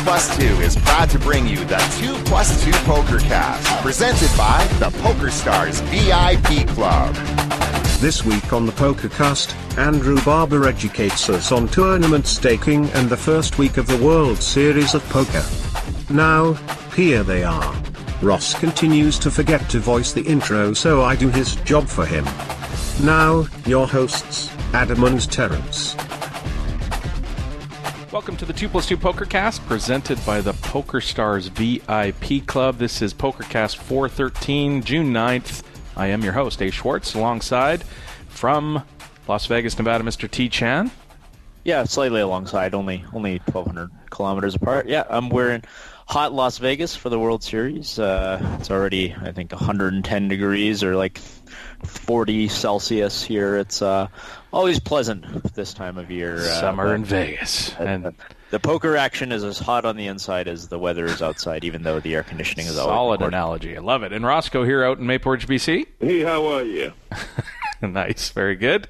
Plus 2 is proud to bring you the 2+2 Pokercast, presented by the PokerStars VIP Club. This week on the Pokercast, Andrew Barber educates us on tournament staking and the first week of the World Series of Poker. Now, here they are. Ross continues to forget to voice the intro, so I do his job for him. Now, your hosts, Adam and Terrence. Welcome to the 2+2 Pokercast, presented by the PokerStars VIP Club. This is Pokercast 413, June 9th. I am your host, A. Schwartz, alongside from Las Vegas, Nevada, Mr. T. Chan. Yeah, slightly alongside, only 1,200 kilometers apart. Yeah, we're in hot Las Vegas for the World Series. It's already, I think, 110 degrees or like 40 Celsius here. It's always pleasant this time of year. Summer in Vegas. And the poker action is as hot on the inside as the weather is outside, even though the air conditioning is always solid analogy. I love it. And Roscoe here out in Mayportage, BC. Hey, how are you? Nice. Very good.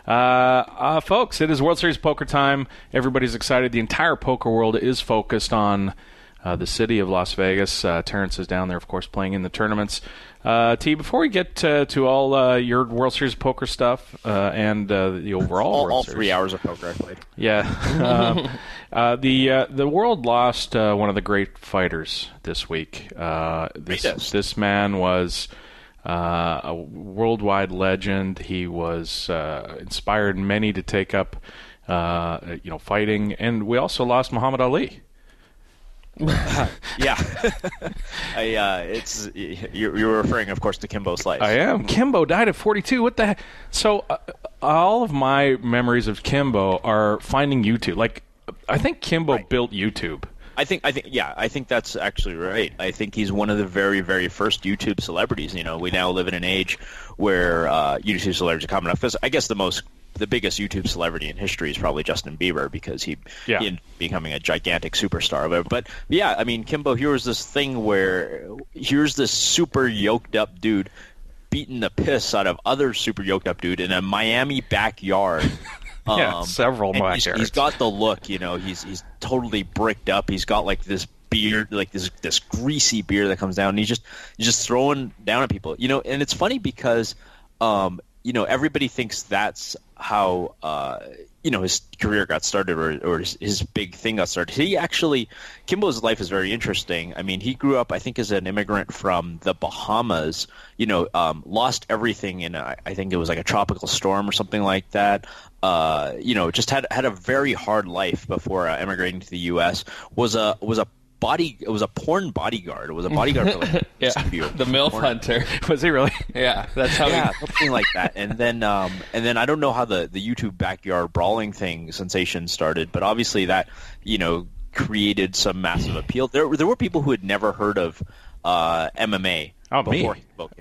Folks, it is World Series poker time. Everybody's excited. The entire poker world is focused on the city of Las Vegas. Terrence is down there, of course, playing in the tournaments. T, before we get to all your World Series poker stuff and the overall World all Series. 3 hours of poker I played. Yeah. The world lost one of the great fighters this week. This man was a worldwide legend. He was inspired many to take up fighting, and we also lost Muhammad Ali. Yeah. You're referring, of course, to Kimbo Slice. I am. Kimbo died at 42. What the heck? So all of my memories of Kimbo are finding YouTube. Like, I think Kimbo built YouTube. I think that's actually right. I think he's one of the very, very first YouTube celebrities. You know, we now live in an age where YouTube celebrities are common enough. Because I guess the biggest YouTube celebrity in history is probably Justin Bieber, because he ended up becoming a gigantic superstar. But yeah, I mean, Kimbo, here's this thing where here's this super yoked up dude beating the piss out of other super yoked up dude in a Miami backyard. Several backyards. He's got the look, he's totally bricked up. He's got like this beard, like this greasy beard that comes down, and he's just throwing down at people. And it's funny because everybody thinks that's how his career got started, or his big thing got started. Kimbo's life is very interesting. I mean, he grew up, I think, as an immigrant from the Bahamas. Lost everything in I think it was like a tropical storm or something like that. Just had a very hard life before emigrating to the U.S. Was a porn bodyguard. It was a bodyguard for like the MILF hunter. Was he really? Yeah, that's how. Yeah, something like that. And then I don't know how the YouTube backyard brawling thing sensation started, but obviously that created some massive appeal. There were people who had never heard of MMA. Oh, me.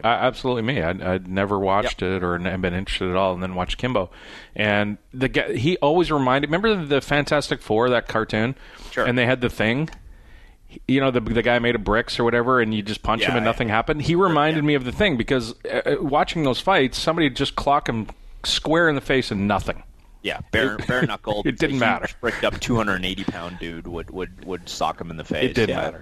Absolutely me. I'd never watched it or been interested at all, and then watched Kimbo. And the guy, he always reminded. Remember the Fantastic Four, that cartoon? Sure. And they had the thing. The guy made of bricks or whatever, and you just punch him and nothing happened. He reminded me of the thing, because watching those fights, somebody would just clock him square in the face and nothing. Yeah, bare knuckled. It didn't matter. Bricked up 280-pound dude would sock him in the face. It didn't matter.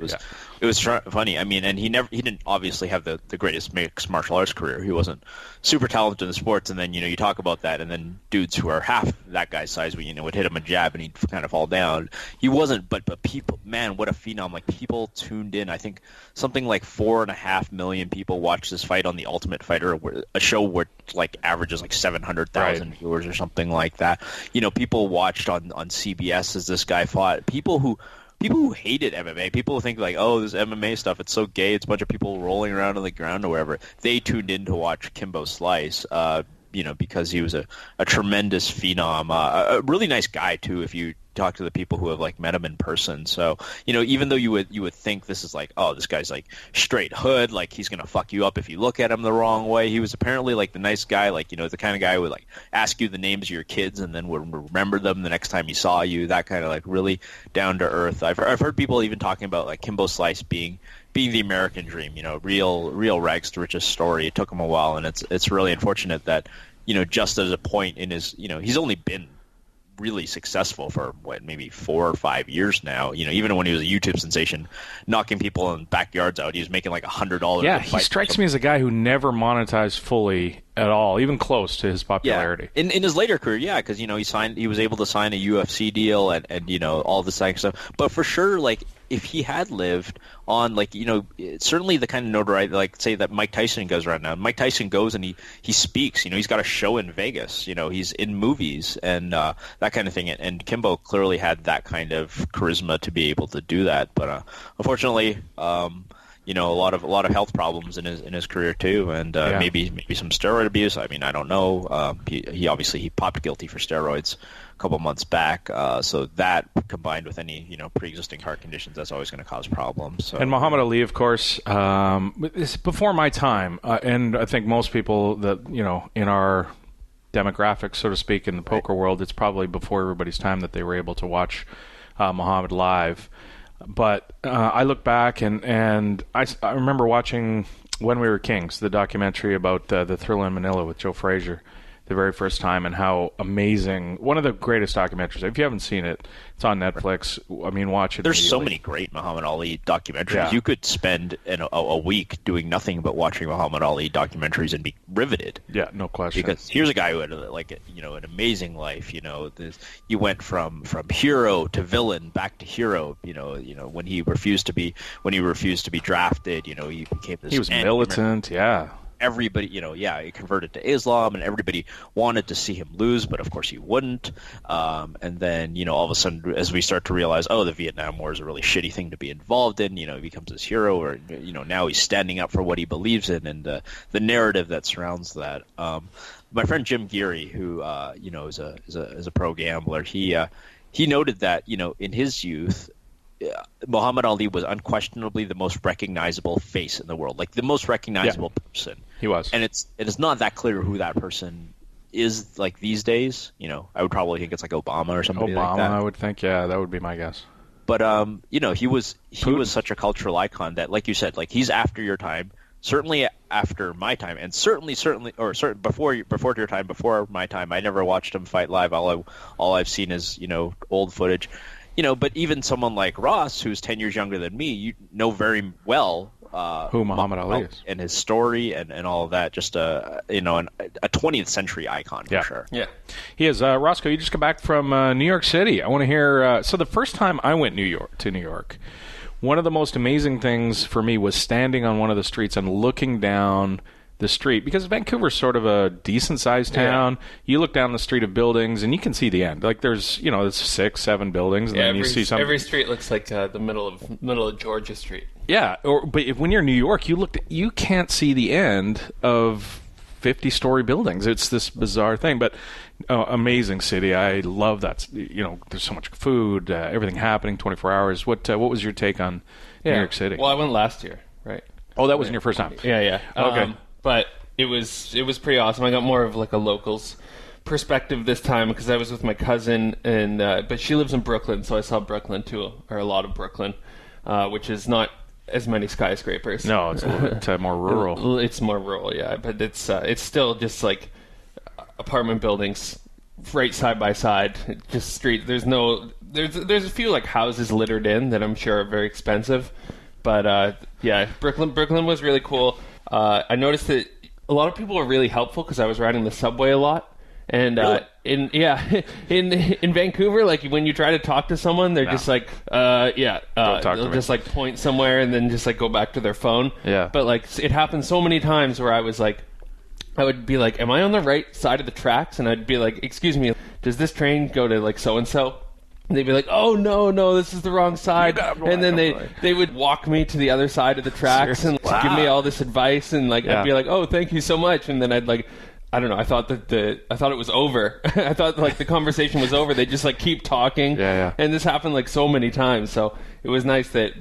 It was funny. I mean, and he didn't obviously have the greatest mixed martial arts career. He wasn't super talented in the sports. And then you talk about that, and then dudes who are half that guy's size would hit him a jab and he'd kind of fall down. He wasn't, but people, man, what a phenom! Like, people tuned in. I think something like 4.5 million people watched this fight on The Ultimate Fighter, a show where like averages like 700,000 viewers or something like that. People watched on CBS as this guy fought. People who hated MMA, people who think like, oh, this MMA stuff, it's so gay, it's a bunch of people rolling around on the ground or wherever, they tuned in to watch Kimbo Slice, because he was a tremendous phenom, a really nice guy too, if you talk to the people who have like met him in person. So even though you would think this is like, oh, this guy's like straight hood, like he's gonna fuck you up if you look at him the wrong way, he was apparently like the nice guy, like the kind of guy who would like ask you the names of your kids and then would remember them the next time he saw you, that kind of like really down to earth. I've heard people even talking about like Kimbo Slice being the American dream, real rags to riches story. It took him a while, and it's really unfortunate that just at a point in his, he's only been really successful for maybe 4 or 5 years now. Even when he was a YouTube sensation, knocking people in backyards out, he was making like $100. Yeah, he strikes me as a guy who never monetized fully at all, even close to his popularity. Yeah. In his later career, because he was able to sign a UFC deal and all this kind of stuff. But for sure, like if he had lived on certainly the kind of notoriety say that Mike Tyson goes right now. Mike Tyson goes and he speaks. He's got a show in Vegas. He's in movies and that kind of thing. And Kimbo clearly had that kind of charisma to be able to do that. But unfortunately, a lot of health problems in his career too, and maybe some steroid abuse. I mean, I don't know. He popped guilty for steroids a couple months back. So that combined with any pre-existing heart conditions, that's always going to cause problems. So. And Muhammad Ali, of course, it's before my time, and I think most people that in our demographic, so to speak, in the poker world, it's probably before everybody's time that they were able to watch Muhammad live. But I look back and I remember watching When We Were Kings, the documentary about the Thriller in Manila with Joe Frazier, the very first time, and how amazing, one of the greatest documentaries. If you haven't seen it, it's on Netflix. I mean, watch it. There's so many great Muhammad Ali documentaries. Yeah. You could spend a week doing nothing but watching Muhammad Ali documentaries and be riveted. Yeah, no question. Because here's a guy who had an amazing life. You went from hero to villain back to hero. When he refused to be drafted. He became this. He was militant. Yeah. Everybody, he converted to Islam, and everybody wanted to see him lose, but of course he wouldn't. And then, all of a sudden, as we start to realize, the Vietnam War is a really shitty thing to be involved in, he becomes this hero, or now he's standing up for what he believes in, and the narrative that surrounds that. My friend Jim Geary, who is a pro gambler, he noted that in his youth, Muhammad Ali was unquestionably the most recognizable face in the world, like the most recognizable person. He was, and it's not that clear who that person is like these days. I would probably think it's like Obama or something. Obama, like that. I would think, yeah, that would be my guess. But he was such a cultural icon that, like you said, like he's after your time. Certainly after my time, and certainly before your time, before my time. I never watched him fight live. All I've seen is old footage. But even someone like Ross, who's 10 years younger than me, you know very well who Muhammad Ali is, and his story and all of that. Just a 20th century icon for sure. Yeah, he is. Roscoe, you just got back from New York City. I want to hear. So the first time I went to New York, one of the most amazing things for me was standing on one of the streets and looking down the street, because Vancouver's sort of a decent-sized town. Yeah. You look down the street of buildings, and you can see the end. Like there's, there's 6, 7 buildings, and then you see some. Every street looks like the middle of Georgia Street. Yeah, but when you're in New York, you can't see the end of 50-story buildings. It's this bizarre thing, but amazing city. I love that. There's so much food, everything happening 24 hours. What was your take on New York City? Well, I went last year, right? Oh, that wasn't your first time. Yeah. Okay. But it was pretty awesome. I got more of like a local's perspective this time because I was with my cousin, and but she lives in Brooklyn, so I saw Brooklyn too, or a lot of Brooklyn, which is not as many skyscrapers. No, it's a little bit more rural. It's more rural, yeah, but it's still just like apartment buildings right side by side, just street. There's a few like houses littered in that I'm sure are very expensive, but Brooklyn was really cool. I noticed that a lot of people were really helpful because I was riding the subway a lot. And really? in Vancouver, like when you try to talk to someone, they're just like, they'll just like point somewhere and then just like go back to their phone. Yeah. But like it happened so many times where I would be like, am I on the right side of the tracks? And I'd be like, excuse me, does this train go to like so-and-so? And they'd be like, oh, no, this is the wrong side. And then they would walk me to the other side of the tracks and give me all this advice. And like I'd be like, oh, thank you so much. And then I'd like, I don't know, I thought it was over. I thought like the conversation was over. They just like keep talking. Yeah. And this happened like so many times. So it was nice that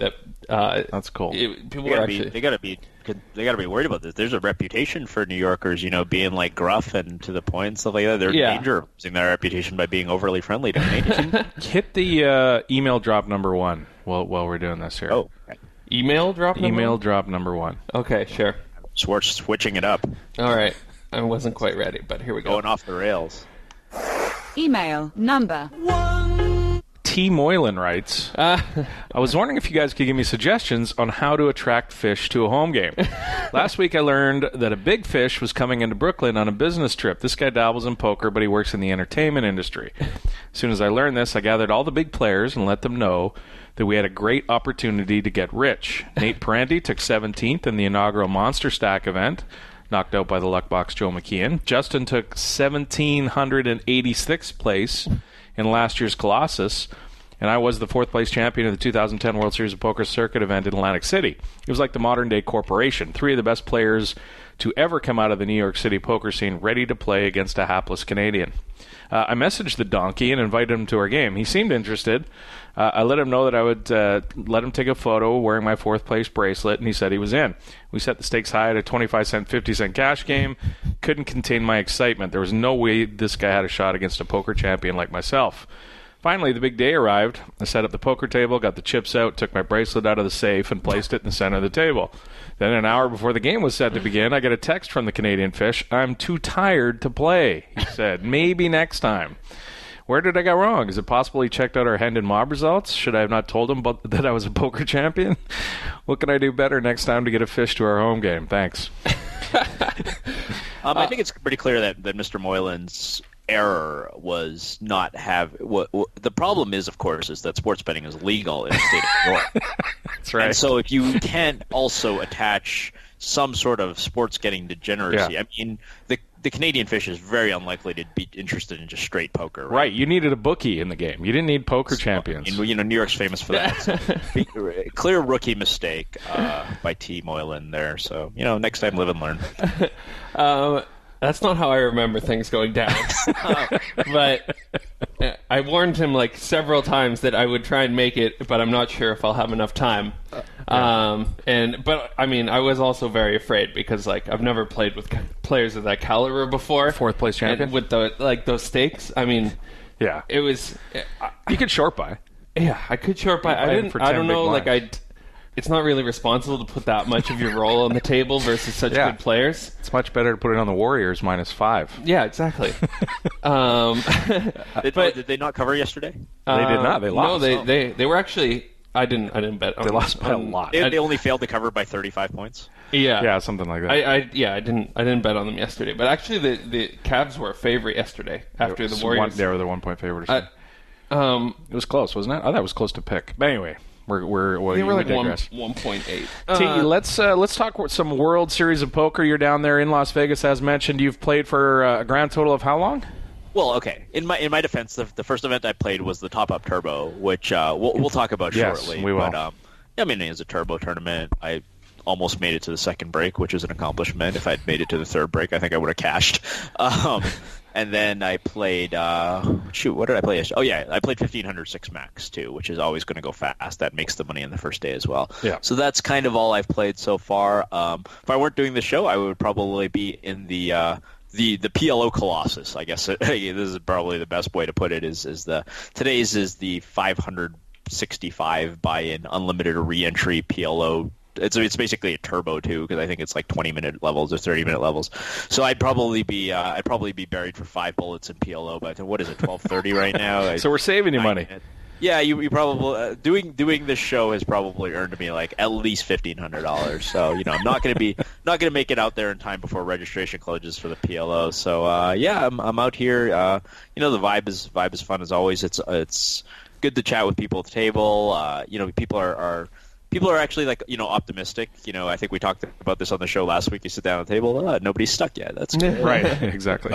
that's cool. People were actually they gotta be worried about this. There's a reputation for New Yorkers, being like gruff and to the point and stuff like that. They're in danger of losing their reputation by being overly friendly to Canadians. Hit the email drop number 1 while we're doing this here. Oh, okay. Email drop number 1. Okay, sure. So we're switching it up. All right. I wasn't quite ready, but here we go. Going off the rails. Email number. T. Moylan writes, I was wondering if you guys could give me suggestions on how to attract fish to a home game. Last week I learned that a big fish was coming into Brooklyn on a business trip. This guy dabbles in poker, but he works in the entertainment industry. As soon as I learned this, I gathered all the big players and let them know that we had a great opportunity to get rich. Nate Parenti took 17th in the inaugural Monster Stack event, knocked out by the luck box Joe McKeon. Justin took 1,786th place in last year's Colossus, and I was the 4th place champion of the 2010 World Series of Poker circuit event in Atlantic City. It was like the modern-day corporation. 3 of the best players to ever come out of the New York City poker scene ready to play against a hapless Canadian. I messaged the donkey and invited him to our game. He seemed interested. I let him know that I would let him take a photo wearing my 4th place bracelet, and he said he was in. We set the stakes high at a 25-cent, 50-cent cash game. Couldn't contain my excitement. There was no way this guy had a shot against a poker champion like myself. Finally, the big day arrived. I set up the poker table, got the chips out, took my bracelet out of the safe, and placed it in the center of the table. Then an hour before the game was set to begin, I get a text from the Canadian fish. "I'm too tired to play," he said. "Maybe next time." Where did I go wrong? Is it possible he checked out our Hendon Mob results? Should I have not told him that I was a poker champion? What can I do better next time to get a fish to our home game? Thanks. I think it's pretty clear that Mr. Moylan's error was not have the problem is, of course, is that sports betting is legal in the state of New York. That's right. And so if you can't also attach some sort of sports getting degeneracy, Yeah. I mean, the Canadian fish is very unlikely to be interested in just straight poker. Right, you needed a bookie in the game. You didn't need poker champions. You know, New York's famous for that. So, clear rookie mistake by T. Moylan there. So, next time live and learn. That's not how I remember things going down. But I warned him several times that I would try and make it, but I'm not sure if I'll have enough time. But I mean, I was also very afraid because I've never played with players of that caliber before. 4th place champion and with those stakes. I mean, yeah, it was. You could short buy. Yeah, I could short buy. I don't know. It's not really responsible to put that much of your roll on the table versus such good players. It's much better to put it on the Warriors -5. Yeah, exactly. Did they not cover yesterday? They did not. They lost. No, they were actually. I didn't bet. They lost by a lot. They only failed to cover by 35 points. Yeah, something like that. I didn't bet on them yesterday, but actually the Cavs were a favorite yesterday after the Warriors. They were the 1-point favorite. It was close, wasn't it? I thought it was close to pick. But anyway. They were 1.8. T, let's talk some World Series of Poker. You're down there in Las Vegas, as mentioned. You've played for a grand total of how long? Well, okay. In my defense, the first event I played was the Top Up Turbo, which we'll talk about shortly. Yes, we will. But, I mean, it was a turbo tournament. I almost made it to the second break, which is an accomplishment. If I'd made it to the third break, I think I would have cashed. And then I played, what did I play yesterday? Oh, yeah, I played 1,506 max, too, which is always going to go fast. That makes the money on the first day as well. Yeah. So that's kind of all I've played so far. If I weren't doing the show, I would probably be in the PLO Colossus, I guess. This is probably the best way to put it. Today's is the 565 buy-in unlimited re-entry PLO. It's basically a turbo too, because I think it's 20-minute levels or 30-minute levels. So I'd probably be buried for 5 bullets in PLO. But what is it, 12:30 right now? So we're saving you money. Yeah, you probably doing this show has probably earned me at least $1,500. So I'm not gonna make it out there in time before registration closes for the PLO. So I'm out here. The vibe is fun as always. It's good to chat with people at the table. People are actually optimistic. I think we talked about this on the show last week. You sit down at the table, nobody's stuck yet. That's good. Right, exactly.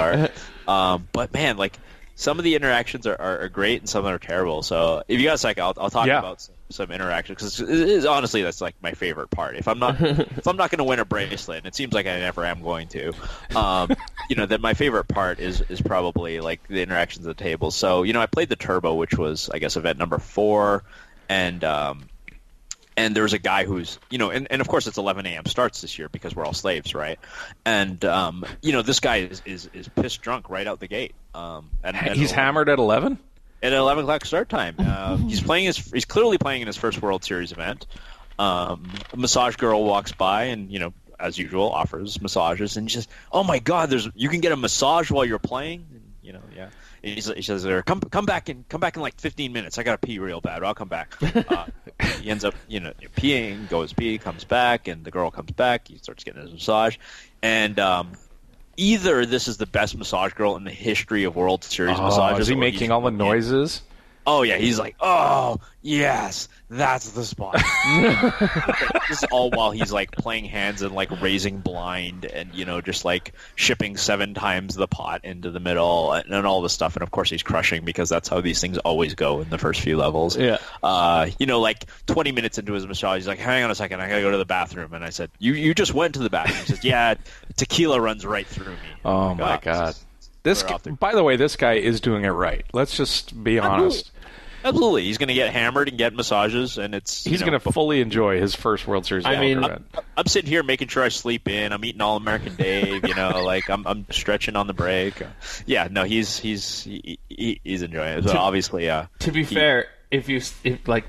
But man, some of the interactions are great and some are terrible. So if you guys I'll talk about some interactions, because honestly that's my favorite part. If I'm not going to win a bracelet, and it seems like I never am going to, then my favorite part is probably the interactions at the table. So I played the Turbo, which was I guess event number 4, and there's a guy who's, and of course it's 11 a.m. starts this year because we're all slaves, right? And, this guy is pissed drunk right out the gate. And he's hammered at 11? At 11 o'clock start time. He's clearly playing in his first World Series event. A massage girl walks by and, as usual, offers massages. And he says, "Oh my God, you can get a massage while you're playing?" yeah. And he says, come back in like 15 minutes. I got to pee real bad. I'll come back. He ends up, peeing, goes pee, comes back, and the girl comes back. He starts getting his massage. And either this is the best massage girl in the history of World Series massages. Is he making all the noises? Oh, yeah. He's like, oh, yes, that's the spot. This is all while he's, like, playing hands and, like, raising blind and, just, like, shipping 7 times the pot into the middle and all this stuff. And, of course, he's crushing because that's how these things always go in the first few levels. Yeah. Like, 20 minutes into his massage, he's like, hang on a second, I got to go to the bathroom. And I said, you just went to the bathroom. He says, yeah, tequila runs right through me. Oh, my God. By the way, this guy is doing it right. Let's just be honest. Absolutely. He's going to get hammered and get massages, and he's going to fully enjoy his first World Series. I'm sitting here making sure I sleep in. I'm eating All-American Dave, like I'm stretching on the break. Yeah, no, he's enjoying it. So obviously, to be fair, if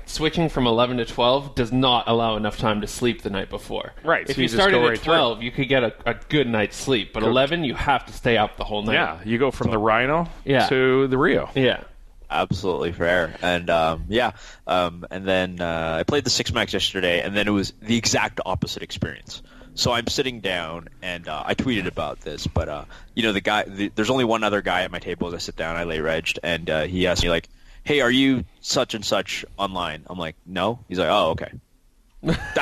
switching from 11 to 12 does not allow enough time to sleep the night before. Right. If so you started at 12, you could get a good night's sleep, but 11, you have to stay up the whole night. Yeah, you go from the Rhino to the Rio. Yeah. Absolutely fair. And and then I played the 6-max yesterday, and then it was the exact opposite experience. So I'm sitting down, and I tweeted about this, but the guy, there's only one other guy at my table as I sit down. I lay regged, and he asked me like, "Hey, are you such and such online?" I'm like, "No." He's like, "Oh, okay."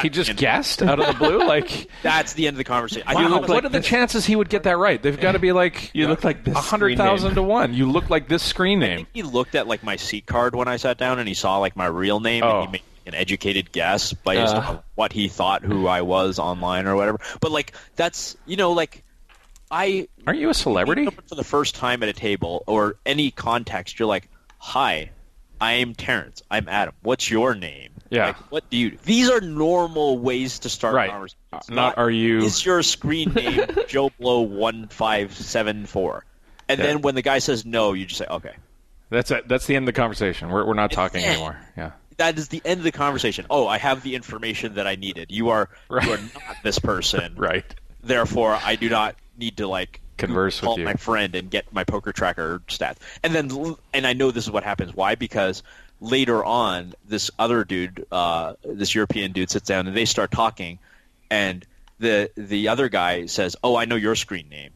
He just guessed out of the blue, like that's the end of the conversation. Wow, what are the chances he would get that right? They've got to be like you look like this 100,000 to 1. You look like this screen name. I think he looked at like my seat card when I sat down, and he saw like my real name, and he made an educated guess based on what he thought who I was online or whatever. But like that's Aren't you a celebrity? For the first time at a table or any context, you're like, "Hi, I'm Terrence. I'm Adam. What's your name?" Yeah. Like, what do you do? These are normal ways to start conversations. Not are you... Is your screen name Joe Blow 1574? And then when the guy says no, you just say, okay. That's it. That's the end of the conversation. We're not talking anymore. Yeah. That is the end of the conversation. Oh, I have the information that I needed. You are not this person. Right. Therefore, I do not need to converse with you. Call my friend and get my poker tracker stats. And I know this is what happens. Why? Because later on, this other dude, this European dude, sits down and they start talking, and the other guy says, "Oh, I know your screen name,"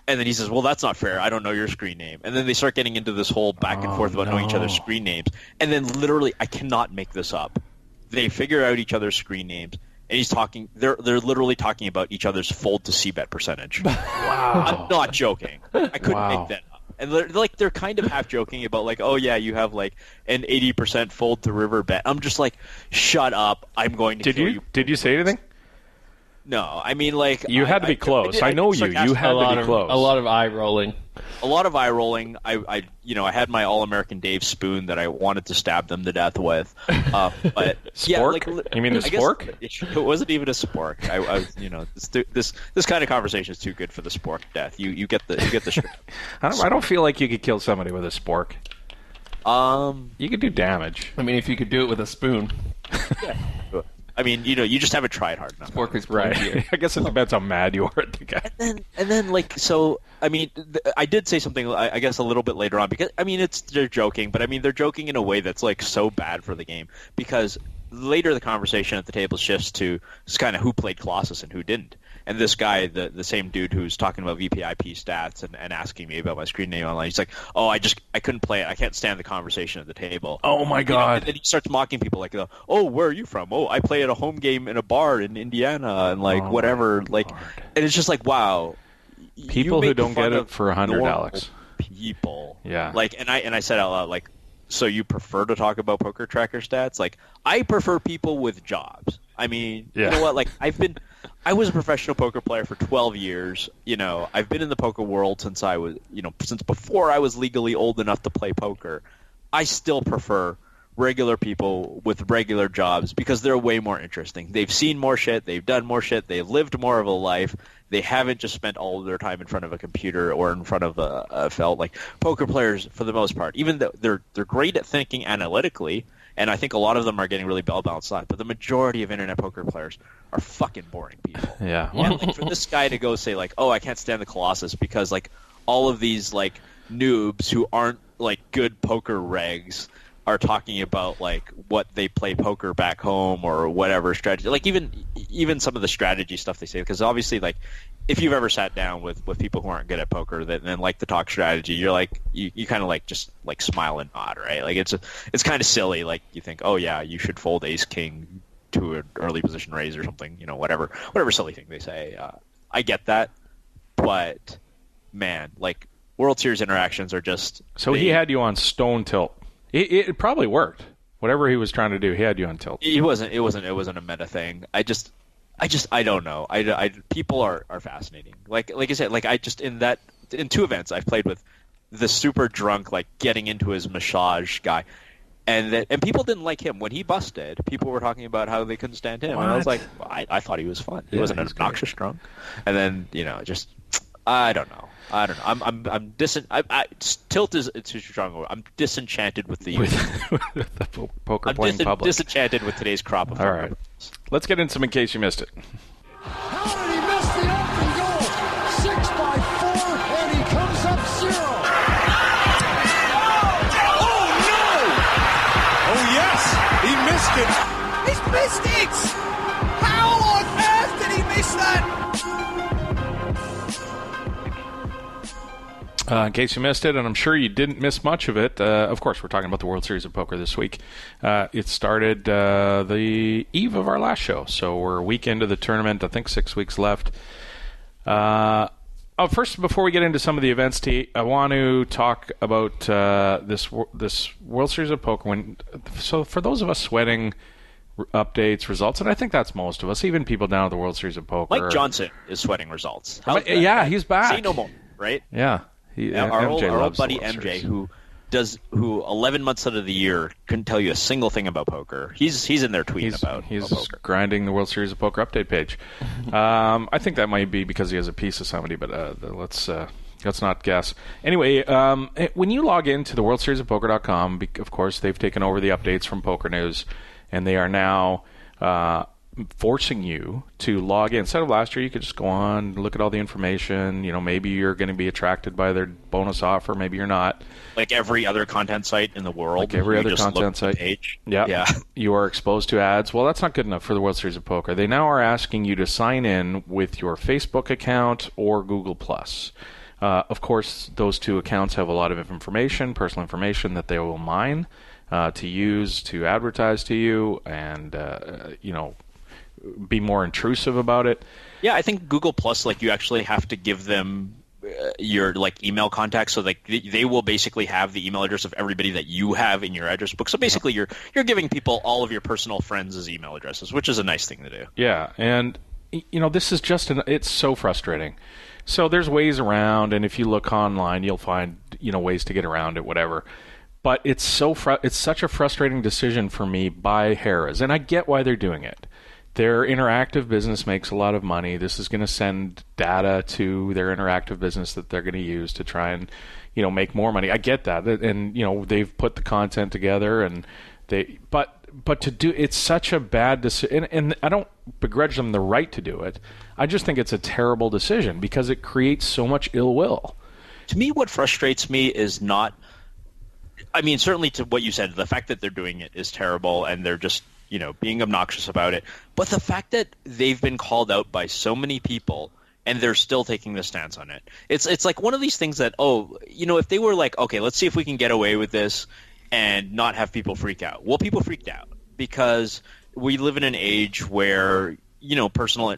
and then he says, "Well, that's not fair. I don't know your screen name." And then they start getting into this whole back and forth about knowing each other's screen names, and then literally, I cannot make this up. They figure out each other's screen names. And he's talking. They're literally talking about each other's fold to c-bet percentage. Wow! I'm not joking. I couldn't make that up. And they're kind of half joking about like, oh yeah, you have like an 80% fold to river bet. I'm just like, shut up. I'm going to kill you. Did you say anything? No, I mean like you had to be close. I know you. You had to be close. A lot of eye rolling. A lot of eye rolling. I had my All-American Dave spoon that I wanted to stab them to death with. But spork? You mean the spork? It wasn't even a spork. This kind of conversation is too good for the spork death. You get the. I don't feel like you could kill somebody with a spork. You could do damage. I mean, if you could do it with a spoon. Yeah. I mean, you just haven't tried hard enough. Spork is right. I guess it depends how mad you are at the guy. And then so, I mean, I did say something, I guess, a little bit later on, because, I mean, they're joking, but, I mean, they're joking in a way that's, like, so bad for the game, because later the conversation at the table shifts to just kind of who played Colossus and who didn't. And this guy, the same dude who's talking about VPIP stats and asking me about my screen name online, he's like, "Oh, I couldn't play it. I can't stand the conversation at the table." Oh my God! And then he starts mocking people like, "Oh, where are you from? Oh, I play at a home game in a bar in Indiana and whatever." Like, and it's just like, wow. People who don't get it for $100. People. Yeah. Like, and I said out loud, like, so you prefer to talk about poker tracker stats? Like, I prefer people with jobs. I mean, You know what? Like, I was a professional poker player for 12 years. I've been in the poker world since since before I was legally old enough to play poker. I still prefer regular people with regular jobs because they're way more interesting. They've seen more shit. They've done more shit. They've lived more of a life. They haven't just spent all of their time in front of a computer or in front of a felt. Like, poker players, for the most part, even though they're great at thinking analytically, and I think a lot of them are getting really bell-balanced on, but the majority of internet poker players are fucking boring people. Yeah. And like, for this guy to go say like, "Oh, I can't stand the Colossus because like all of these like noobs who aren't like good poker regs are talking about like what they play poker back home or whatever strategy. Like even some of the strategy stuff they say, because obviously like if you've ever sat down with people who aren't good at poker that then like to talk strategy, you're like you kind of like just like smile and nod, right? Like it's kind of silly. Like you think, oh yeah, you should fold ace king to an early position raise or something, whatever silly thing they say. I get that, but man, like World Series interactions are just. So he had you on stone tilt. It probably worked. Whatever he was trying to do, he had you on tilt. It wasn't a meta thing. I don't know. People are fascinating. Like I said, like in 2 events I've played with the super drunk, like getting into his massage guy, and people didn't like him when he busted. People were talking about how they couldn't stand him, and I was like, I thought he was fun. He wasn't an obnoxious drunk, and then just I don't know. Tilt is too strong. I'm disenchanted with the poker playing public. Disenchanted with today's crop of. All right, let's get into some in case you missed it. How did he miss the open goal? 6 by 4, and he comes up 0. Oh no! Oh yes, he missed it. He's missed it. How on earth did he miss that? In case you missed it, and I'm sure you didn't miss much of it, of course, we're talking about the World Series of Poker this week. It started the eve of our last show, so we're a week into the tournament. I think 6 weeks left. First, before we get into some of the events, T, I want to talk about this World Series of Poker. So for those of us sweating updates, results, and I think that's most of us, even people down at the World Series of Poker. Mike Johnson is sweating results. He's back. Say no more, right? Yeah. Our old buddy MJ, who 11 months out of the year couldn't tell you a single thing about poker. He's in there tweeting about poker. Grinding the World Series of Poker update page. I think that might be because he has a piece of somebody, but let's not guess. Anyway, when you log into the World Series of Poker.com, of course they've taken over the updates from Poker News, and they are now forcing you to log in. Instead of last year, you could just go on, look at all the information. Maybe you're going to be attracted by their bonus offer, maybe you're not. Like every other content site in the world. Like every other content site. Page. Yeah. You are exposed to ads. Well, that's not good enough for the World Series of Poker. They now are asking you to sign in with your Facebook account or Google+. Of course, those 2 accounts have a lot of information, personal information that they will mine to use to advertise to you and, be more intrusive about it. Yeah, I think Google Plus, like you actually have to give them your like email contacts, so like they will basically have the email address of everybody that you have in your address book. So basically, you're giving people all of your personal friends' email addresses, which is a nice thing to do. Yeah, and this is just it's so frustrating. So there's ways around, and if you look online, you'll find ways to get around it, whatever. But it's such a frustrating decision for me by Harrah's, and I get why they're doing it. Their interactive business makes a lot of money. This is going to send data to their interactive business that they're going to use to try and, make more money. I get that, and they've put the content together, and but to do it's such a bad decision, and I don't begrudge them the right to do it. I just think it's a terrible decision because it creates so much ill will. To me, what frustrates me is not. I mean, certainly to what you said, the fact that they're doing it is terrible, and they're just. Being obnoxious about it. But the fact that they've been called out by so many people and they're still taking the stance on it. It's like one of these things that, if they were like, okay, let's see if we can get away with this and not have people freak out. Well, people freaked out because we live in an age where,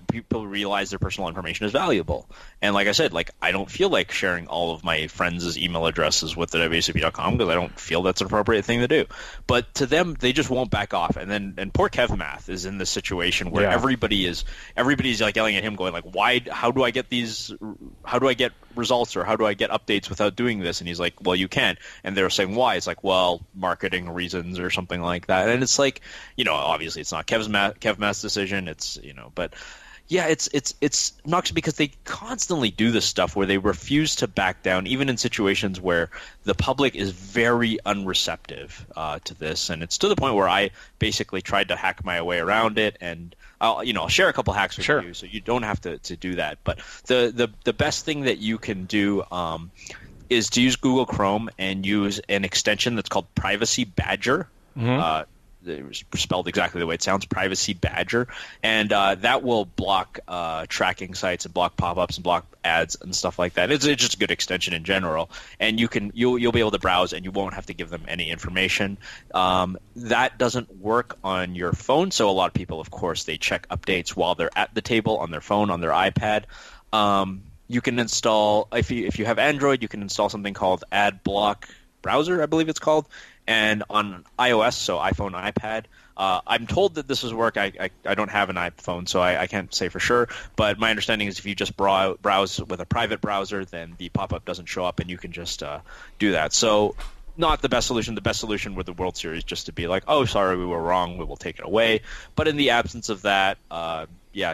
people realize their personal information is valuable. And like I said, I don't feel like sharing all of my friends' email addresses with the WSOP.com because I don't feel that's an appropriate thing to do. But to them, they just won't back off. And poor KevMath is in this situation where everybody's like yelling at him, going like, "Why? How do I get results or how do I get updates without doing this?" And he's like, "Well, you can't." And they're saying why? It's like, well, marketing reasons or something like that. And it's like, obviously it's not KevMath's decision. It's but yeah, it's obnoxious because they constantly do this stuff where they refuse to back down, even in situations where the public is very unreceptive to this. And it's to the point where I basically tried to hack my way around it, and I'll share a couple hacks with you, so you don't have to do that. But the best thing that you can do is to use Google Chrome and use an extension that's called Privacy Badger. It was spelled exactly the way it sounds, Privacy Badger, and that will block tracking sites and block pop-ups and block ads and stuff like that. It's just a good extension in general, and you'll be able to browse and you won't have to give them any information. That doesn't work on your phone, so a lot of people, of course, they check updates while they're at the table on their phone, on their iPad. You can install, if you have Android, you can install something called Ad Block Browser, I believe it's called. And on iOS, so iPhone, iPad, I'm told that this will work. I don't have an iPhone, so I can't say for sure. But my understanding is if you just browse with a private browser, then the pop-up doesn't show up, and you can just do that. So not the best solution. The best solution with the World Series just to be like, oh, sorry, we were wrong. We will take it away. But in the absence of that,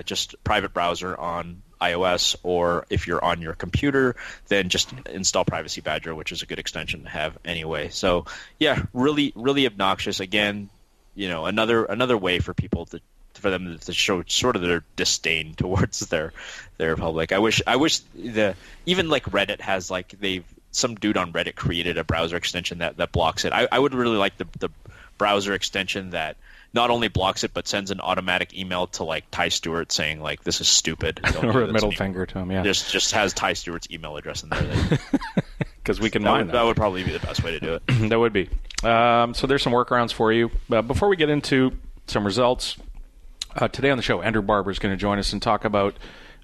just private browser on iOS, or if you're on your computer, then just install Privacy Badger, which is a good extension to have anyway. So yeah, really, really obnoxious. Again, another way for people for them to show sort of their disdain towards their public. I wish even like Reddit has some dude on Reddit created a browser extension that blocks it. I would really like the browser extension that not only blocks it, but sends an automatic email to Ty Stewart saying this is stupid. Or a middle finger to him, yeah. Just has Ty Stewart's email address in there. Because we can mine that. That would probably be the best way to do it. That would be. So there's some workarounds for you. Before we get into some results, today on the show, Andrew Barber is going to join us and talk about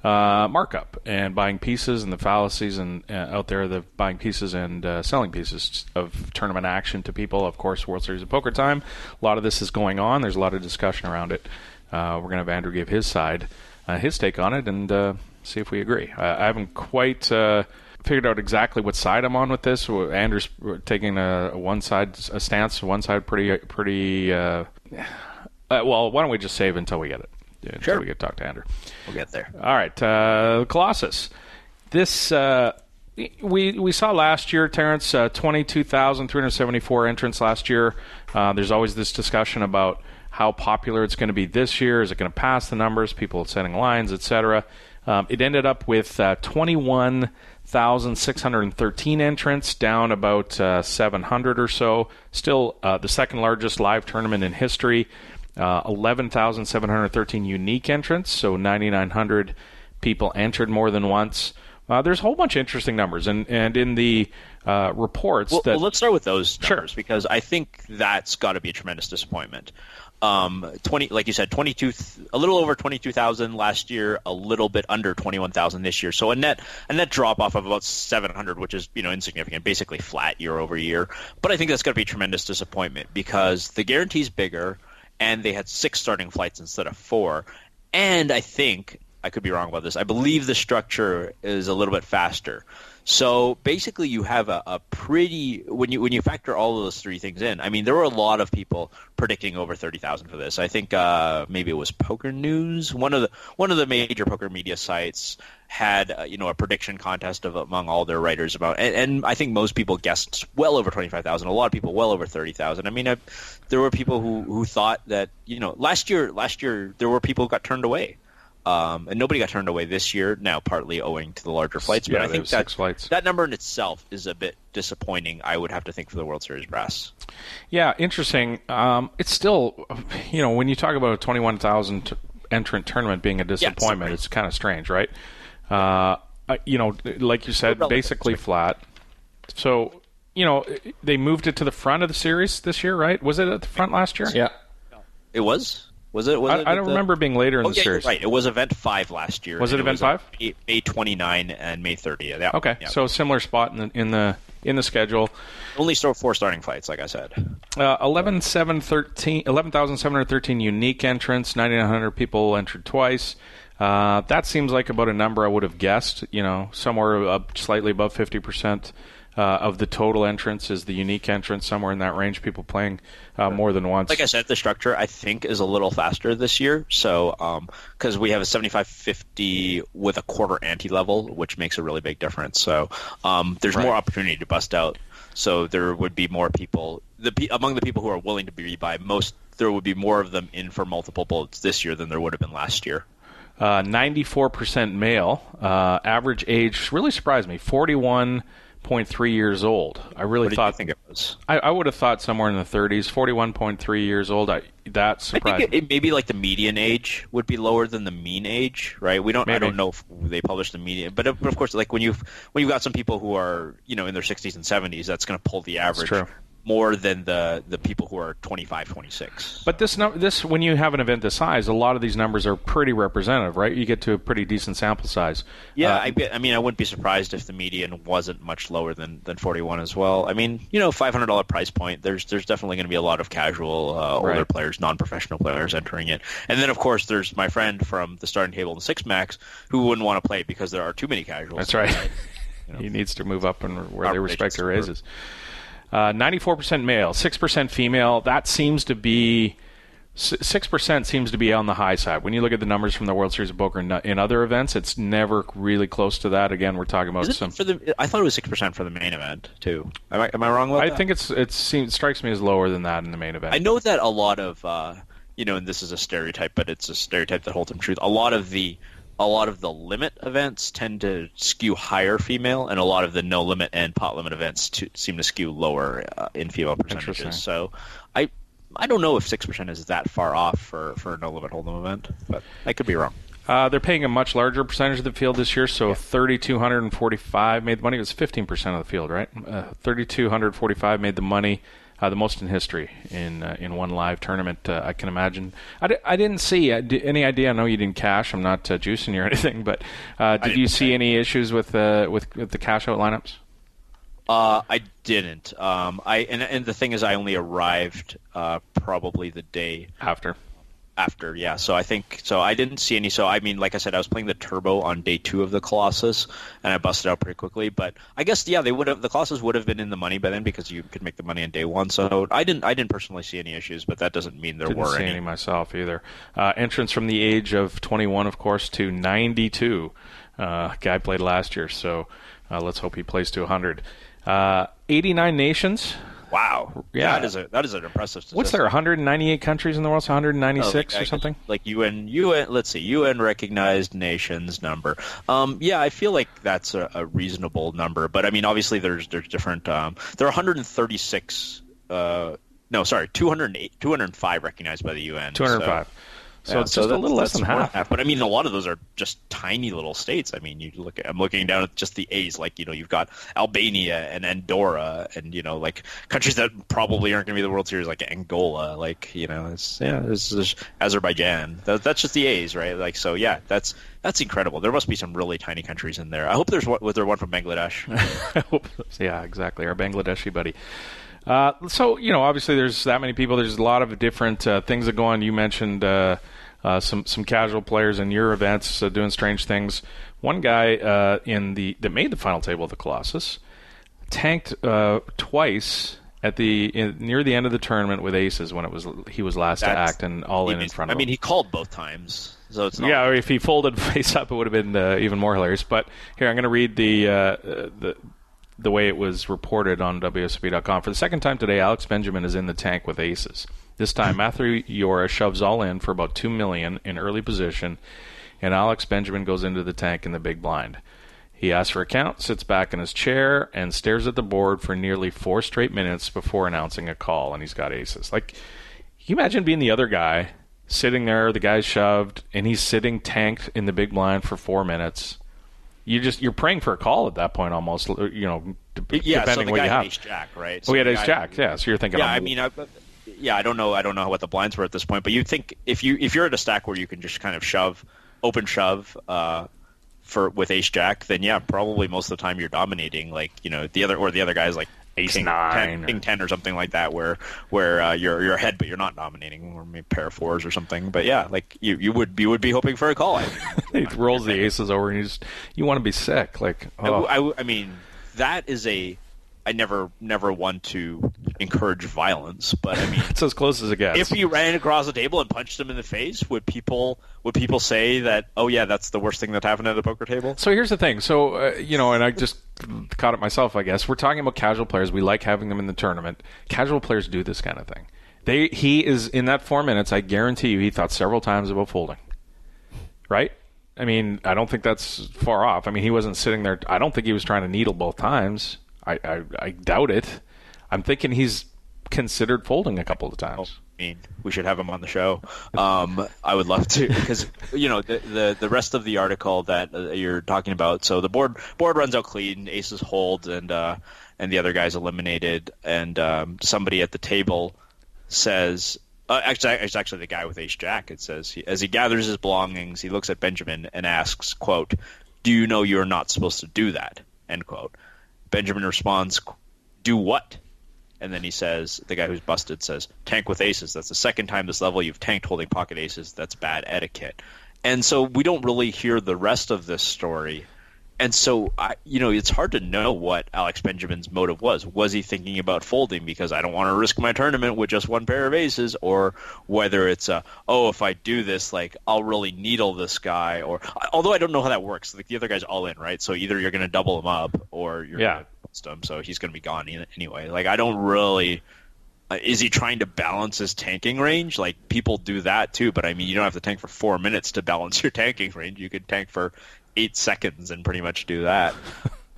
markup and buying pieces and the fallacies and out there, the buying pieces and selling pieces of tournament action to people. Of course, World Series of Poker time. A lot of this is going on. There's a lot of discussion around it. We're going to have Andrew give his side, his take on it, and see if we agree. I haven't quite figured out exactly what side I'm on with this. Andrew's taking a stance. One side pretty. Well, why don't we just save until we get it? Until we get to talk to Andrew. We'll get there. All right, Colossus. This we saw last year, Terrence, 22,374 entrants last year. There's always this discussion about how popular it's going to be this year. Is it going to pass the numbers? People setting lines, etc. It ended up with 21,613 entrants, down about 700 or so. Still the second largest live tournament in history. 11,713 unique entrants, so 9,900 people entered more than once. There's a whole bunch of interesting numbers, and in the reports well, let's start with those numbers, because I think that's got to be a tremendous disappointment. 20, like you said, a little over 22,000 last year, a little bit under 21,000 this year. So a net drop off of about 700, which is insignificant, basically flat year over year. But I think that's got to be a tremendous disappointment because the guarantee's bigger. And they had 6 starting flights instead of 4. And I think, I could be wrong about this, I believe the structure is a little bit faster. So basically you have a pretty, when you factor all of those 3 things in, I mean, there were a lot of people predicting over 30,000 for this. I think maybe it was Poker News, one of the major poker media sites had a prediction contest among all their writers about, and I think most people guessed well over 25,000. A lot of people well over 30,000. I mean, there were people who thought that last year there were people who got turned away, and nobody got turned away this year. Now partly owing to the larger flights, but I think that number in itself is a bit disappointing. I would have to think for the World Series brass. Yeah, interesting. It's still when you talk about a 21,000 entrant tournament being a disappointment, it's kind of strange, right? Like you said, basically flat. So, they moved it to the front of the series this year, right? Was it at the front last year? Yeah. It was? Was it? I don't remember being later in the series. Right. It was Event 5 last year. Was it Event 5? May 29 and May 30th. Yeah. Okay. Yeah. So similar spot in the schedule. Only 4 starting flights, like I said. 11,713 unique entrants. 9,900 people entered twice. That seems like about a number I would have guessed. Somewhere slightly above 50% of the total entrants is the unique entrance, somewhere in that range. People playing more than once. Like I said, the structure I think is a little faster this year. So because we have a 75-50 with a quarter ante level, which makes a really big difference. So there's more opportunity to bust out. So there would be more people among the people who are willing to be rebuy. There would be more of them in for multiple bullets this year than there would have been last year. 94% male. Average age really surprised me. 41 41.3 years old. I really what thought. Did you think it was? I would have thought somewhere in the 30s. 41.3 years old. That surprised I think it maybe like the median age would be lower than the mean age, right? Maybe. I don't know if they publish the median, but of course, like when you've got some people who are in their 60s and 70s, that's going to pull the average more than the people who are 25, 26. But this when you have an event this size, a lot of these numbers are pretty representative, right? You get to a pretty decent sample size. Yeah, I wouldn't be surprised if the median wasn't much lower than 41 as well. I mean, $500 price point. There's definitely going to be a lot of casual older players, non-professional players entering it. And then of course there's my friend from the starting table in the Six Max who wouldn't want to play because there are too many casuals. That's right. He needs to move up and where they respect their raises. 94% male, 6% female. That seems to be 6% seems to be on the high side. When you look at the numbers from the World Series of Poker in other events, it's never really close to that. Again, we're talking about I thought it was 6% for the main event too. Am I wrong about that? I think it strikes me as lower than that in the main event. I know that a lot of and this is a stereotype, but it's a stereotype that holds some truth. A lot of the limit events tend to skew higher female, and a lot of the no limit and pot limit events seem to skew lower in female percentages. So I don't know if 6% is that far off for a no limit hold'em event, but I could be wrong. They're paying a much larger percentage of the field this year, so 3,245 made the money. It was 15% of the field, right? 3,245 made the money. The most in history in one live tournament, I can imagine. I didn't see any idea. I know you didn't cash. I'm not juicing you or anything, but did you see any issues with the cash out lineups? I didn't. And the thing is, I only arrived probably the day after. Yeah. So I didn't see any. So I mean, like I said, I was playing the turbo on day 2 of the Colossus, and I busted out pretty quickly. But I guess the Colossus would have been in the money by then because you could make the money on day 1. So I didn't personally see any issues, but that doesn't mean there were any myself either. Entrance from the age of 21, of course, to 92. Guy played last year, so let's hope he plays to 100. 89 nations. Wow. Yeah. That is an impressive statistic. What's there, 198 countries in the world, so 196 or something? Like UN, let's see, UN recognized nations number. Yeah, I feel like that's a reasonable number. But, I mean, obviously there's different, there are 136, 205 recognized by the UN. 205. So it's just a little less than half. But I mean, a lot of those are just tiny little states. I mean, I'm looking down at just the A's. Like, you've got Albania and Andorra, and like countries that probably aren't going to be the World Series, like Angola. Like, it's Azerbaijan. That's just the A's, right? Like, so yeah, that's incredible. There must be some really tiny countries in there. I hope was there one from Bangladesh? I hope. Yeah, exactly. Our Bangladeshi buddy. So, obviously there's that many people. There's a lot of different things that go on. You mentioned some casual players in your events doing strange things. One guy that made the final table of the Colossus tanked twice near the end of the tournament with aces when he was last to act and all in front of him. I mean, he called both times. So it's not. Yeah, or if he folded face up, it would have been even more hilarious. But here, I'm going to read the way it was reported on WSOP.com. For the second time today, Alex Benjamin is in the tank with aces. This time, Matthew Yora shoves all in for about $2 million in early position, and Alex Benjamin goes into the tank in the big blind. He asks for a count, sits back in his chair, and stares at the board for nearly 4 straight minutes before announcing a call, and he's got aces. Like, can you imagine being the other guy, sitting there, the guy's shoved, and he's sitting tanked in the big blind for 4 minutes? You're praying for a call at that point, almost. Depending so what you have. Had ace jack, right? So he had ace jack. Yeah, so you're thinking. Yeah, I mean, I don't know what the blinds were at this point, but you'd think if you're at a stack where you can just kind of open shove with ace jack, then yeah, probably most of the time you're dominating. Like, the other guy's like ace king 9, king 10 or something like that, where you're ahead but you're not dominating, or maybe pair of 4s or something. But yeah, like you would be hoping for a call. He rolls the aces over and you want to be sick. Like, oh. I mean, that is I never want to encourage violence, but I mean, it's as close as it gets. If you ran across the table and punched him in the face, would people say that, oh yeah, that's the worst thing that happened at a poker table? So here's the thing. So and I just caught it myself, I guess. We're talking about casual players. We like having them in the tournament. Casual players do this kind of thing. He is in that 4 minutes. I guarantee you, he thought several times about folding. Right? I mean, I don't think that's far off. I mean, he wasn't sitting there. I don't think he was trying to needle both times. I doubt it. I'm thinking he's considered folding a couple of times. I mean, we should have him on the show. I would love to, because the rest of the article that you're talking about. So the board runs out clean, aces hold, and the other guy's eliminated, and somebody at the table says. It's actually the guy with ace jack. It says, as he gathers his belongings, he looks at Benjamin and asks, quote, "Do you know you're not supposed to do that?" End quote. Benjamin responds, "Do what?" And then he says, the guy who's busted says, "Tank with aces. That's the second time this level you've tanked holding pocket aces. That's bad etiquette." And so we don't really hear the rest of this story. And so, it's hard to know what Alex Benjamin's motive was. Was he thinking about folding because I don't want to risk my tournament with just one pair of aces, or whether it's if I do this, like, I'll really needle this guy, or although I don't know how that works. Like, the other guy's all in, right? So either you're going to double him up or you're going to bust him, so he's going to be gone anyway. Like, I don't really. Is he trying to balance his tanking range? Like, people do that too, but I mean, you don't have to tank for 4 minutes to balance your tanking range. You could tank for 8 seconds and pretty much do that.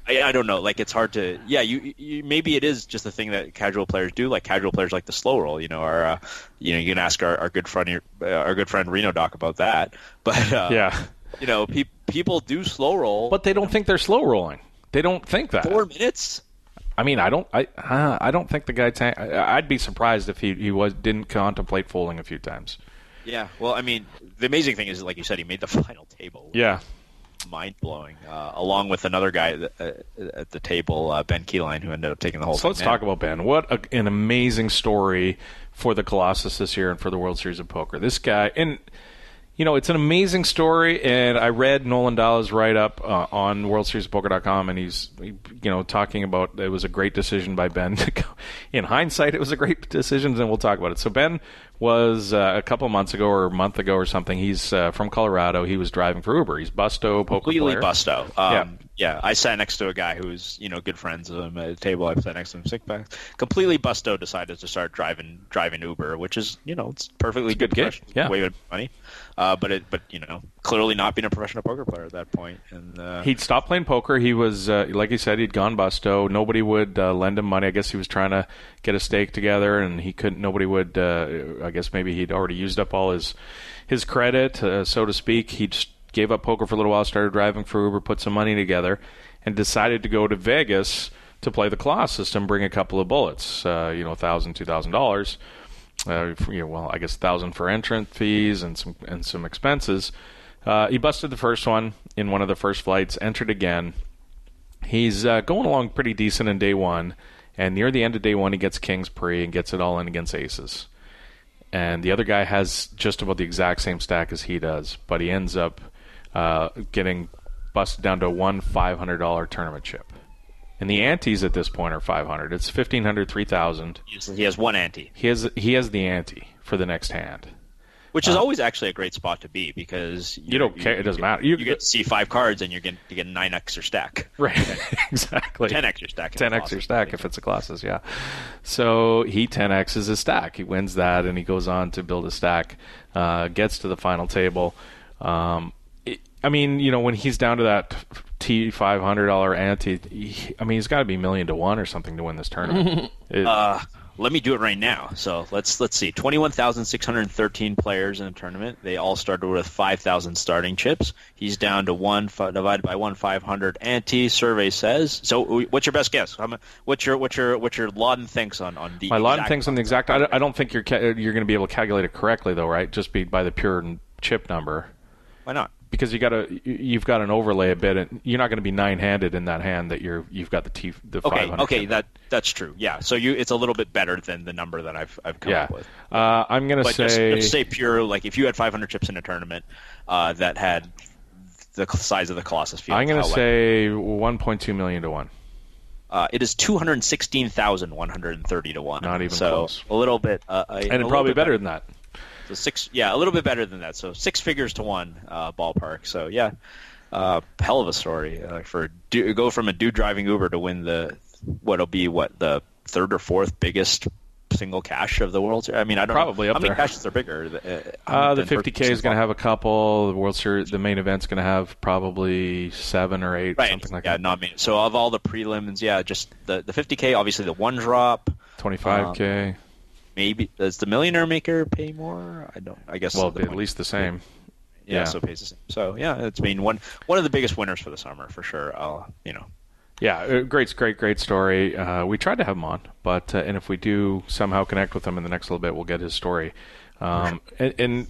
I don't know. Like, it's hard to. Yeah, you maybe it is just a thing that casual players do. Like, casual players like the slow roll. You can ask our good friend Reno Doc about that. But people do slow roll, but they don't think they're slow rolling. They don't think that 4 minutes. I mean, I don't think the guy. I'd be surprised if he didn't contemplate folding a few times. Yeah, well, I mean, the amazing thing is, like you said, he made the final table. Yeah, mind blowing. Along with another guy at the table, Ben Keyline, who ended up taking the whole. So let's talk about Ben. What an amazing story for the Colossus this year and for the World Series of Poker. This guy, and it's an amazing story, and I read Nolan Dalla's write-up on WorldSeriesPoker.com, and he's, talking about it was a great decision by Ben to go. In hindsight, it was a great decision, and we'll talk about it. So Ben was a couple months ago or a month ago or something. He's from Colorado. He was driving for Uber. He's busto poker completely player. Busto. Yeah, I sat next to a guy who's good friends of him at a table. I sat next to him, sick back. Completely busto decided to start driving Uber, which is it's perfectly good gig. Yeah, way of money. But clearly not being a professional poker player at that point. And he'd stopped playing poker. He was like he said, he'd gone busto. Nobody would lend him money. I guess he was trying to get a stake together, and he couldn't. Nobody would. I guess maybe he'd already used up all his credit, so to speak. He just gave up poker for a little while, started driving for Uber, put some money together, and decided to go to Vegas to play the Colossus system, bring a couple of bullets, $1,000, $2,000. I guess $1,000 for entrance fees and some expenses. He busted the first one in one of the first flights, entered again. He's going along pretty decent in day one, and near the end of day one, he gets kings pre and gets it all in against aces. And the other guy has just about the exact same stack as he does, but he ends up getting busted down to one $500 tournament chip. And the antes at this point are $500. It's $1,500, $3,000. He has one ante. He has the ante for the next hand, which is always actually a great spot to be, because you don't care. It doesn't matter. You get to see 5 cards and you get 9x your stack. Right, exactly. 10x your stack. 10x your stack if it's a Colossus, yeah. So he 10x's his stack. He wins that, and he goes on to build a stack. Gets to the final table. When he's down to that $500 ante, he's got to be $1 million to 1 or something to win this tournament. Let me do it right now. So let's see. 21,613 players in the tournament. They all started with 5,000 starting chips. He's down to 1 divided by 500 ante. Survey says. So what's your best guess? What's your Lauden thinks on the? My Lauden thinks on the exact. I don't think you're going to be able to calculate it correctly though, right? Just by the pure chip number. Why not? Because you've got an overlay a bit, and you're not going to be 9-handed in that hand that you've got the 500. Okay, that's true. Yeah, so it's a little bit better than the number that I've come up with. I'm going to say just say pure. Like if you had 500 chips in a tournament that had the size of the Colossus field, I'm going to say 1.2 million to 1. It is 216,130 to 1. Not even close. A little bit, and probably better than that. So a little bit better than that. So 6 figures to 1 ballpark. So yeah, hell of a story go from a dude driving Uber to win the 3rd or 4th biggest single cash of the World Series? I mean, I don't Probably know up how many there. cashes are bigger. The 50K is going to have a couple. The World Series, the main event's going to have probably 7 or 8, something like that. Not main. So of all the prelims, just the 50K, obviously the one drop, 25K. Maybe does the Millionaire Maker pay more? I guess. Well, at least the same. Yeah, so it pays the same. So it's been one of the biggest winners for the summer for sure. Yeah, great story. We tried to have him on, but and if we do somehow connect with him in the next little bit, we'll get his story. And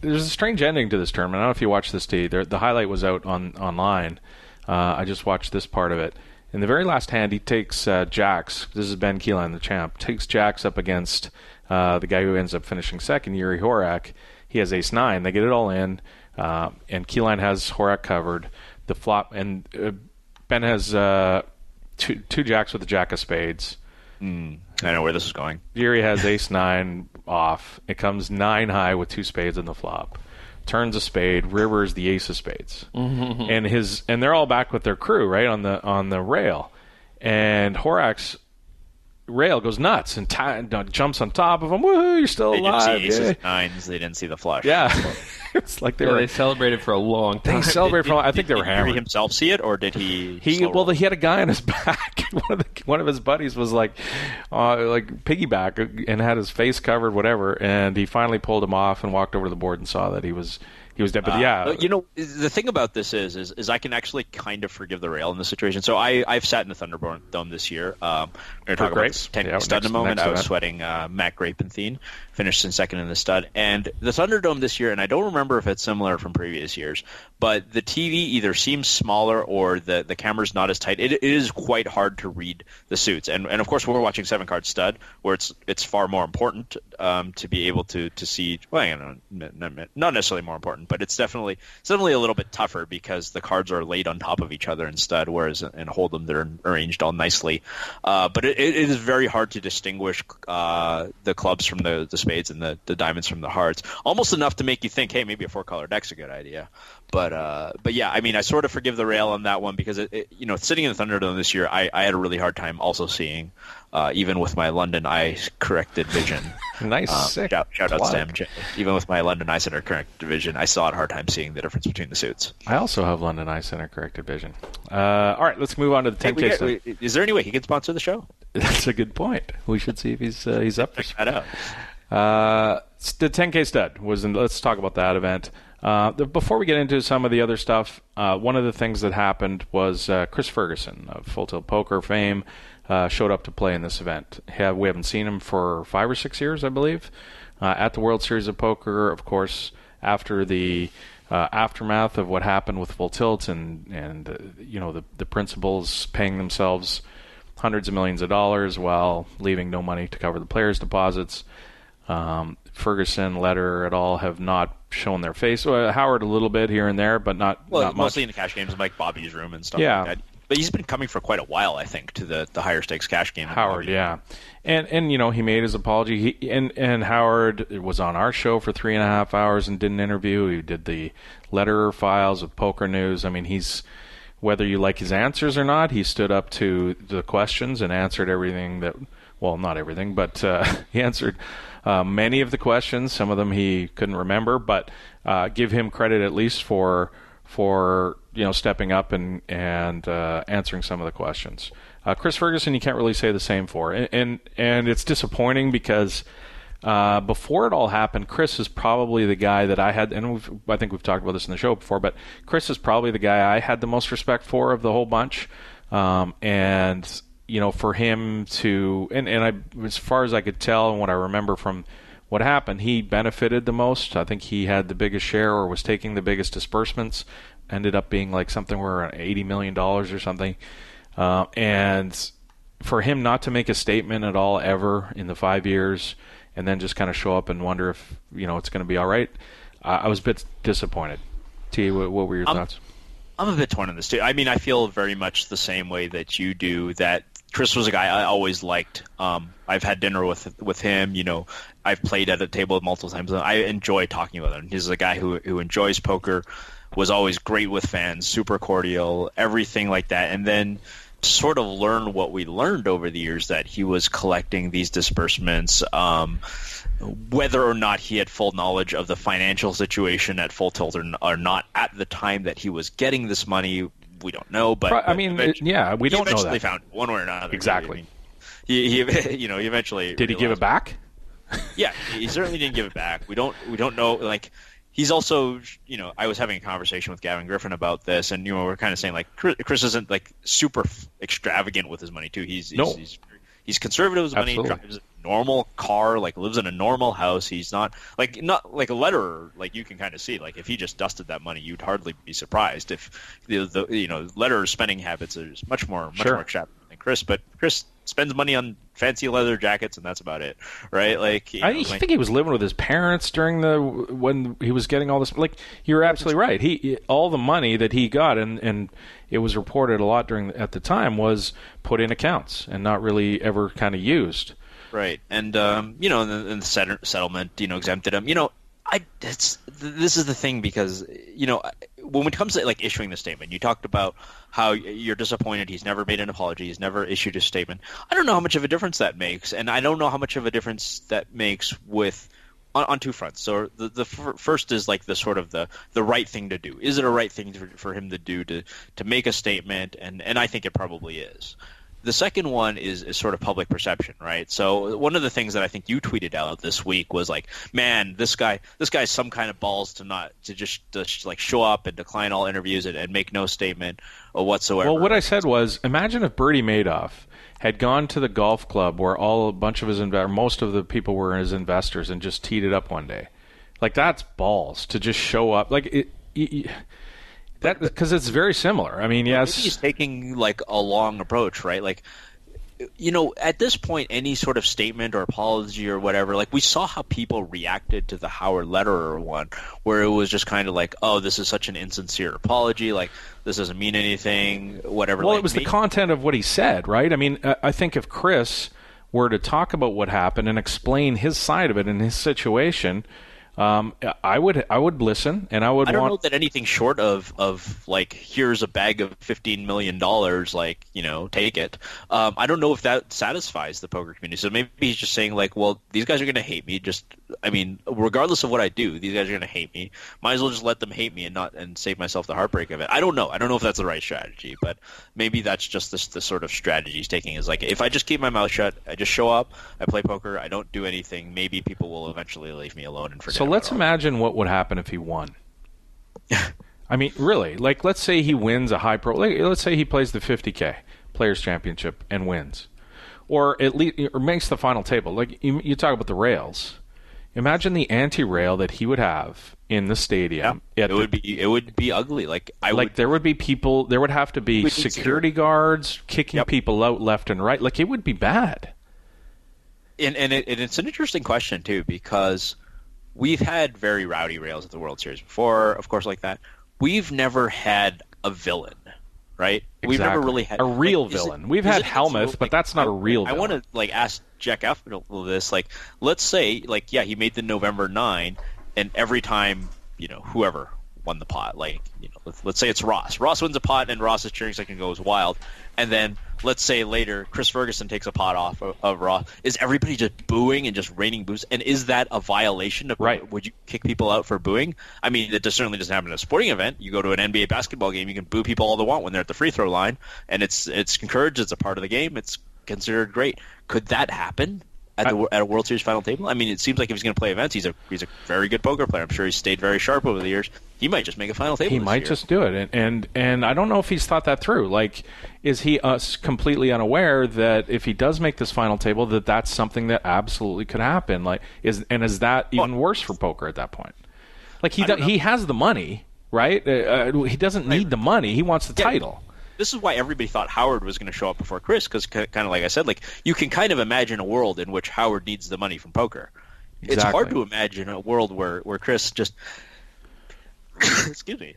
there's a strange ending to this tournament. I don't know if you watched this, T. The highlight was out online. I just watched this part of it. In the very last hand, he takes jacks. This is Ben Keelan, the champ. Takes jacks up against the guy who ends up finishing second, Yuri Horak. He has ace-9. They get it all in. And Keelan has Horak covered. The flop, and Ben has two jacks with a jack of spades. I know where this is going. Yuri has ace-9 off. It comes 9 high with 2 spades in the flop. Turns a spade, rivers the ace of spades, and they're all back with their crew right on the rail, and Horak's rail goes nuts and jumps on top of him. Woohoo! You're still alive. They didn't see aces, 9s. They didn't see the flush. Yeah, it's like they celebrated for a long time. They celebrated for. I think they were hammered. Did he himself see it, or did he? He had a guy on his back. One of his buddies was like piggyback and had his face covered, whatever. And he finally pulled him off and walked over to the board and saw that he was dead. But the thing about this is I can actually kind of forgive the rail in this situation. So I've sat in the Thunderdome this year. We're going to talk about this 10 stud in a moment. I was sweating Matt Grapenthien, finished in second in the stud. And the Thunderdome this year, and I don't remember if it's similar from previous years, but the TV either seems smaller or the camera's not as tight. It is quite hard to read the suits. And of course, we're watching 7-card stud, where it's far more important to be able to see. Well, not necessarily more important, but it's definitely a little bit tougher because the cards are laid on top of each other in stud, whereas in Hold'em they're arranged all nicely. But it is very hard to distinguish the clubs from the spades and the diamonds from the hearts. Almost enough to make you think, hey, maybe a 4-color deck's a good idea. But yeah, I mean, I sort of forgive the rail on that one because sitting in the Thunderdome this year, I had a really hard time also seeing, even with my London eye corrected vision. Nice, sick. Shout out to MJ. Even with my London Eye Center corrected vision, I still had a hard time seeing the difference between the suits. I also have London Eye Center corrected vision. All right, let's move on to the 10K stud. Is there any way he can sponsor the show? That's a good point. We should see if he's up for Check that out. The 10K stud was let's talk about that event. Before we get into some of the other stuff, one of the things that happened was Chris Ferguson of Full Tilt Poker fame showed up to play in this event. We haven't seen him for 5 or 6 years, I believe, at the World Series of Poker. Of course, after the aftermath of what happened with Full Tilt and the principals paying themselves hundreds of millions of dollars while leaving no money to cover the players' deposits. Ferguson, Leder, et al. Have not shown their face. Howard a little bit here and there, but not much. Mostly in the cash games like Bobby's Room and stuff like that. But he's been coming for quite a while, I think, to the higher stakes cash game. Howard, yeah. And he made his apology. And Howard was on our show for 3.5 hours and did an interview. He did the Lederer files with Poker News. I mean, whether you like his answers or not, he stood up to the questions and answered everything not everything, but he answered many of the questions. Some of them he couldn't remember, but give him credit at least for stepping up and answering some of the questions. Chris Ferguson, you can't really say the same for, and it's disappointing because before it all happened, Chris is probably the guy that I had, and I think we've talked about this in the show before, but Chris is probably the guy I had the most respect for of the whole bunch, and for him to, and I, as far as I could tell and what I remember from what happened, he benefited the most. I think he had the biggest share or was taking the biggest disbursements. Ended up being like something around $80 million or something. And for him not to make a statement at all ever in the 5 years and then just kind of show up and wonder if, it's going to be all right, I was a bit disappointed. T, what were your thoughts? I'm a bit torn on this too. I mean, I feel very much the same way that you do, that Chris was a guy I always liked. I've had dinner with him. I've played at a table multiple times. I enjoy talking with him. He's a guy who enjoys poker, was always great with fans, super cordial, everything like that. And then sort of learn what we learned over the years, that he was collecting these disbursements, whether or not he had full knowledge of the financial situation at Full Tilt or not at the time that he was getting this money, we don't know. But I mean, we don't know that. He eventually found it one way or another. Exactly. I mean, he eventually did he give it back? Yeah, he certainly didn't give it back. We don't know. Like, he's also, I was having a conversation with Gavin Griffin about this, and we're kind of saying like Chris isn't like super extravagant with his money too. He's conservative with his money. Absolutely. Drives a normal car, like lives in a normal house. He's not like a letterer. Like, you can kind of see, like, if he just dusted that money, you'd hardly be surprised if the letterer's spending habits are much more extravagant than Chris. But Chris spends money on fancy leather jackets, and that's about it, right? Like, I think he was living with his parents when he was getting all this. Like, you're absolutely right. All the money that he got, and it was reported a lot at the time, was put in accounts and not really ever kind of used. Right, and and the settlement, exempted him. This is the thing, because when it comes to like issuing the statement, you talked about how you're disappointed he's never made an apology, he's never issued a statement. I don't know how much of a difference that makes, and I don't know how much of a difference that makes on two fronts. So the first is like the sort of the right thing to do. Is it a right thing for him to do to make a statement? And I think it probably is. The second one is sort of public perception, right? So one of the things that I think you tweeted out this week was like, man, this guy's some kind of balls to just like show up and decline all interviews and make no statement or whatsoever. Well, what I said was, imagine if Bertie Madoff had gone to the golf club where most of the people were his investors, and just teed it up one day. Like, that's balls to just show up. Like, that, because it's very similar. I mean, yes, maybe he's taking like a long approach, right? Like, at this point, any sort of statement or apology or whatever, like, we saw how people reacted to the Howard Lederer one, where it was just kind of like, oh, this is such an insincere apology, like, this doesn't mean anything, whatever. Well, like, it was the content of what he said, right? I mean, I think if Chris were to talk about what happened and explain his side of it and his situation, I would listen, and I don't know that anything short of like, here's a bag of $15 million, like, take it. I don't know if that satisfies the poker community. So maybe he's just saying like, well, these guys are going to hate me. Regardless of what I do, these guys are going to hate me. Might as well just let them hate me and save myself the heartbreak of it. I don't know. I don't know if that's the right strategy, but maybe that's just the sort of strategy he's taking, is like, if I just keep my mouth shut, I just show up, I play poker, I don't do anything, maybe people will eventually leave me alone and forget. So let's imagine what would happen if he won. I mean, really, like, let's say he wins a high pro. Let's say he plays the 50K Players Championship and wins, or at least makes the final table. Like, you talk about the rails. Imagine the anti-rail that he would have in the stadium. Yeah, it would be ugly. There would be people. There would have to be security guards kicking people out left and right. Like, it would be bad. And it's an interesting question too, because we've had very rowdy rails at the World Series before, of course, like that. We've never had a villain, right? Exactly. We've never really had a real villain. We've had Helmuth, but that's not a real villain. I want to like ask Jack Effel this. Like, let's say, like, yeah, he made the November 9, and every time, whoever won the pot, like, let's say it's Ross. Ross wins a pot, and Ross's cheering section goes wild. And then let's say later Chris Ferguson takes a pot off of Ross. Is everybody just booing and just raining boos? And is that a violation of right? Would you kick people out for booing? I mean, it certainly doesn't happen at a sporting event. You go to an NBA basketball game, you can boo people all they want when they're at the free throw line, and it's encouraged. It's a part of the game. It's considered great. Could that happen at a World Series final table? I mean, it seems like if he's going to play events, he's a very good poker player. I'm sure he's stayed very sharp over the years. He might just make a final table. He might just do it, and I don't know if he's thought that through. Like, is he completely unaware that if he does make this final table, that's something that absolutely could happen? Like, is that even worse for poker at that point? Like, he has the money, right? He doesn't need the money. He wants the title. This is why everybody thought Howard was going to show up before Chris, because kind of like I said, like, you can kind of imagine a world in which Howard needs the money from poker. Exactly. It's hard to imagine a world where Chris just excuse me,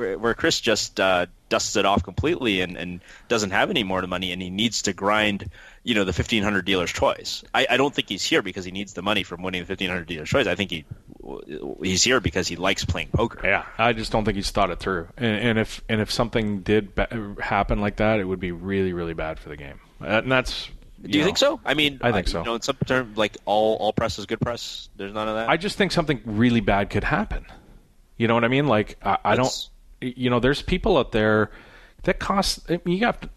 where Chris just dusts it off completely and doesn't have any more money, and he needs to grind, the 1,500 dealer's choice. I don't think he's here because he needs the money from winning the 1,500 dealer's choice. I think he's here because he likes playing poker. Yeah, I just don't think he's thought it through. And if something did happen like that, it would be really, really bad for the game. And that's. Do you think so? I mean, I think so. In some terms, like all press is good press. There's none of that. I just think something really bad could happen. You know what I mean? Like I don't. There's people out there that cost. You have to.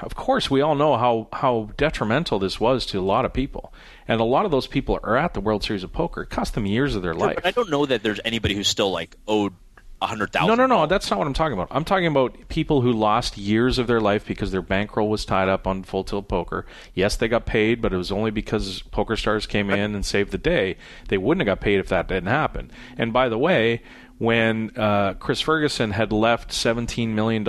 Of course, we all know how detrimental this was to a lot of people, and a lot of those people are at the World Series of Poker. It cost them years of their life. But I don't know that there's anybody who's still like owed $100,000. No. That's not what I'm talking about. I'm talking about people who lost years of their life because their bankroll was tied up on Full Tilt Poker. Yes, they got paid, but it was only because PokerStars came in and saved the day. They wouldn't have got paid if that didn't happen. And by the way, when Chris Ferguson had left $17 million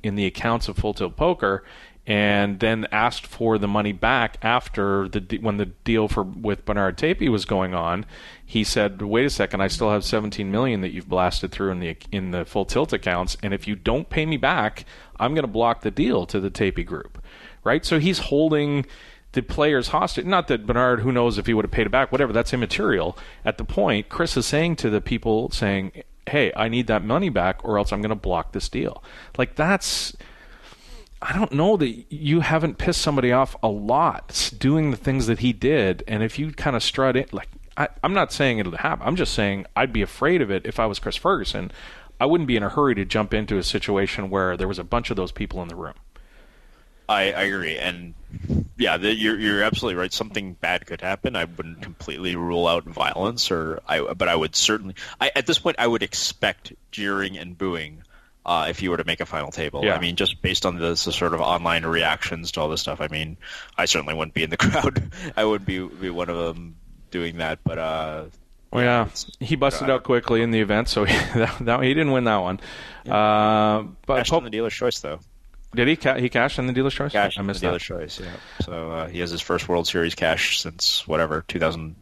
in the accounts of Full Tilt Poker, and then asked for the money back after when the deal with Bernard Tapie was going on, he said, "Wait a second, I still have $17 million that you've blasted through in the Full Tilt accounts, and if you don't pay me back, I'm going to block the deal to the Tapie group." Right? So he's holding the players hostage. Not that Bernard, who knows if he would have paid it back, whatever, that's immaterial. At the point, Chris is saying to the people, saying, "Hey, I need that money back or else I'm going to block this deal." Like, that's... I don't know that you haven't pissed somebody off a lot doing the things that he did, and if you kind of strut it, like, I'm not saying it'll happen. I'm just saying I'd be afraid of it if I was Chris Ferguson. I wouldn't be in a hurry to jump into a situation where there was a bunch of those people in the room. I agree, and yeah, you're absolutely right. Something bad could happen. I wouldn't completely rule out violence, but I would certainly. At this point, I would expect jeering and booing. If you were to make a final table. Yeah. I mean, just based on the sort of online reactions to all this stuff, I mean, I certainly wouldn't be in the crowd. I wouldn't be one of them doing that, but... Well, yeah, he busted out quickly in the event, so he didn't win that one. Yeah. But cashed in the dealer's choice, though. Did he? He cashed in the dealer's choice? Cashed I missed in the dealer's choice, yeah. So he has his first World Series cash since, 2010.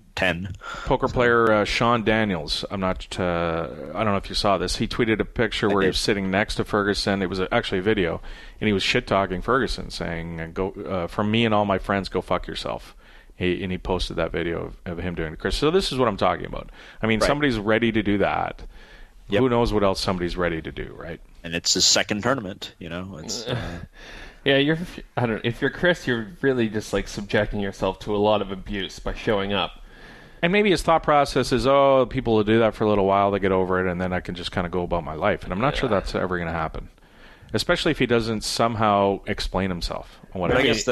Poker player Sean Daniels. I don't know if you saw this. He tweeted a picture where he was sitting next to Ferguson. It was actually a video, and he was shit-talking Ferguson, saying, "Go from me and all my friends, go fuck yourself." And he posted that video of him doing it. Chris. So this is what I'm talking about. I mean, somebody's ready to do that. Yep. Who knows what else somebody's ready to do, right? And it's his second tournament, It's, yeah, I don't know. If you're Chris, you're really just like subjecting yourself to a lot of abuse by showing up. And maybe his thought process is, people will do that for a little while, they get over it, and then I can just kind of go about my life. And I'm not sure that's ever going to happen, especially if he doesn't somehow explain himself. But I guess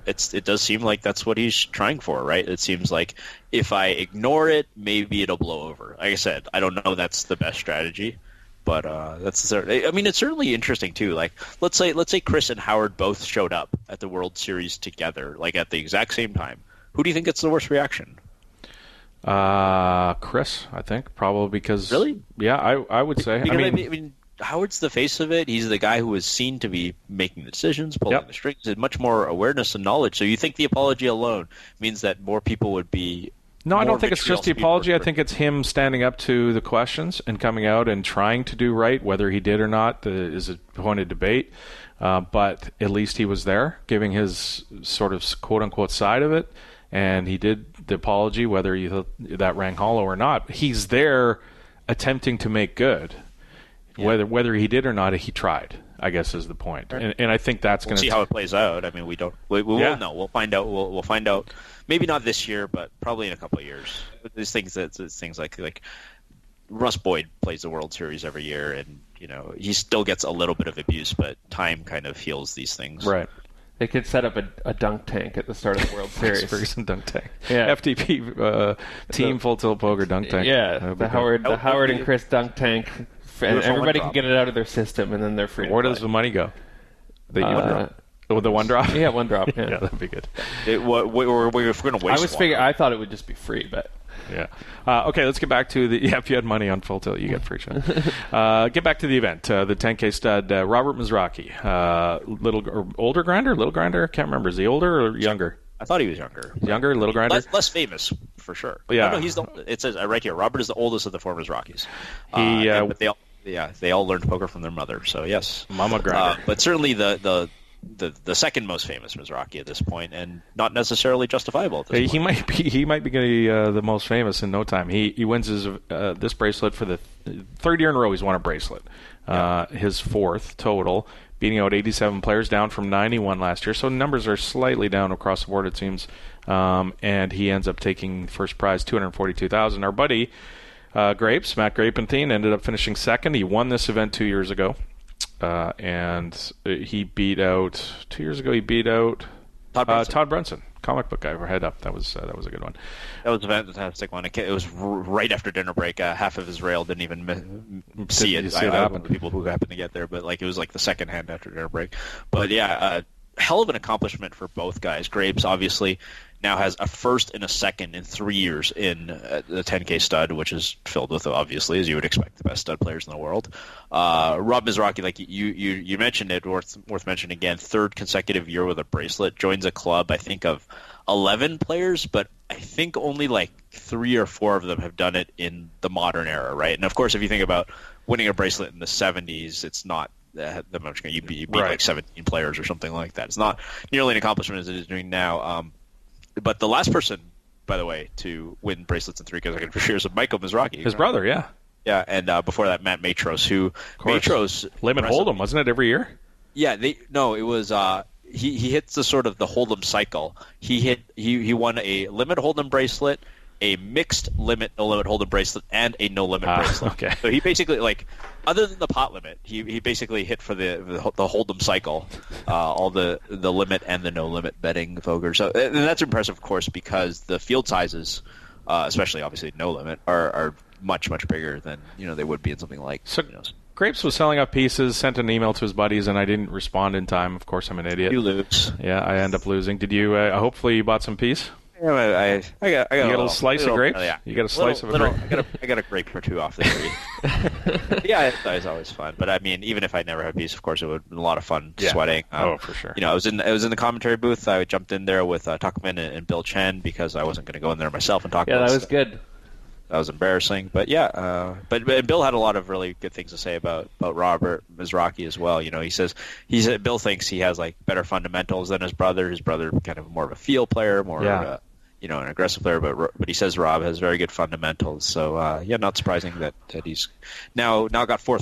it does seem like that's what he's trying for, right? It seems like if I ignore it, maybe it'll blow over. Like I said, I don't know that's the best strategy, but it's certainly interesting too. Like let's say Chris and Howard both showed up at the World Series together, like at the exact same time. Who do you think gets the worst reaction? Chris, I think, probably because... Really? Yeah, I would say. Because, I mean, Howard's the face of it. He's the guy who is seen to be making the decisions, pulling the strings, and much more awareness and knowledge. So you think the apology alone means that more people would be... No, I don't think it's just the apology. I think it's him standing up to the questions and coming out and trying to do right. Whether he did or not is a point of debate. But at least he was there, giving his sort of quote-unquote side of it. And he did the apology, whether you thought that rang hollow or not. He's there attempting to make good. Yeah. Whether he did or not, he tried, I guess, is the point. And I think that's going to... see how it plays out. I mean, we will know. We'll find out. We'll find out. Maybe not this year, but probably in a couple of years. There's things like Russ Boyd plays the World Series every year, and he still gets a little bit of abuse, but time kind of heals these things. Right. They could set up a dunk tank at the start of the World Series. Ferguson dunk tank. Yeah. FTP team Full Tilt Poker dunk tank. Yeah. The Howard and Chris dunk tank, and everybody can get it out of their system, and then they're free. Where does the money go? The one drop. Yeah, one drop. Yeah, yeah, that'd be good. If we're going to waste. I thought it would just be free, but. Yeah. Okay, let's get back to the... Yeah, if you had money on Full Tilt, you get free shot. Get back to the event. The 10K stud, Robert Mizrachi. Older grinder? Little grinder? I can't remember. Is he older or younger? I thought he was younger. Younger? Little grinder? Less famous, for sure. Yeah. No, it says right here, Robert is the oldest of the four Mizrachis. But they all learned poker from their mother, so yes. Mama grinder. But certainly the the second most famous Mizrachi at this point, and not necessarily justifiable at this point. He might be the most famous in no time. He wins his this bracelet for the third year in a row. He's won a bracelet, his fourth total, beating out 87 players, down from 91 last year. So numbers are slightly down across the board, it seems. And he ends up taking first prize, $242,000. Our buddy Grapes, Matt Grapenthien, ended up finishing second. He won this event 2 years ago. And he beat out 2 years ago. He beat out Todd Brunson, comic book guy. Head up. That was a good one. That was a fantastic one. It was right after dinner break. Half of his rail didn't even see it. I the people who happened to get there, but it was the second hand after dinner break. But yeah, hell of an accomplishment for both guys. Grapes obviously now has a first and a second in 3 years in the 10K stud, which is filled with, obviously, as you would expect, the best stud players in the world. Rob Mizrachi, like you mentioned it, worth mentioning again, third consecutive year with a bracelet, joins a club, I think, of 11 players, but I think only 3 or 4 of them have done it in the modern era, right? And of course, if you think about winning a bracelet in the 70s, it's not that much. You beat right. 17 players or something like that. It's not nearly an accomplishment as it is doing now. But the last person, by the way, to win bracelets in 3 consecutive years was Michael Mizrachi. His brother, yeah. Yeah, and before that, Matt Matros, Matros Limit Hold'em, wasn't it, every year? Yeah, it was he hits the sort of the Hold'em cycle. He won a Limit Hold'em bracelet, a mixed limit no limit Hold'em bracelet, and a no limit bracelet. Okay. So he basically other than the pot limit, he basically hit for the Hold'em cycle, all the limit and the no limit betting poker. So and that's impressive, of course, because the field sizes, especially obviously no limit, are much bigger than they would be in something like. So Grapes was selling up pieces, sent an email to his buddies, and I didn't respond in time. Of course, I'm an idiot. You lose. Yeah, I end up losing. Did you? Hopefully, you bought some piece. Yeah, I got a little slice of grapes. Yeah. You got a slice of a grape. I got a grape or two off the tree. Yeah, it's always fun. But I mean, even if I never had a piece, of course, it would have been a lot of fun sweating. For sure. I was in the commentary booth. I jumped in there with Tuckman and Bill Chen because I wasn't going to go in there myself and talk. Yeah, about that was good. That was embarrassing, but yeah. But Bill had a lot of really good things to say about Robert Mizrachi as well. He says Bill thinks he has better fundamentals than his brother. His brother kind of more of a field player, more of an aggressive player. But he says Rob has very good fundamentals. So not surprising that he's now got four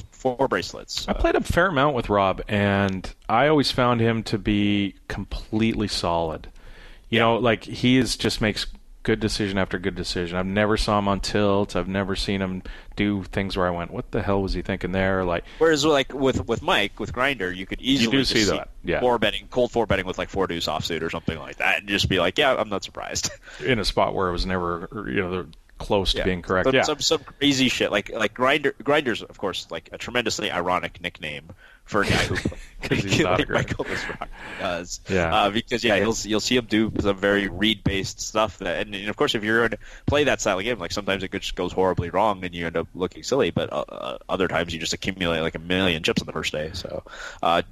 bracelets. I played a fair amount with Rob, and I always found him to be completely solid. He just makes good decision after good decision. I've never saw him on tilt. I've never seen him do things where I went, what the hell was he thinking there? Whereas with Mike, with Grinder, you could easily see that. Yeah. Cold four betting with 4-deuce offsuit or something like that, and just be yeah, I'm not surprised. In a spot where it was never close to being correct. Some crazy shit like Grinder's, of course, a tremendously ironic nickname for a guy who Michael Mizrachi does. Yeah. Because you'll see him do some very read-based stuff and of course if you're going to play that style of game, sometimes it just goes horribly wrong and you end up looking silly, but other times you just accumulate a million chips on the first day. So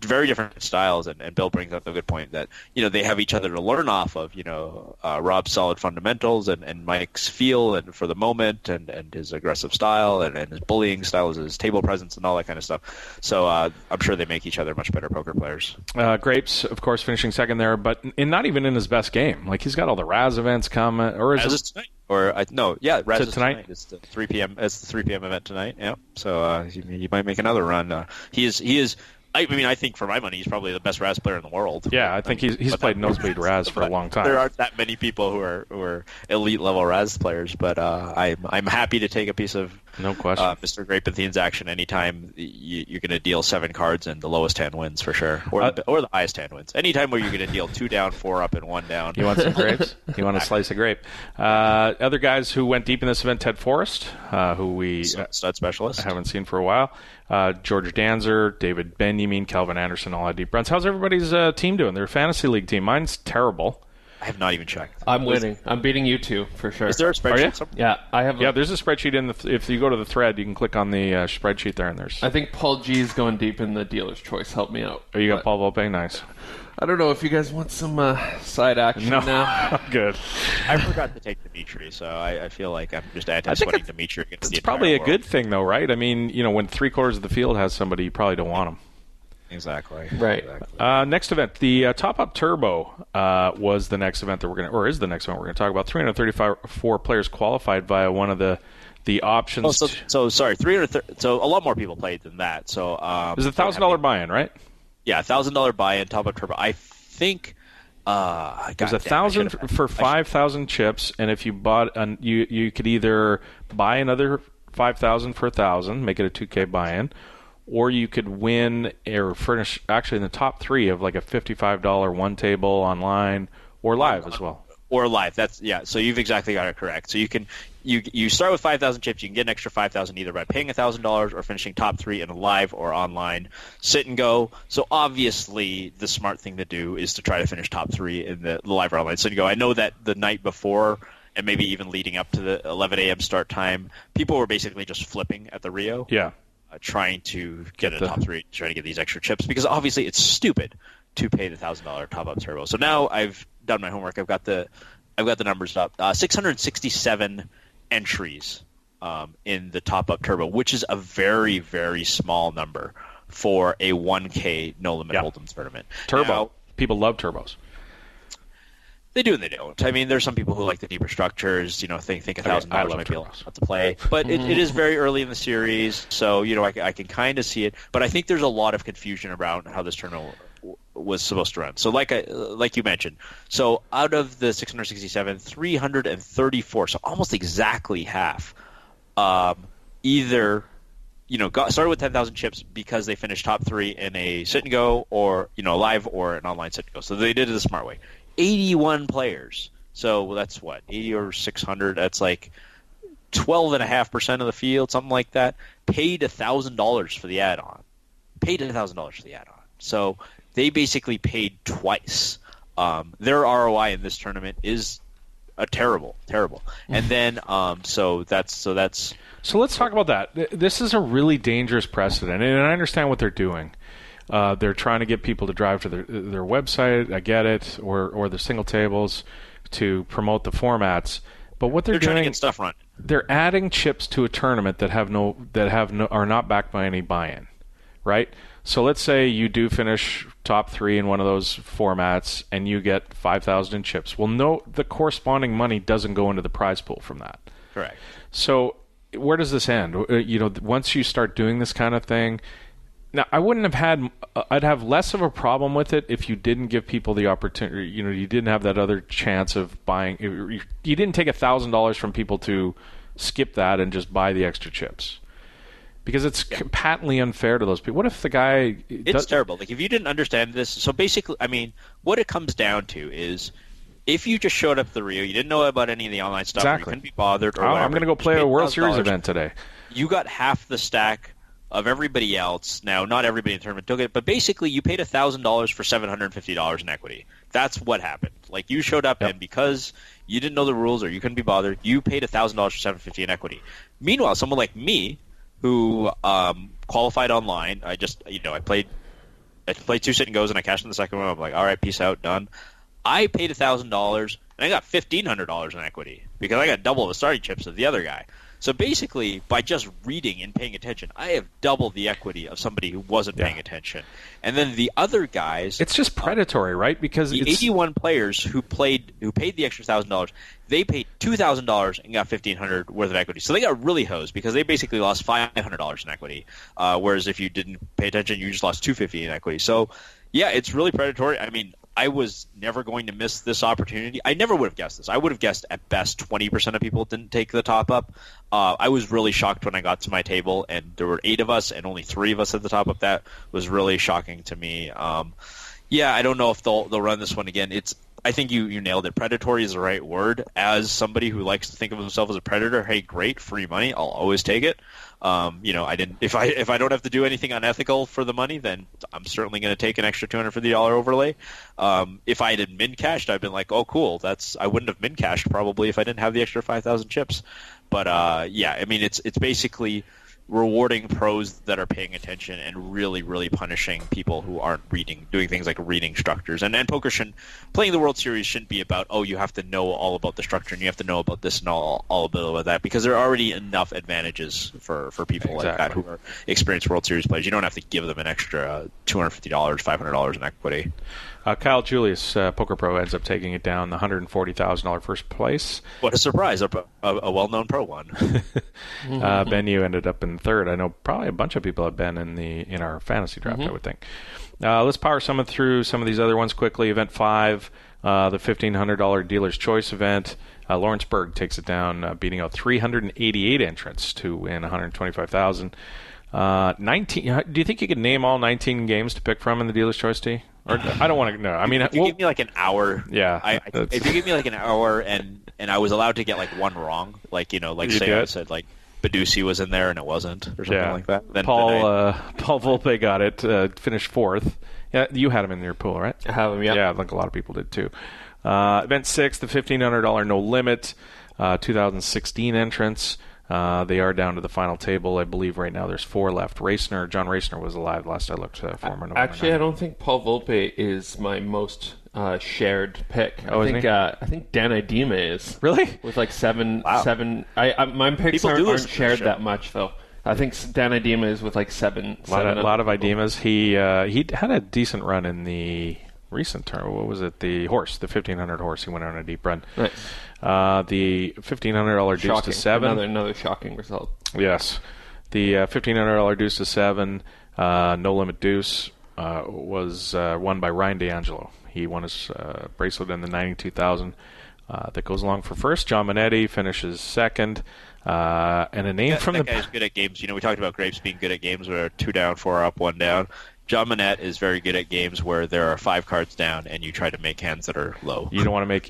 very different styles, and Bill brings up a good point that they have each other to learn off of. Rob's solid fundamentals and Mike's feel and for the moment and his aggressive style and his bullying style, his table presence and all that kind of stuff. So I'm sure they make each other much better poker players. Grapes, of course, finishing second there, but not even in his best game. He's got all the Raz events coming, or is it tonight? Raz is tonight. It's the 3 p.m. It's the 3 p.m. event tonight. Yeah, so he might make another run. He is. I think for my money, he's probably the best Raz player in the world. Yeah, I think he's played nosebleed Raz for a long time. There aren't that many people who are elite level Raz players, but I'm happy to take a piece of no question Mr. Grapenthien's action anytime you're going to deal 7 cards and the lowest hand wins for sure, or the highest hand wins. Anytime where you're going to deal 2 down, 4 up, and 1 down. You want some grapes? You want a slice of grape? Other guys who went deep in this event: Ted Forrest, who we stud specialist haven't seen for a while. George Danzer, David Benjamin, Calvin Anderson, all had deep runs. How's everybody's team doing? Their fantasy league team. Mine's terrible. I have not even checked. I'm winning. I'm beating you two for sure. Is there a spreadsheet? Yeah, I have. Yeah, there's a spreadsheet if you go to the thread, you can click on the spreadsheet there, and there's. I think Paul G is going deep in the dealer's choice. Help me out. Oh, you got Paul Volpe? Nice. I don't know if you guys want some side action now. Good. I forgot to take Dimitri, so I feel like I'm just anti-sweating Dimitri against the It's probably a world. good thing, though, right? I mean, when 3/4 of the field has somebody, you probably don't want them. Exactly. Right. Next event, the Top Up Turbo was the next event that is the next event we're going to talk about. 334 players qualified via one of the options. So sorry, 300. So a lot more people played than that. So it was a $1,000 buy-in, right? Yeah, $1,000 buy-in, Top Up Turbo. I think it was $1,000 for 5,000 chips, and if you bought, you could either buy another 5,000 for 1,000, make it a 2K buy-in, or you could win or furnish actually in the top 3 of like a $55 one table online or live as well. Or live. So you've exactly got it correct. So you start with 5,000 chips. You can get an extra 5,000 either by paying $1,000 or finishing top 3 in a live or online sit and go. So obviously the smart thing to do is to try to finish top 3 in the live or online sit and go. I know that the night before and maybe even leading up to the 11 a.m. start time, people were basically just flipping at the Rio. Yeah. Trying to get a top 3, trying to get these extra chips because obviously it's stupid to pay the $1,000 Top Up Turbo. So now I've done my homework. I've got the numbers up. 667 entries in the Top Up Turbo, which is a very, very small number for a 1K no limit hold'em tournament. Turbo. Now, people love turbos. They do and they don't. I mean, there's some people who like the deeper structures. Think $1,000 might be a lot to play, but it is very early in the series, so I can kind of see it. But I think there's a lot of confusion around how this tournament was supposed to run. So like you mentioned, so out of the 667, 334, so almost exactly half, either started with 10,000 chips because they finished top 3 in a sit and go or live or an online sit and go. So they did it the smart way. 81 players. So that's what, 80 or 600. That's like 12.5% of the field, something like that. Paid $1,000 for the add-on. So they basically paid twice. Their ROI in this tournament is a terrible. And then so let's talk about that. This is a really dangerous precedent, and I understand what they're doing. They're trying to get people to drive to their website. I get it, or the single tables to promote the formats. But what they're doing, trying to get stuff run. They're adding chips to a tournament that are not backed by any buy-in, right? So let's say you do finish top 3 in one of those formats, and you get 5,000 in chips. Well, no, the corresponding money doesn't go into the prize pool from that. Correct. So where does this end? Once you start doing this kind of thing. Now, I'd have less of a problem with it if you didn't give people the opportunity. You didn't have that other chance of buying. You didn't take $1,000 from people to skip that and just buy the extra chips, because it's patently unfair to those people. What if the guy? It's terrible. Like if you didn't understand this. So basically, I mean, what it comes down to is, if you just showed up at the Rio, you didn't know about any of the online stuff, exactly. Or you couldn't be bothered, or whatever. I'm going to go play a World Series event today. You got half the stack of everybody else. Now, not everybody in the tournament took it, but basically you paid $1,000 for $750 in equity. That's what happened. Like you showed up, and because you didn't know the rules or you couldn't be bothered, you paid $1,000 for $750 in equity. Meanwhile, someone like me, who qualified online, I played 2 sit and goes and I cashed in the second one. I'm like, all right, peace out, done. I paid $1,000 and I got $1,500 in equity because I got double the starting chips of the other guy. So basically, by just reading and paying attention, I have doubled the equity of somebody who wasn't paying attention. And then the other guys, it's just predatory, right? Because the 81 players who paid the extra $1,000, they paid $2,000 and got $1,500 worth of equity. So they got really hosed because they basically lost $500 in equity. Whereas if you didn't pay attention, you just lost $250 in equity. So yeah, it's really predatory. I mean, I was never going to miss this opportunity. I never would have guessed this. I would have guessed at best 20% of people didn't take the top up. I was really shocked when I got to my table and there were 8 of us and only 3 of us at the top up. That was really shocking to me. Yeah, I don't know if they'll run this one again. I think you nailed it. Predatory is the right word. As somebody who likes to think of himself as a predator, hey, great, free money. I'll always take it. If I don't have to do anything unethical for the money, then I'm certainly going to take an extra $250 overlay. If I had min cashed, I'd been like, oh, cool. I wouldn't have min cashed probably if I didn't have the extra 5,000 chips. But yeah, I mean, it's basically rewarding pros that are paying attention and really, really punishing people who aren't doing things like reading structures. And playing the World Series shouldn't be about, you have to know all about the structure and you have to know about this and all about that, because there are already enough advantages for people like that who are experienced World Series players. You don't have to give them an extra $250, $500 in equity. Kyle Julius, Poker Pro, ends up taking it down, the $140,000 first place. What a surprise! A well-known pro won. Ben Yu ended up in third. I know probably a bunch of people have been in our fantasy draft, I would think. Let's power through some of these other ones quickly. Event 5, the $1,500 Dealer's Choice event. Lawrence Berg takes it down, beating out 388 entrants to win $125,000. 19. Do you think you could name all 19 games to pick from in the Dealer's Choice tee? Or I don't want to know. I mean, if you give me like an hour, if you give me like an hour and I was allowed to get like one wrong, like say I said like Badusi was in there and it wasn't, or something like that. Then Paul Volpe got it, finished fourth. Yeah, you had him in your pool, right? I have him. Yeah, yeah, I think a lot of people did too. Event 6, the $1,500 No Limit, 2016 entrants. They are down to the final table. I believe right now there's 4 left. John Racner was alive last I looked for him. Actually, I don't think Paul Volpe is my most shared pick. Oh, I think Dan Idema is. Really? With like 7. My picks aren't shared that much, though. I think Dan Idema is with like 7. A lot of Idemas. He had a decent run in the recent term. What was it? The 1,500 horse. He went on a deep run. Nice. The $1,500 deuce to 7. Another shocking result. Yes. The $1,500 deuce to 7, no limit deuce, was won by Ryan D'Angelo. He won his bracelet in the $92,000. That goes along for first. John Minetti finishes second. And a name from that guy's good at games. We talked about Grapes being good at games where 2 down, 4 up, 1 down. John Manette is very good at games where there are 5 cards down and you try to make hands that are low. You don't want to make...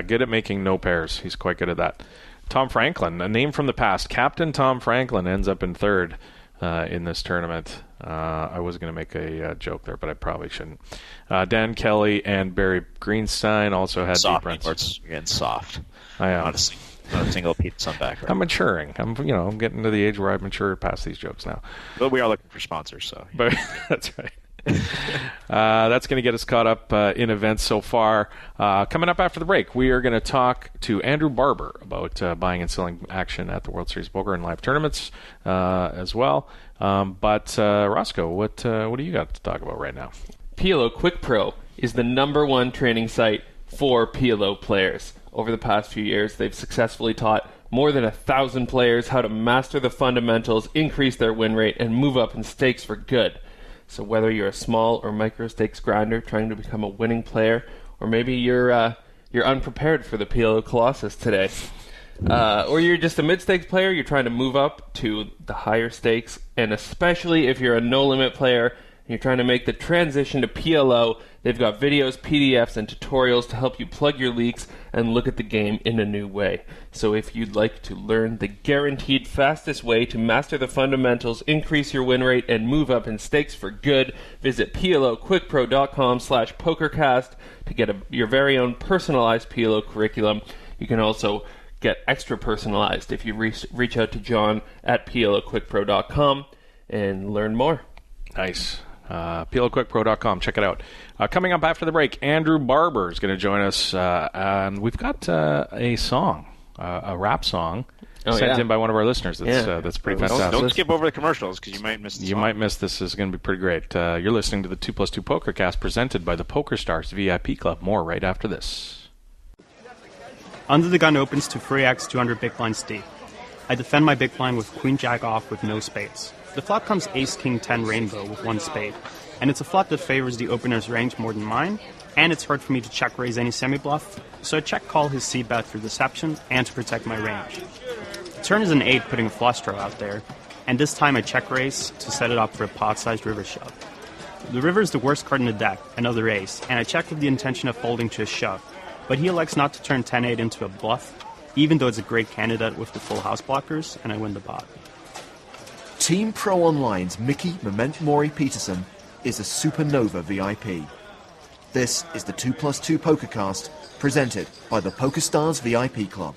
good at making no pairs. He's quite good at that. Tom Franklin, a name from the past. Captain Tom Franklin ends up in third in this tournament. I was going to make a joke there, but I probably shouldn't. Dan Kelly and Barry Greenstein also had deep runs. Again, soft. I am. Not a single piece on back. Right? I'm maturing. I'm getting to the age where I've matured past these jokes now. But we are looking for sponsors, so. But that's right. That's going to get us caught up in events so far. Coming up after the break, we are going to talk to Andrew Barber about buying and selling action at the World Series Poker and live tournaments as well. But Roscoe, what do you got to talk about right now? PLO Quick Pro is the #1 training site for PLO players. Over the past few years, they've successfully taught more than 1,000 players how to master the fundamentals, increase their win rate, and move up in stakes for good. So whether you're a small or micro stakes grinder trying to become a winning player, or maybe you're unprepared for the PLO Colossus today, or you're just a mid-stakes player, you're trying to move up to the higher stakes, and especially if you're a no-limit player and you're trying to make the transition to PLO, they've got videos, PDFs, and tutorials to help you plug your leaks and look at the game in a new way. So if you'd like to learn the guaranteed fastest way to master the fundamentals, increase your win rate, and move up in stakes for good, visit PLOquickpro.com/pokercast to get your very own personalized PLO curriculum. You can also get extra personalized if you reach out to John at PLOquickpro.com and learn more. Nice. PLOquickpro.com. Check it out. Coming up after the break, Andrew Barber is going to join us, and we've got a song, a rap song, sent in by one of our listeners. That's pretty fantastic. Don't skip over the commercials because you might miss the song. You might miss this. This is going to be pretty great. You're listening to the 2+2 Pokercast presented by the PokerStars VIP Club. More right after this. Under the gun opens to 3x 200 big blinds deep. I defend my big blind with queen jack off with no spades. The flop comes ace king 10 rainbow with 1 spade, and it's a flop that favors the opener's range more than mine, and it's hard for me to check raise any semi-bluff, so I check call his c-bet for deception and to protect my range. The turn is an 8 putting a flush draw out there, and this time I check raise to set it up for a pot-sized river shove. The river is the worst card in the deck, another ace, and I check with the intention of folding to a shove, but he elects not to turn 10-8 into a bluff, even though it's a great candidate with the full house blockers, and I win the pot. Team Pro Online's Mickey Memento Mori Peterson is a Supernova VIP. This is the 2+2 Pokercast, presented by the PokerStars VIP Club.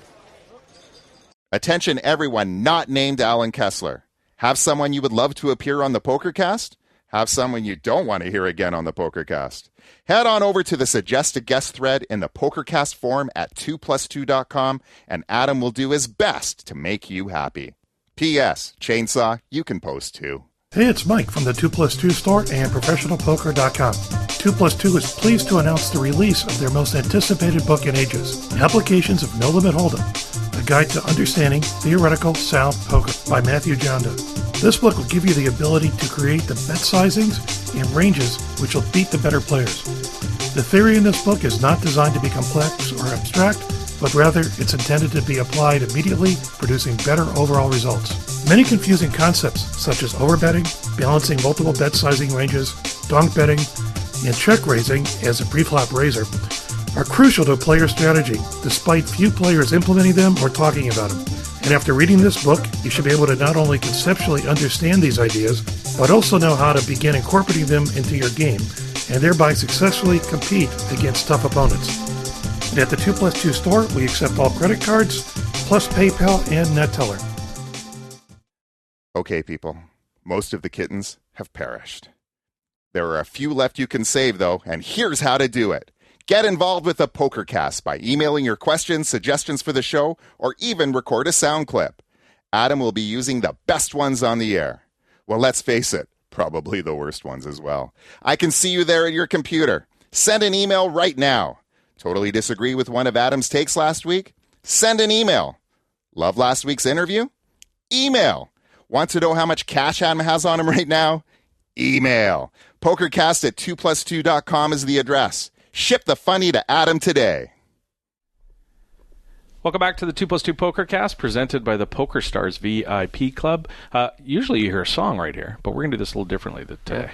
Attention everyone not named Alan Kessler. Have someone you would love to appear on the Pokercast? Have someone you don't want to hear again on the Pokercast? Head on over to the Suggest a Guest thread in the Pokercast forum at 2plus2.com, and Adam will do his best to make you happy. P.S. Chainsaw, you can post too. Hey, it's Mike from the 2plus2 store and ProfessionalPoker.com. 2plus2 is pleased to announce the release of their most anticipated book in ages, Applications of No Limit Hold'em, a guide to understanding theoretical sound poker by Matthew Jonda. This book will give you the ability to create the bet sizings and ranges which will beat the better players. The theory in this book is not designed to be complex or abstract, but rather it's intended to be applied immediately, producing better overall results. Many confusing concepts, such as overbetting, balancing multiple bet sizing ranges, donk betting, and check raising as a preflop raiser, are crucial to a player's strategy, despite few players implementing them or talking about them. And after reading this book, you should be able to not only conceptually understand these ideas, but also know how to begin incorporating them into your game, and thereby successfully compete against tough opponents. And at the 2plus2 store, we accept all credit cards, plus PayPal and NetTeller. Okay, people, most of the kittens have perished. There are a few left you can save, though, and here's how to do it. Get involved with the Pokercast by emailing your questions, suggestions for the show, or even record a sound clip. Adam will be using the best ones on the air. Well, let's face it, probably the worst ones as well. I can see you there at your computer. Send an email right now. Totally disagree with one of Adam's takes last week? Send an email. Love last week's interview? Email. Want to know how much cash Adam has on him right now? Email. Pokercast at 2plus2.com is the address. Ship the funny to Adam today. Welcome back to the 2plus2 Pokercast, presented by the PokerStars VIP Club. Usually you hear a song right here, but we're going to do this a little differently today.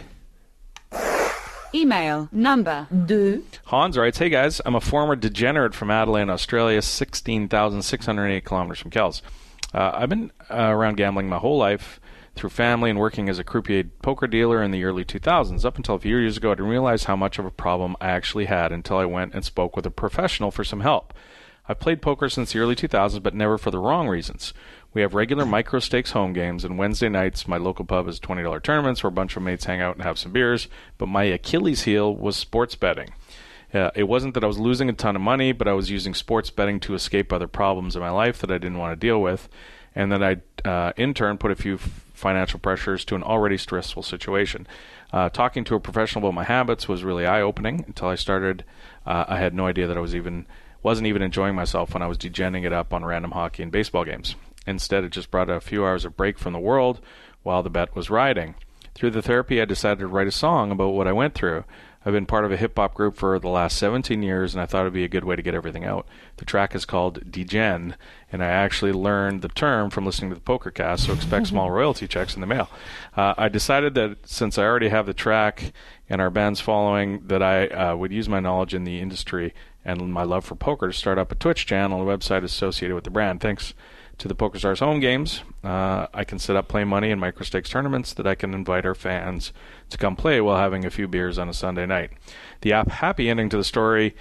Email number 2. Hans writes, hey guys, I'm a former degenerate from Adelaide, Australia, 16,608 kilometers from Kells. I've been around gambling my whole life through family and working as a croupier poker dealer in the early 2000s. Up until a few years ago, I didn't realize how much of a problem I actually had until I went and spoke with a professional for some help. I've played poker since the early 2000s, but never for the wrong reasons. We have regular micro-stakes home games, and Wednesday nights, my local pub is $20 tournaments where a bunch of mates hang out and have some beers, but my Achilles heel was sports betting. It wasn't that I was losing a ton of money, but I was using sports betting to escape other problems in my life that I didn't want to deal with, and then I, in turn, put a few financial pressures to an already stressful situation. Talking to a professional about my habits was really eye-opening. Until I started, I had no idea that I wasn't even enjoying myself when I was degenning it up on random hockey and baseball games. Instead, it just brought a few hours of break from the world while the bet was riding. Through the therapy, I decided to write a song about what I went through. I've been part of a hip-hop group for the last 17 years, and I thought it would be a good way to get everything out. The track is called Degen, and I actually learned the term from listening to the Pokercast, so expect small royalty checks in the mail. I decided that since I already have the track and our band's following, that I would use my knowledge in the industry and my love for poker to start up a Twitch channel and a website associated with the brand. Thanks to the PokerStars home games, I can set up play money and micro-stakes tournaments that I can invite our fans to come play while having a few beers on a Sunday night. The happy ending to the story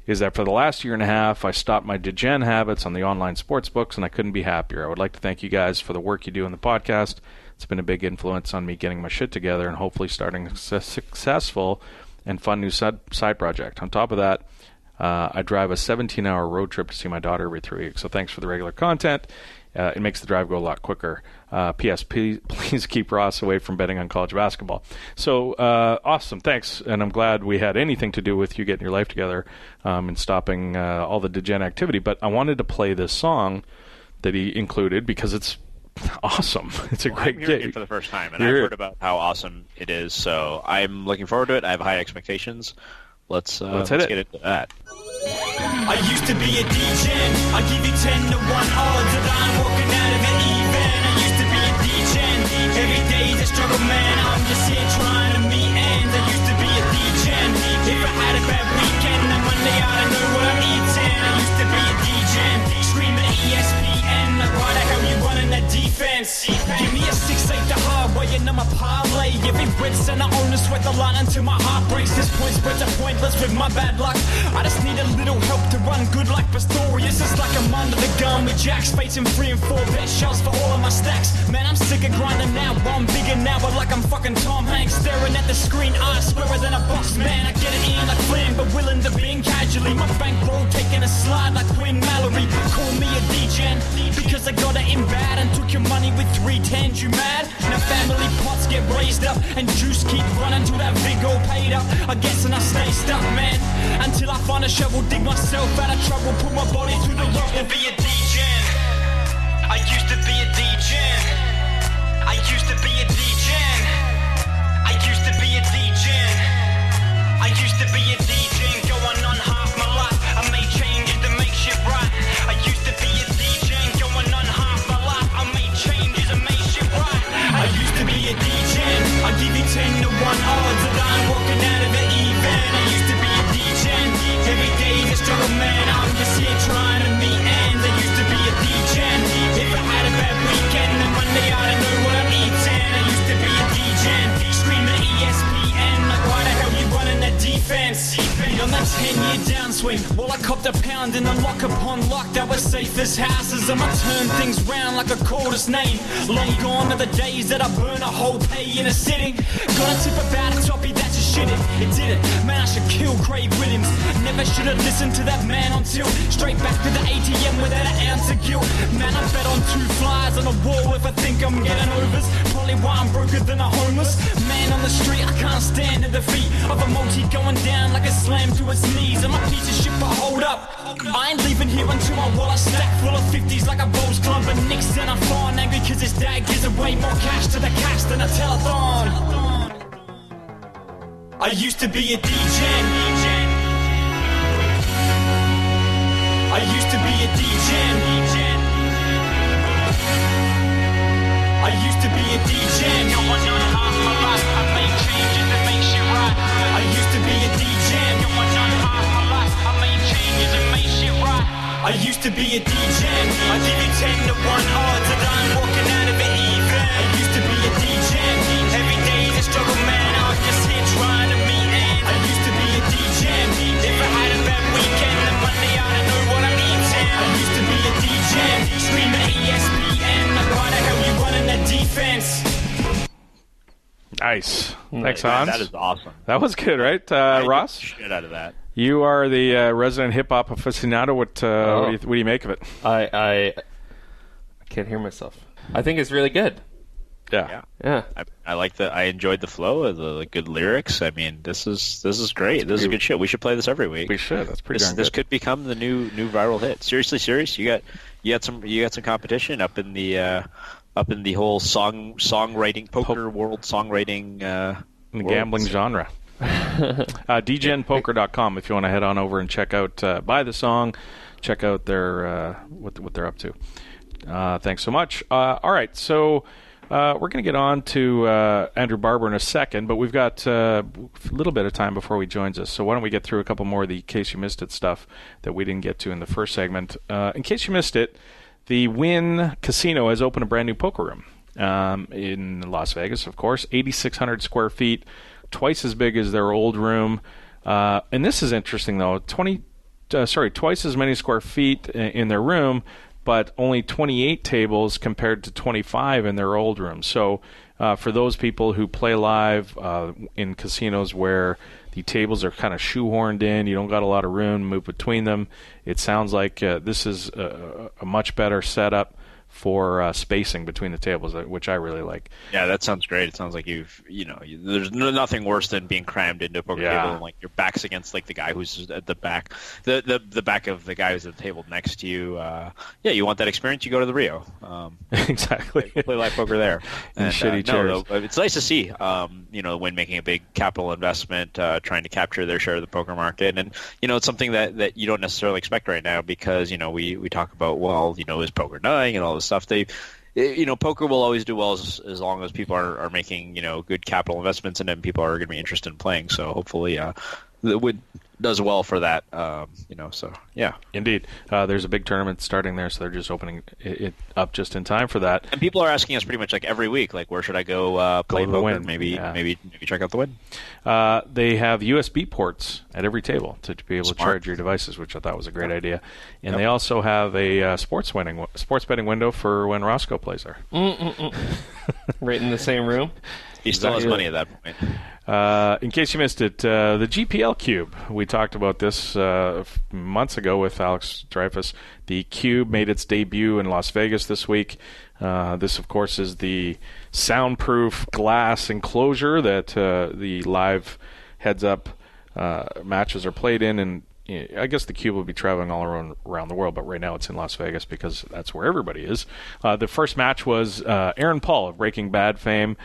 is that for the last year and a half, I stopped my degen habits on the online sports books, and I couldn't be happier. I would like to thank you guys for the work you do in the podcast. It's been a big influence on me getting my shit together and hopefully starting a successful and fun new side project. On top of that, I drive a 17-hour road trip to see my daughter every 3 weeks, so thanks for the regular content. It makes the drive go a lot quicker. P.S. Please keep Ross away from betting on college basketball. So, awesome, thanks, and I'm glad we had anything to do with you getting your life together and stopping all the degen activity. But I wanted to play this song that he included because it's awesome. It's a great I'm hearing gig. it for the first time, and I've heard about how awesome it is, so I'm looking forward to it. I have high expectations. Let's get into that. I used to be a DJ. I give you 10 to 1 odds that I'm walking out of it even. I used to be a DJ. Every day's a struggle, man. I'm just here trying to meet ends. I used to be a DJ. If I had a bad weekend, on Monday I don't know what I'm eating. I used to be a DJ. Screaming ESPN. Like, why the hell you running that defense? Give me a 6-8 the hard way and I'm a parlay. Every red center owner sweat the line until my heart breaks. This point spreads are pointless with my bad luck. I just need a little help to run I'm good like Pistorius. It's like I'm under the gun with jacks, facing 3 and 4 bet shells for all of my stacks. Man, I'm sick of grinding now, I'm bigger now, but like I'm fucking Tom Hanks staring at the screen. I swearer than a boss, man. I get it in like Flynn, but willing to being casually. My bankroll taking a slide like Quinn Mallory. Call me a degen because I got it in bad and took your money with 310s. You mad? Now family pots get raised up and juice keep running till that big all paid up. I guess and I stay stuck, man, until I find a shovel, dig myself out of trouble, put my body through the rubble. I used to be a degen. I used to be a degen. I used to be a degen. I used to be a degen. I used to be a degen, going on half my life. I made changes to make shit right. I used to be a degen, going on half my life. I made changes and made shit right. I used to be a degen. I give you 10 to 1 odds that I'm walking out of it even. I used to be a degen. Every day's a struggle, man. I'm just here trying to meet ends. I used to be a degen. If I had a bad weekend, then Monday I don't know what I'm eating. I used to be a degen. Scream at ESPN like, why the hell you running that defense? On that 10-year downswing, well I copped a pound in the lock upon lock that was safe as houses. I'ma turn things round like a coldest name. Long gone are the days that I burn a whole pay in a sitting. Got a tip about a toppy that just shit it didn't. Man, I should kill Craig Williams. Never should have listened to that man until straight back to the ATM without an ounce of guilt. Man, I bet on 2 flies on a wall if I think I'm getting overs. Probably why I'm broker than a homeless man on the street. I can't stand at the feet of a multi going down like a slam to its knees. I'm a piece of shit, but hold up, I ain't leaving here until my wallet stack full of 50s like a Bulls club. But Nick's then I'm fine angry cause his dad gives away more cash to the cast than a telethon. I used to be a degen. I used to be a degen. I used to be a degen. Going on half my life, I made changes to make shit right. I used to be a degen. Going on half my life, I made changes and made shit right. I used to be a degen. I give you 10 to 1 odds that I'm walking out of it even. I used to be a degen. Every day's a struggle, man. I'm just here trying to meet ends. I used to be a degen. If I had a bad weekend, then Monday I don't know what I'm eating. I used to be a degen. Screaming at ESPN like, why the hell you running that defense? Nice. Thanks, Hans. That is awesome. That was good, right, Ross? Shit out of that. You are the resident hip-hop aficionado. What do you make of it? I can't hear myself. I think it's really good. Yeah. I like the. I enjoyed the flow of the good lyrics. I mean, this is great. This is good shit. We should play this every week. We should. That's pretty darn This good. could become the new viral hit. Seriously, serious. You got some competition up in the whole songwriting poker world songwriting in the gambling genre. DGenPoker.com if you want to head on over and check out buy the song, check out their what they're up to. Thanks so much. All right, so we're going to get on to Andrew Barber in a second, but we've got a little bit of time before he joins us. So why don't we get through a couple more of the case you missed it stuff that we didn't get to in the first segment. In case you missed it, the Wynn Casino has opened a brand new poker room in Las Vegas, of course, 8,600 square feet. Twice as big as their old room, and this is interesting though. Twice as many square feet in their room, but only 28 tables compared to 25 in their old room. So, for those people who play live in casinos where the tables are kind of shoehorned in, you don't got a lot of room to move between them. It sounds like this is a much better setup for spacing between the tables, which I really like. Yeah, that sounds great. It sounds like there's nothing worse than being crammed into a poker table and like your back's against like the guy who's at the back, the back of the guy who's at the table next to you. You want that experience? You go to the Rio. Exactly. Play live poker there. And shitty chairs. It's nice to see. Wynn making a big capital investment, trying to capture their share of the poker market, and it's something that you don't necessarily expect right now because we talk about is poker dying and all this stuff. Poker will always do well as long as people are making good capital investments, and then people are going to be interested in playing. So hopefully, does well for that. So yeah, indeed. There's a big tournament starting there, so they're just opening it up just in time for that. And people are asking us pretty much like every week, like, where should I go play poker? Wynn. Maybe check out the Wynn. They have USB ports at every table to be able to Smart. charge your devices, which I thought was a great idea. And they also have a sports betting window for when Roscoe plays there. Right in the same room. He still has money at that point. In case you missed it, the GPL Cube. We talked about this months ago with Alex Dreyfus. The Cube made its debut in Las Vegas this week. This, of course, is the soundproof glass enclosure that the live heads-up matches are played in. And I guess the Cube will be traveling all around the world, but right now it's in Las Vegas because that's where everybody is. The first match was Aaron Paul of Breaking Bad fame.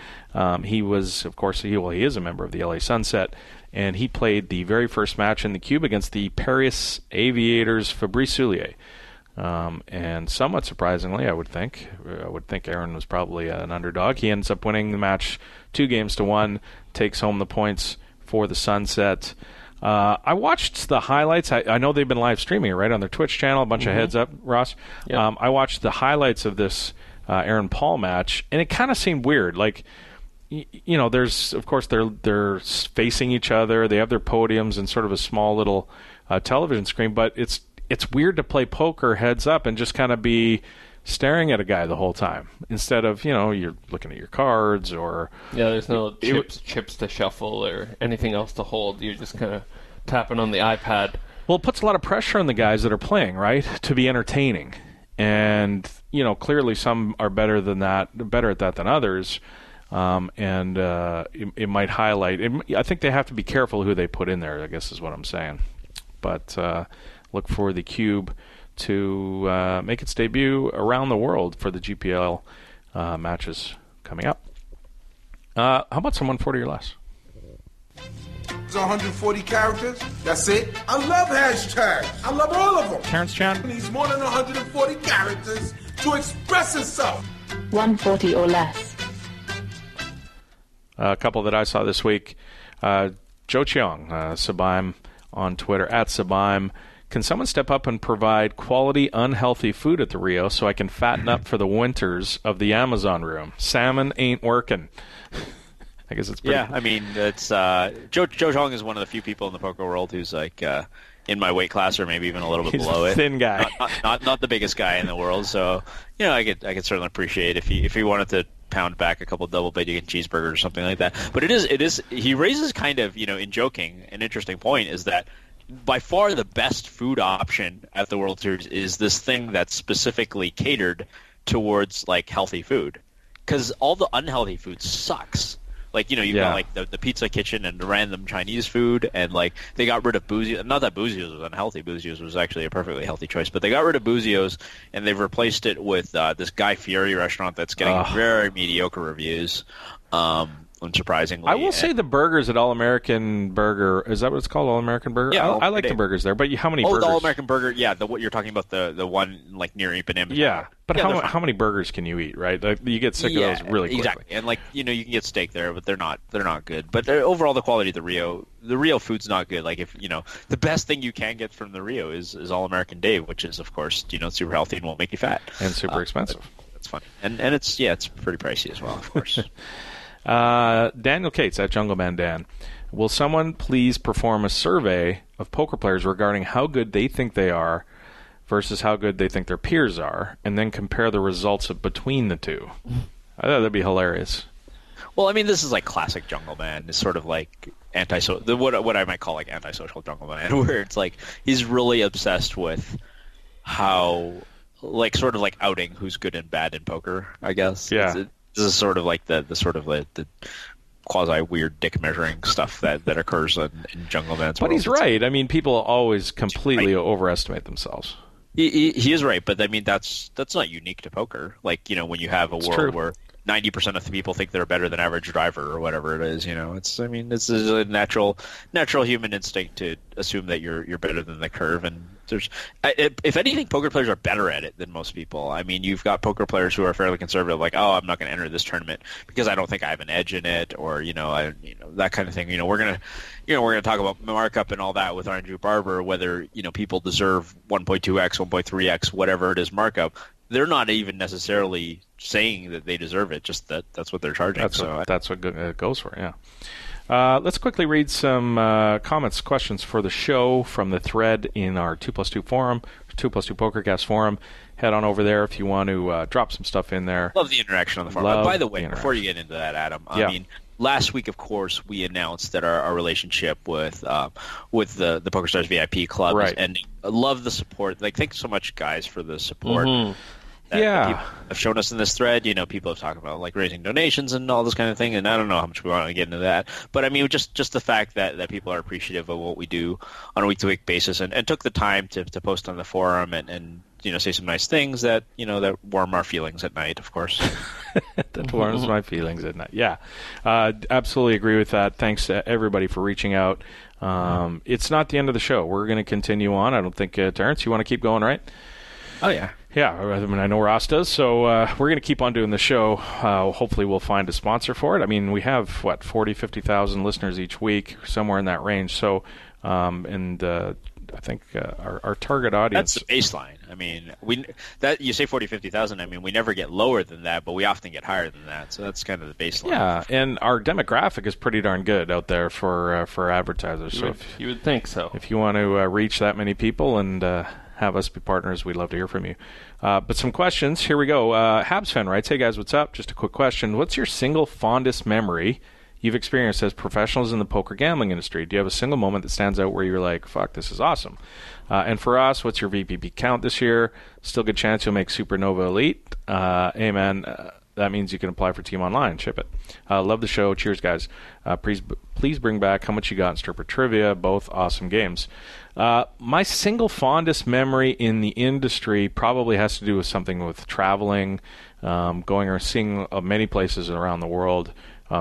He was, of course, he is a member of the LA Sunset, and he played the very first match in the Cube against the Paris Aviators' Fabrice Soulier. And somewhat surprisingly, I would think Aaron was probably an underdog. He ends up winning the match 2-1, takes home the points for the Sunset. I watched the highlights. I know they've been live streaming it, right, on their Twitch channel. A bunch of heads up, Ross. Yep. I watched the highlights of this Aaron Paul match, and it kind of seemed weird. Like, there's, of course, they're facing each other. They have their podiums and sort of a small little television screen, but it's weird to play poker heads up and just kind of be staring at a guy the whole time instead of, you're looking at your cards or... Yeah, there's no chips to shuffle or anything else to hold. You're just kind of tapping on the iPad. Well, it puts a lot of pressure on the guys that are playing, right, to be entertaining. And, clearly some are better at that than others. It might highlight... I think they have to be careful who they put in there, I guess is what I'm saying. But look for the Cube to make its debut around the world for the GPL matches coming up. How about some 140 or less? It's 140 characters. That's it. I love hashtags. I love all of them. Terrence Chan needs more than 140 characters to express himself. 140 or less. A couple that I saw this week. Joe Cheong, Sublime on Twitter, @Sublime. Can someone step up and provide quality, unhealthy food at the Rio so I can fatten up for the winters of the Amazon room? Salmon ain't working. I guess it's pretty... Yeah, I mean, it's Joe Chong is one of the few people in the poker world who's like in my weight class or maybe even a little bit He's below a it. Thin guy. Not the biggest guy in the world. So I could certainly appreciate if he wanted to pound back a couple double bacon cheeseburgers or something like that. But it is he raises kind of, in joking, an interesting point is that by far the best food option at the World Series is this thing that's specifically catered towards like healthy food, because all the unhealthy food sucks. Like, you've got like the pizza kitchen and the random Chinese food, and like they got rid of Boozio's. Not that Boozio's was unhealthy. Boozio's was actually a perfectly healthy choice, but they got rid of Boozio's and they've replaced it with this Guy Fieri restaurant that's getting very mediocre reviews. Unsurprisingly, I will say the burgers at All American Burger, is that what it's called, All American Burger? Yeah, I like the burgers there, but how many burgers? The All American Burger, what you're talking about, the one like near Ipanema. Yeah, but how many burgers can you eat, right? Like, you get sick of those really quickly. Exactly, and like you can get steak there, but they're not good. But overall, the quality of the Rio food's not good. Like if the best thing you can get from the Rio is All American Dave, which is of course super healthy and won't make you fat and super expensive. That's funny, and it's pretty pricey as well, of course. Daniel Cates at Jungleman Dan. Will someone please perform a survey of poker players regarding how good they think they are versus how good they think their peers are, and then compare the results between the two? I thought that'd be hilarious. Well, I mean, this is like classic Jungleman. It's sort of like what I might call like antisocial Jungleman, where it's like he's really obsessed with how like sort of like outing who's good and bad in poker, I guess. Yeah. This is sort of like the quasi weird dick measuring stuff that occurs in Jungleman's But world. he's right. I mean, people always completely overestimate themselves. He is right, but I mean that's not unique to poker. Like when you have a world where 90% of the people think they're better than average driver or whatever it is. It's a natural human instinct to assume that you're better than the curve. And if anything, poker players are better at it than most people. I mean, you've got poker players who are fairly conservative, like, oh, I'm not going to enter this tournament because I don't think I have an edge in it, or that kind of thing. We're gonna talk about markup and all that with Andrew Barber, whether people deserve 1.2x, 1.3x, whatever it is markup. They're not even necessarily saying that they deserve it, just that's what they're charging. That's what it goes for, yeah. Let's quickly read some comments, questions for the show from the thread in our 2+2 forum, 2+2 Pokercast forum. Head on over there if you want to drop some stuff in there. Love the interaction on the forum. By the way, before you get into that, Adam, I mean, last week, of course, we announced that our relationship with the PokerStars VIP Club, right, and I love the support. Like, thanks so much, guys, for the support. Mm-hmm. That people have shown us in this thread. People have talked about like raising donations and all this kind of thing, and I don't know how much we want to get into that. But I mean, just the fact that people are appreciative of what we do on a week-to-week basis, and took the time to post on the forum and say some nice things that that warm our feelings at night, of course. That warms my feelings at night. Yeah, absolutely agree with that. Thanks to everybody for reaching out. It's not the end of the show. We're going to continue on. I don't think, Terrence, you want to keep going, right? Oh, yeah. Yeah, I mean, I know Ross does, so we're going to keep on doing the show. Hopefully we'll find a sponsor for it. I mean, we have, 40, 50,000 listeners each week, somewhere in that range. So, I think our target audience... That's the baseline. I mean, you say 40, 50,000. I mean, we never get lower than that, but we often get higher than that. So that's kind of the baseline. Yeah, and our demographic is pretty darn good out there for advertisers. You would think so. If you want to reach that many people and have us be partners, we'd love to hear from you. But some questions. Here we go. Habs fan writes, "Hey guys, what's up? Just a quick question. What's your single fondest memory you've experienced as professionals in the poker gambling industry? Do you have a single moment that stands out where you're like, fuck, this is awesome? And for us, what's your VPP count this year? Still good chance you'll make Supernova Elite. Hey man, that means you can apply for Team Online. Ship it. Love the show. Cheers, guys. Please bring back How Much You Got in Stripper Trivia. Both awesome games." My single fondest memory in the industry probably has to do with something with traveling, going or seeing many places around the world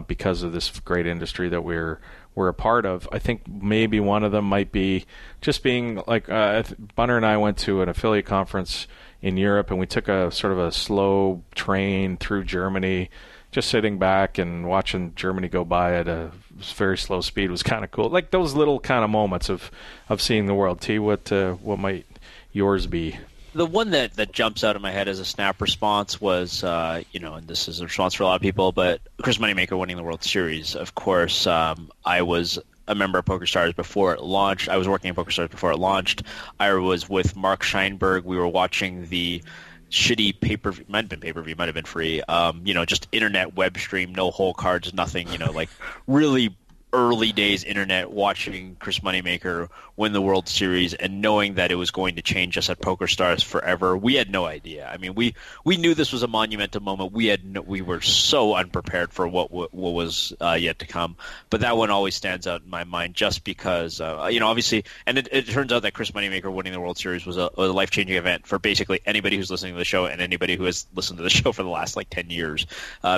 because of this great industry that we're a part of. I think maybe one of them might be just being like Bunner and I went to an affiliate conference in Europe, and we took a sort of a slow train through Germany. Just sitting back and watching Germany go by at a very slow speed was kind of cool. Like those little kind of moments of seeing the world. T, what might yours be? The one that jumps out of my head as a snap response was, and this is a response for a lot of people, but Chris Moneymaker winning the World Series. Of course, I was a member of PokerStars before it launched. I was working at PokerStars before it launched. I was with Mark Scheinberg. We were watching the shitty pay-per-view, might have been pay-per-view, might have been free, just internet web stream, no hole cards, nothing, like really early days internet, watching Chris Moneymaker win the World Series and knowing that it was going to change us at PokerStars forever. We had no idea. I mean, we knew this was a monumental moment. We were so unprepared for what was yet to come. But that one always stands out in my mind just because, obviously, and it turns out that Chris Moneymaker winning the World Series was a life-changing event for basically anybody who's listening to the show and anybody who has listened to the show for the last 10 years,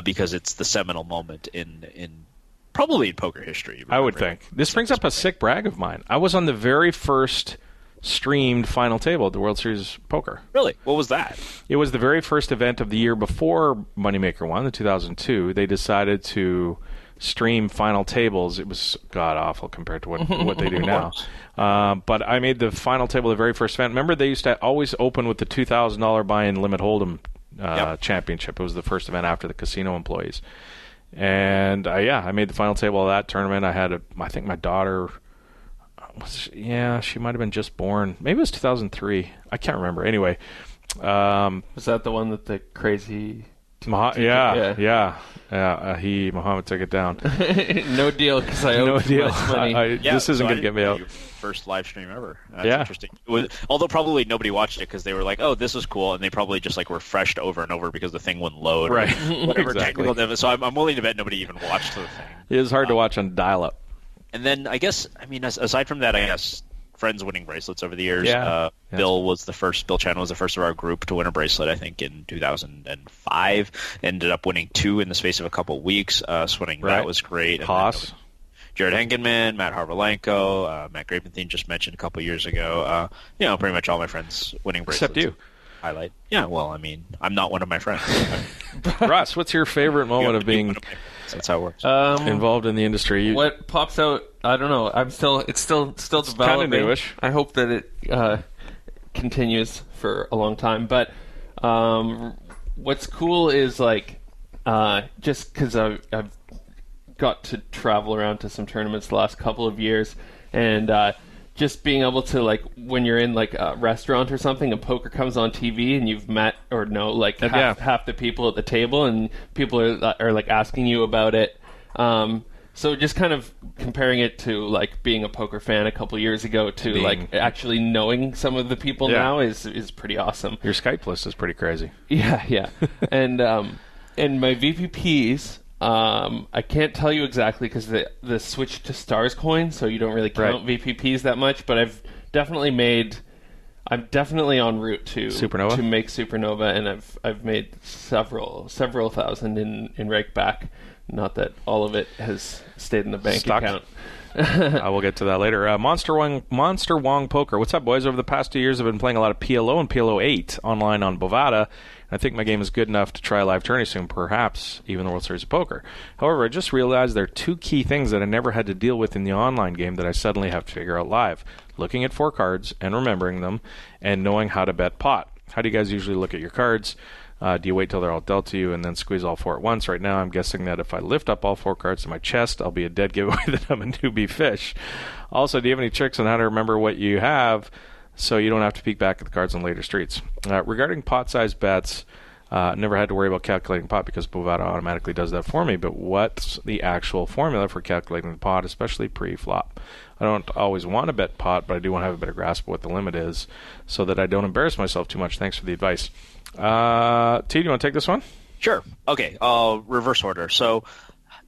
because it's the seminal moment in probably in poker history. I would think. This brings up a sick brag of mine. I was on the very first streamed final table at the World Series Poker. Really? What was that? It was the very first event of the year before Moneymaker won, the 2002. They decided to stream final tables. It was god-awful compared to what they do now. But I made the final table the very first event. Remember, they used to always open with the $2,000 buy-in limit hold'em championship. It was the first event after the casino employees. And I made the final table of that tournament. I had I think my daughter she might have been just born. Maybe it was 2003. I can't remember. Anyway, was that the one that the crazy? Muhammad took it down. No deal, because I owed too much money. This isn't going to get me out. First live stream ever. That's interesting. Although probably nobody watched it because they were like, "Oh, this is cool," and they probably just refreshed over and over because the thing wouldn't load. Right. Whatever technical difficulty. So I'm willing to bet nobody even watched the thing. It was hard to watch on dial-up. And then aside from that, friends winning bracelets over the years. Yeah. Bill Chan was the first of our group to win a bracelet, I think, in 2005. Ended up winning 2 in the space of a couple of weeks. Winning that was great. Haas. Jared Hengenman, Matt Harvalenko, Matt Grapenthien just mentioned a couple of years ago. Pretty much all my friends winning bracelets. Except you. Highlight. Yeah, well, I mean, I'm not one of my friends. Russ, what's your favorite moment of being that's how it works. Involved in the industry? What pops out? I don't know. It's still developing. Kind of newish. I hope that it continues for a long time. But what's cool is just because I've got to travel around to some tournaments the last couple of years, and just being able to when you're in a restaurant or something and poker comes on TV and you've met or know half the people at the table and people are asking you about it. So just kind of comparing it to being a poker fan a couple years ago to actually knowing some of the people now is pretty awesome. Your Skype list is pretty crazy. Yeah. And my VPPs. I can't tell you exactly because the switch to stars coin, so you don't really count VPPs that much. But I'm definitely en route to Supernova? to make Supernova, and I've made several thousand in rake back. Not that all of it has stayed in the bank account. I will get to that later. Monster Wong Poker. What's up, boys? Over the past 2 years, I've been playing a lot of PLO and PLO 8 online on Bovada. I think my game is good enough to try a live tourney soon, perhaps even the World Series of Poker. However, I just realized there are 2 key things that I never had to deal with in the online game that I suddenly have to figure out live. Looking at 4 cards and remembering them, and knowing how to bet pot. How do you guys usually look at your cards? Do you wait till they're all dealt to you and then squeeze all 4 at once? Right now, I'm guessing that if I lift up all 4 cards to my chest, I'll be a dead giveaway that I'm a newbie fish. Also, do you have any tricks on how to remember what you have so you don't have to peek back at the cards on later streets? Regarding pot-sized bets, never had to worry about calculating pot because Bovada automatically does that for me, but what's the actual formula for calculating the pot, especially pre-flop? I don't always want to bet pot, but I do want to have a better grasp of what the limit is so that I don't embarrass myself too much. Thanks for the advice. T, do you want to take this one? Sure. Okay. Reverse order. So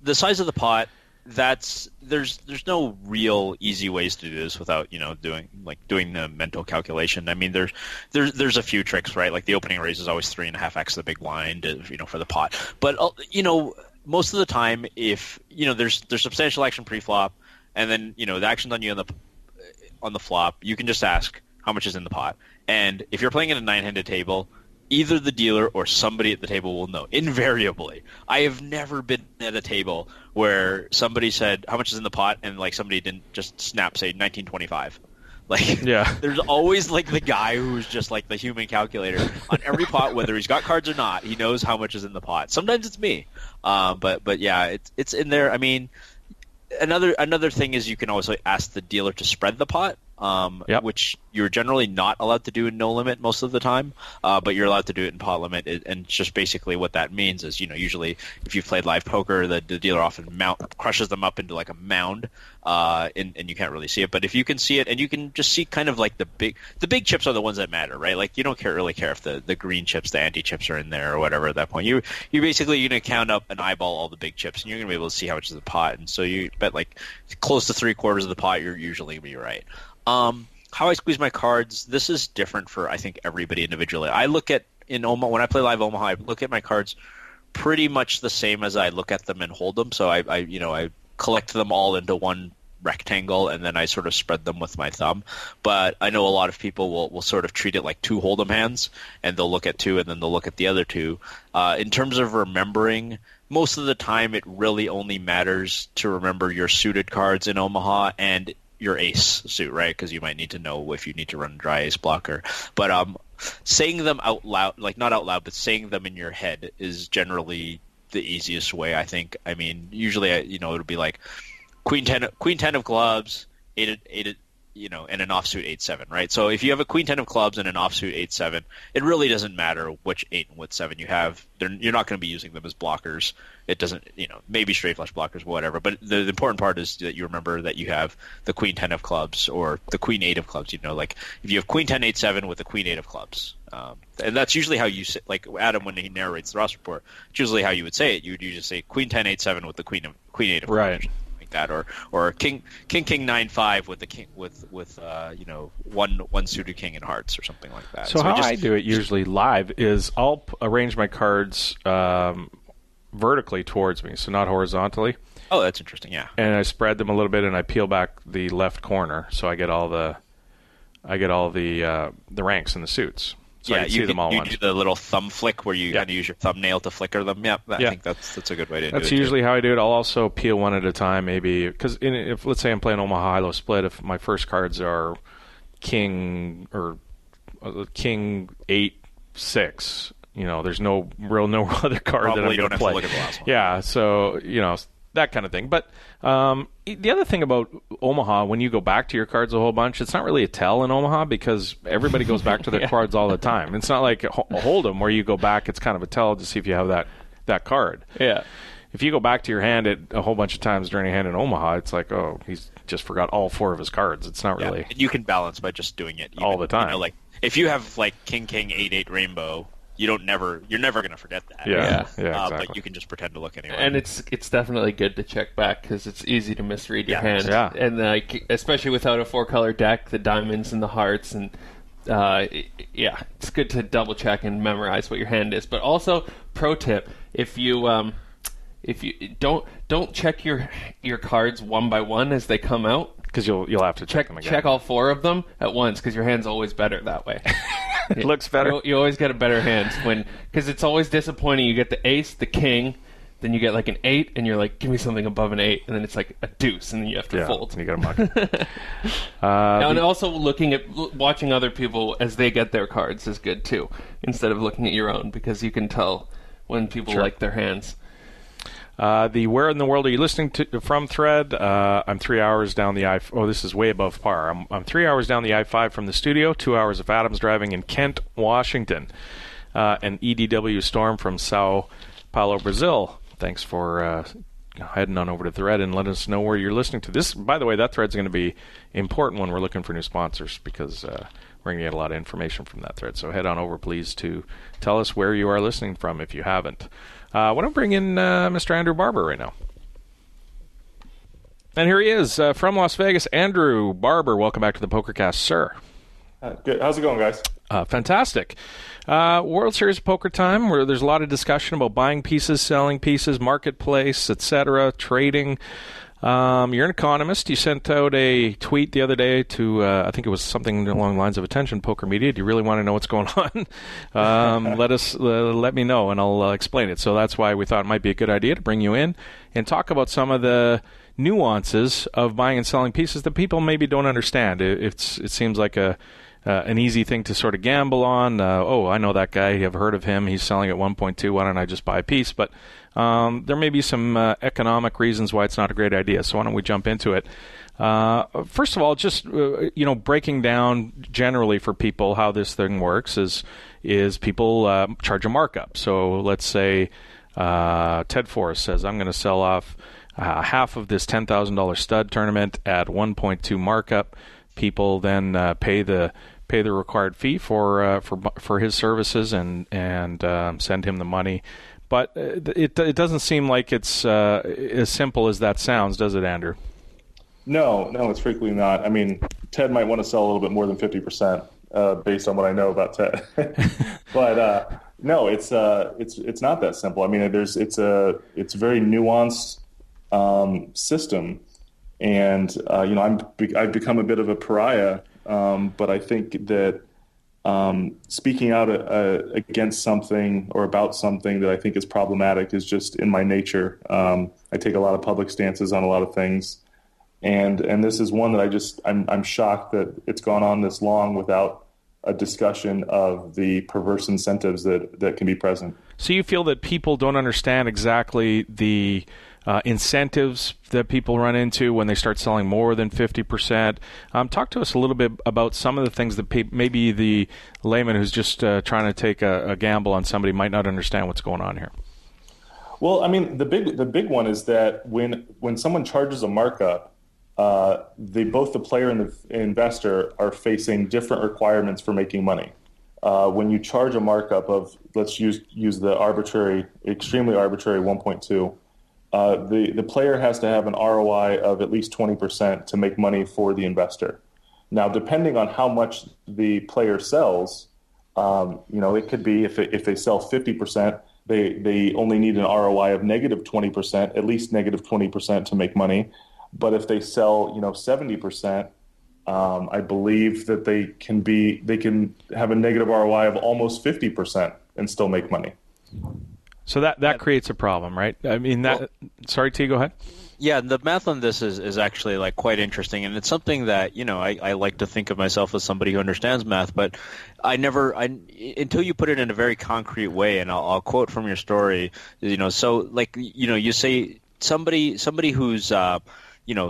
the size of the pot, there's no real easy ways to do this without doing the mental calculation. I mean, there's a few tricks, right? Like the opening raise is always 3.5x the big blind, for the pot. But most of the time, if there's substantial action pre-flop, and then the action's on you on the flop, you can just ask how much is in the pot. And if you're playing at a 9-handed table, either the dealer or somebody at the table will know. Invariably. I have never been at a table where somebody said, how much is in the pot? And somebody didn't just snap, say, 1925. There's always the guy who's just the human calculator on every pot, whether he's got cards or not. He knows how much is in the pot. Sometimes it's me. But yeah, it's in there. I mean, another thing is you can also ask the dealer to spread the pot. Which you're generally not allowed to do in no limit most of the time, but you're allowed to do it in pot limit. And just basically what that means is, usually if you've played live poker, the dealer often crushes them up into a mound, and you can't really see it. But if you can see it, and you can just see kind of the big chips are the ones that matter, right? You don't really care if the green chips, the anti chips are in there or whatever at that point. You're basically going to count up and eyeball all the big chips, and you're going to be able to see how much is in the pot. And so you bet close to 3/4 of the pot, you're usually going to be right. How I squeeze my cards, this is different for, I think, everybody individually. I look at, in Omaha, when I play live Omaha, I look at my cards pretty much the same as I look at them and hold them. So I collect them all into one rectangle, and then I sort of spread them with my thumb. But I know a lot of people will sort of treat it like 2 hold'em hands, and they'll look at 2, and then they'll look at the other 2. In terms of remembering, most of the time it really only matters to remember your suited cards in Omaha and your ace suit, right? Because you might need to know if you need to run a dry ace blocker. But saying them out loud, not out loud, but saying them in your head is generally the easiest way, I think. I mean, usually, it'll be queen 10 of clubs, 8 and an offsuit 8-7, right? So if you have a queen 10 of clubs and an offsuit 8-7, it really doesn't matter which 8 and which 7 you have. You're not going to be using them as blockers. It doesn't, maybe straight flush blockers, whatever. But the important part is that you remember that you have the queen 10 of clubs or the queen 8 of clubs. If you have queen 10 8-7 with the queen 8 of clubs, and that's usually how you say, Adam when he narrates the Ross report. It's usually how you would say it. You would usually say queen 10 8-7 with the queen 8 of clubs. Right. that, or king 9-5 with the king with one suited king in hearts or something like that. So how I do it usually live is I'll arrange my cards vertically towards me, so not horizontally. Oh, that's interesting. Yeah. And I spread them a little bit, and I peel back the left corner, so I get all the ranks and the suits. So I can see them all once. You do the little thumb flick where you kind of use your thumbnail to flicker them. Yeah, I think that's a good way to do it. That's usually how I do it. I'll also peel one at a time, maybe, because if let's say I'm playing Omaha High-Low Split, if my first cards are King 8-6. There's no other card that I'm going to play. Look at the last one. Yeah, so that kind of thing. But the other thing about Omaha, when you go back to your cards a whole bunch, it's not really a tell in Omaha because everybody goes back to their cards all the time. It's not like a Hold'em where you go back. It's kind of a tell to see if you have that card. Yeah. If you go back to your hand a whole bunch of times during a hand in Omaha, it's like, oh, he's just forgot all 4 of his cards. It's not really. And you can balance by just doing it all the time. Like if you have like King 8-8 Rainbow. You're never going to forget that. Yeah, exactly. But you can just pretend to look anyway. And it's definitely good to check back because it's easy to misread your hand. Yeah. And especially without a 4-color deck, the diamonds and the hearts, and it's good to double check and memorize what your hand is. But also, pro tip: if you don't check your cards one by one as they come out, because you'll have to check them again. Check all 4 of them at once because your hand's always better that way. It looks better. You always get a better hand because it's always disappointing. You get the ace, the king, then you get like an 8, and you're like, give me something above an 8, and then it's like a deuce, and then you have to fold. And you get a muck. And also watching other people as they get their cards is good too, instead of looking at your own, because you can tell when people like their hands. The Where in the World Are You Listening from thread. I'm 3 hours down the this is way above par. I'm 3 hours down the I-5 from the studio, 2 hours of Adams driving in Kent, Washington. An EDW storm from Sao Paulo, Brazil. Thanks for heading on over to the thread and letting us know where you're listening to. This, by the way, that thread's going to be important when we're looking for new sponsors because we're going to get a lot of information from that thread. So head on over, please, to tell us where you are listening from if you haven't. I want to bring in Mr. Andrew Barber right now. And here he is from Las Vegas. Andrew Barber, welcome back to the Pokercast, sir. Good. How's it going, guys? Fantastic. World Series of Poker time, where there's a lot of discussion about buying pieces, selling pieces, marketplace, etc., trading. You're an economist. You sent out a tweet the other day to, I think it was something along the lines of attention poker media. Do you really want to know what's going on? Let me know, and I'll explain it. So that's why we thought it might be a good idea to bring you in and talk about some of the nuances of buying and selling pieces that people maybe don't understand. It seems like an easy thing to sort of gamble on. I know that guy. I've heard of him. He's selling at 1.2. Why don't I just buy a piece? But there may be some economic reasons why it's not a great idea. So why don't we jump into it? First of all, just breaking down generally for people how this thing works is people charge a markup. So let's say Ted Forrest says, I'm going to sell off half of this $10,000 stud tournament at 1.2 markup. People then pay the required fee for his services and send him the money. But it doesn't seem like it's as simple as that sounds, does it, Andrew? No, it's frequently not. I mean, Ted might want to sell a little bit more than 50% based on what I know about Ted. But no, it's not that simple. I mean, it's a very nuanced system, and I've become a bit of a pariah. But I think that speaking out against something or about something that I think is problematic is just in my nature. I take a lot of public stances on a lot of things, and this is one that I'm shocked that it's gone on this long without a discussion of the perverse incentives that can be present. So you feel that people don't understand exactly the incentives that people run into when they start selling more than 50%. Talk to us a little bit about some of the things that maybe the layman who's just trying to take a gamble on somebody might not understand what's going on here. Well, I mean, the big one is that when someone charges a markup, both the player and the investor are facing different requirements for making money. When you charge a markup of, let's use the extremely arbitrary 1.2, the player has to have an ROI of at least 20% to make money for the investor. Now, depending on how much the player sells, it could be if they sell 50%, they only need an ROI of negative 20%, at least negative 20% to make money. But if they sell, 70%, I believe that they can have a negative ROI of almost 50% and still make money. So that creates a problem, right? I mean, sorry, T, go ahead. Yeah, the math on this is actually like quite interesting, and it's something that I like to think of myself as somebody who understands math, but until you put it in a very concrete way, and I'll quote from your story, so like you say somebody who's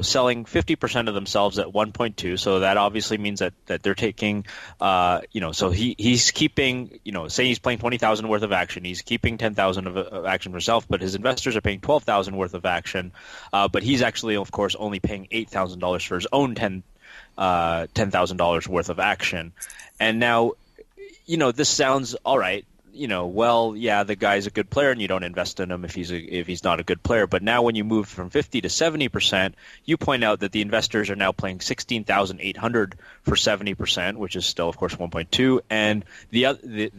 selling 50% of themselves at 1.2, so that obviously means that they're taking, so he's keeping, say he's playing 20,000 worth of action, he's keeping 10,000 of action for himself, but his investors are paying 12,000 worth of action, but he's actually, of course, only paying $8,000 for his own $10,000 worth of action. And now, this sounds all right. Well, yeah, the guy's a good player, and you don't invest in him if he's not a good player. But now, when you move from 50 to 70%, you point out that the investors are now playing $16,800 for 70%, which is still, of course, 1.2. And the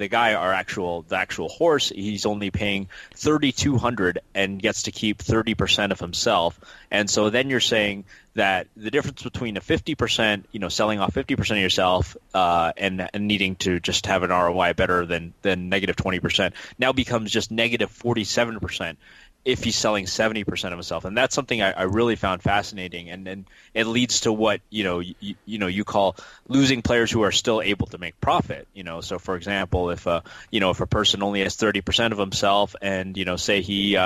guy, the actual horse, he's only paying $3,200 and gets to keep 30% of himself. And so then you're saying that the difference between a 50%, selling off 50% of yourself and needing to just have an ROI better than negative 20% now becomes just negative 47% if he's selling 70% of himself. And that's something I really found fascinating. And it leads to what, you call losing players who are still able to make profit. So for example, if a person only has 30% of himself and, say he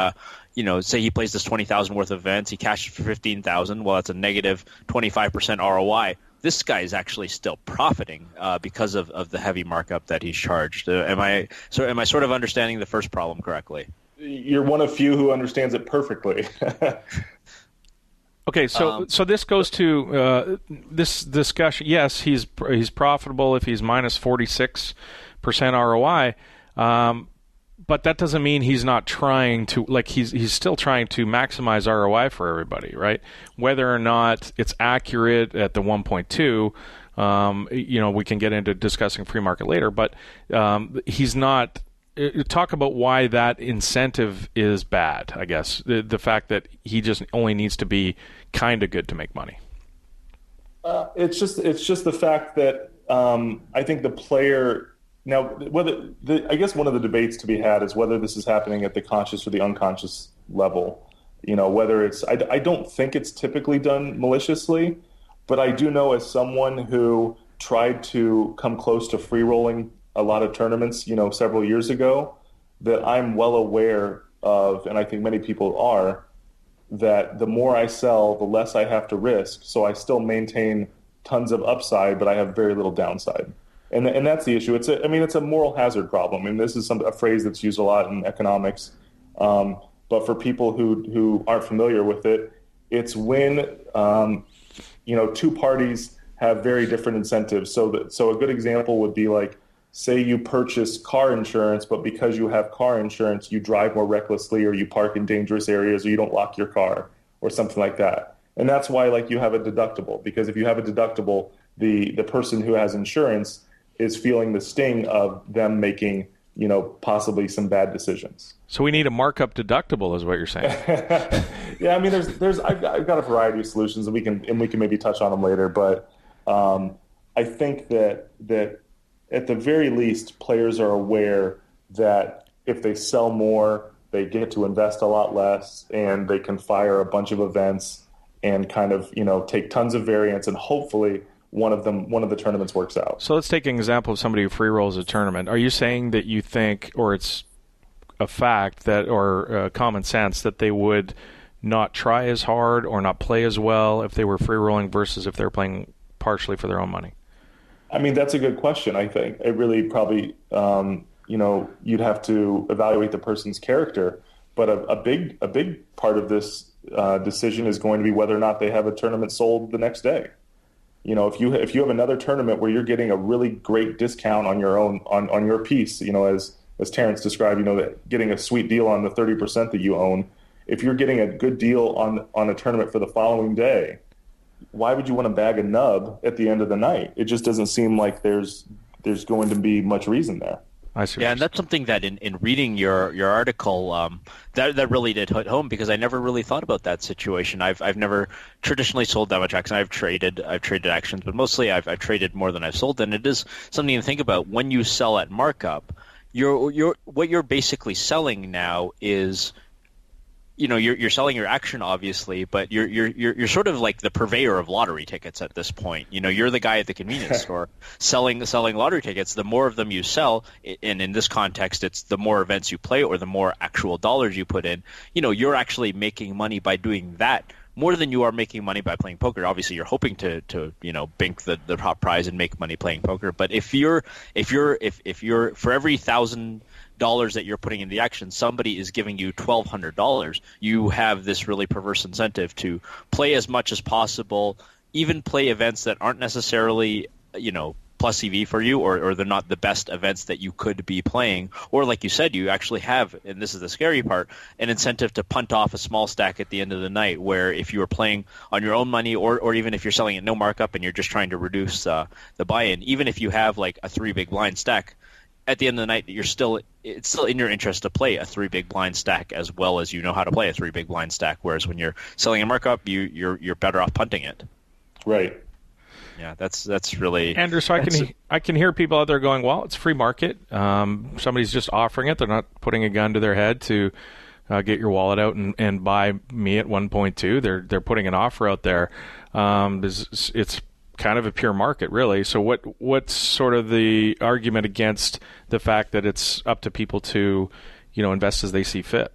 plays this 20,000 worth of events, he cashes for 15,000. Well, that's a negative 25% ROI. This guy is actually still profiting because of the heavy markup that he's charged. Am I sort of understanding the first problem correctly? You're one of few who understands it perfectly. Okay, so this goes to this discussion. Yes, he's profitable if he's minus 46% ROI, but that doesn't mean he's not trying to. Like he's still trying to maximize ROI for everybody, right? Whether or not it's accurate at the 1.2, we can get into discussing free market later. But he's not. Talk about why that incentive is bad, I guess. The fact that he just only needs to be kind of good to make money. It's just the fact that I think the player now I guess one of the debates to be had is whether this is happening at the conscious or the unconscious level. Whether it's I don't think it's typically done maliciously, but I do know as someone who tried to come close to free rolling a lot of tournaments, several years ago, that I'm well aware of, and I think many people are, that the more I sell, the less I have to risk. So I still maintain tons of upside, but I have very little downside. And that's the issue. It's a moral hazard problem. I mean, this is a phrase that's used a lot in economics. But for people who aren't familiar with it, it's when, two parties have very different incentives. So a good example would be like, say you purchase car insurance, but because you have car insurance, you drive more recklessly, or you park in dangerous areas, or you don't lock your car, or something like that. And that's why, you have a deductible, because if you have a deductible, the person who has insurance is feeling the sting of them making, possibly some bad decisions. So we need a markup deductible, is what you're saying. Yeah, I mean, I've got a variety of solutions, and we can maybe touch on them later. But I think that at the very least, players are aware that if they sell more, they get to invest a lot less, and they can fire a bunch of events and kind of, take tons of variance, and hopefully one of the tournaments works out. So let's take an example of somebody who free rolls a tournament. Are you saying that you think, or it's a fact that, or common sense, that they would not try as hard or not play as well if they were free rolling versus if they're playing partially for their own money? I mean, that's a good question. I think it really probably, you'd have to evaluate the person's character. But a big part of this decision is going to be whether or not they have a tournament sold the next day. If you have another tournament where you're getting a really great discount on your own on your piece, as Terrence described, getting a sweet deal on the 30% that you own, if you're getting a good deal on a tournament for the following day, why would you want to bag a nub at the end of the night? It just doesn't seem like there's going to be much reason there. I see. Yeah, and that's something that in reading your article, that really did hit home, because I never really thought about that situation. I've never traditionally sold that much action. I've traded actions, but mostly I've traded more than I've sold. And it is something to think about when you sell at markup. What you're basically selling now is, you're selling your action, obviously, but you're sort of like the purveyor of lottery tickets at this point. You're the guy at the convenience store selling lottery tickets. The more of them you sell, and in this context, it's the more events you play or the more actual dollars you put in. You're actually making money by doing that more than you are making money by playing poker. Obviously, you're hoping to bank the top prize and make money playing poker. But if you're for every $1,000 that you're putting in the action, somebody is giving you $1,200. You have this really perverse incentive to play as much as possible, even play events that aren't necessarily plus EV for you, or they're not the best events that you could be playing. Or like you said, you actually have, and this is the scary part, an incentive to punt off a small stack at the end of the night, where if you were playing on your own money, or even if you're selling at no markup and you're just trying to reduce the buy-in, even if you have like a 3 big blind stack, at the end of the night, it's still in your interest to play a 3 big blind stack as well as you know how to play a 3 big blind stack. Whereas when you're selling a markup, you're better off punting it. Right. Yeah, that's really Andrew. So I can hear people out there going, "Well, it's free market. Somebody's just offering it. They're not putting a gun to their head to get your wallet out and buy me at 1.2. They're putting an offer out there. It's kind of a pure market, really. So what's sort of the argument against the fact that it's up to people to, invest as they see fit?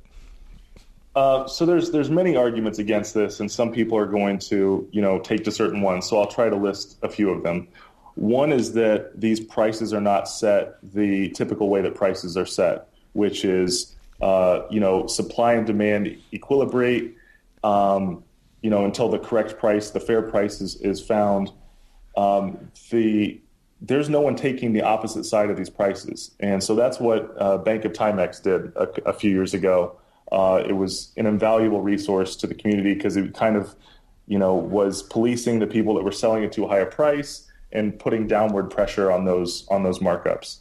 So there's many arguments against this, and some people are going to, take to certain ones. So I'll try to list a few of them. One is that these prices are not set the typical way that prices are set, which is, supply and demand equilibrate, until the correct price, the fair price is found. There's no one taking the opposite side of these prices. And so that's what Bank of Timex did a few years ago. It was an invaluable resource to the community because it kind of, was policing the people that were selling it to a higher price and putting downward pressure on those markups.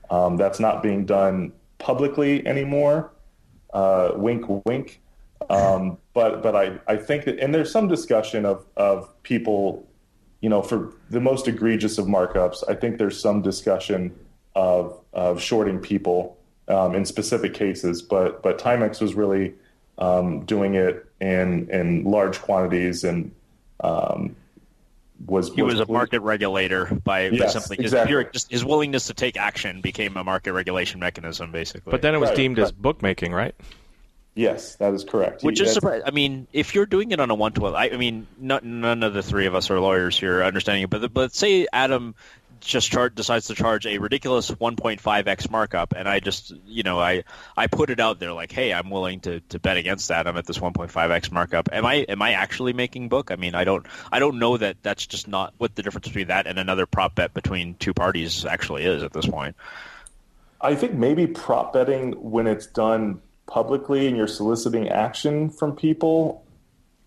That's not being done publicly anymore. Wink, wink. But I think that, and there's some discussion of people, for the most egregious of markups, I think there's some discussion of shorting people in specific cases, but Timex was really doing it in large quantities and was a market regulator by simply exactly. his willingness to take action became a market regulation mechanism, basically. But then it was deemed as bookmaking, right? Yes, that is correct. Which is surprising. I mean, if you're doing it on a 1-to-1, I mean, none of the three of us are lawyers here understanding it, but say Adam just decides to charge a ridiculous 1.5x markup, and I just, I put it out there like, hey, I'm willing to bet against that. I'm at this 1.5x markup. Am I actually making book? I mean, I don't know that that's just not what the difference between that and another prop bet between two parties actually is at this point. I think maybe prop betting, when it's done publicly and you're soliciting action from people,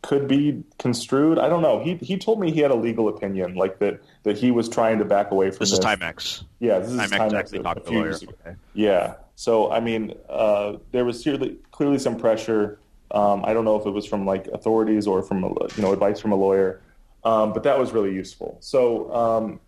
could be construed. I don't know. He told me he had a legal opinion, like that he was trying to back away from this. This is Timex. Yeah, this is Timex actually talked to the lawyer. Okay. Yeah. So, I mean, there was clearly some pressure. I don't know if it was from like authorities or from advice from a lawyer, but that was really useful. So,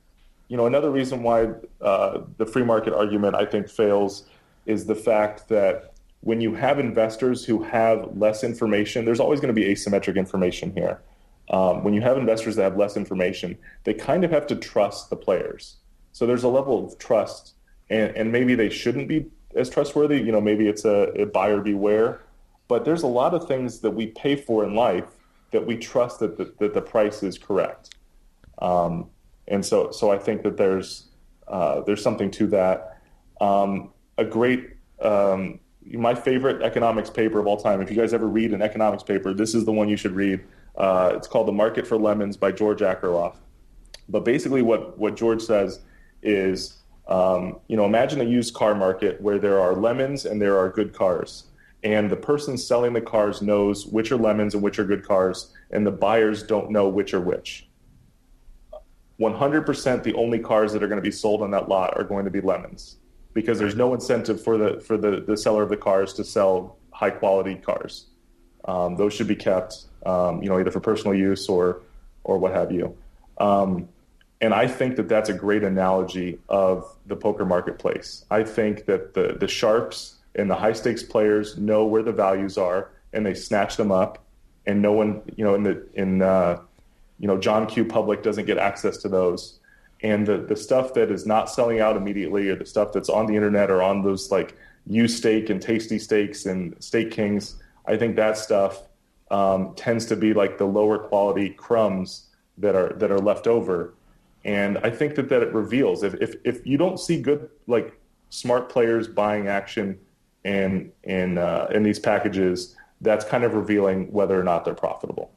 another reason why the free market argument, I think, fails is the fact that when you have investors who have less information, there's always going to be asymmetric information here. When you have investors that have less information, they kind of have to trust the players. So there's a level of trust, and maybe they shouldn't be as trustworthy. Maybe it's a buyer beware. But there's a lot of things that we pay for in life that we trust that the price is correct. And so I think that there's something to that. A great my favorite economics paper of all time. If you guys ever read an economics paper, this is the one you should read. It's called The Market for Lemons by George Akerlof. But basically what George says is, imagine a used car market where there are lemons and there are good cars. and the person selling the cars knows which are lemons and which are good cars, and the buyers don't know which are which. 100% the only cars that are going to be sold on that lot are going to be lemons, because there's no incentive for the seller of the cars to sell high quality cars. Those should be kept, either for personal use or what have you. And I think that that's a great analogy of the poker marketplace. I think that the sharps and the high stakes players know where the values are, and they snatch them up, and no one, John Q. Public doesn't get access to those. And the stuff that is not selling out immediately, or the stuff that's on the internet or on those like U-Stake and Tasty Stakes and Stake Kings, I think that stuff tends to be like the lower quality crumbs that are left over. And I think that it reveals, if you don't see good, like smart players buying action in these packages, that's kind of revealing whether or not they're profitable.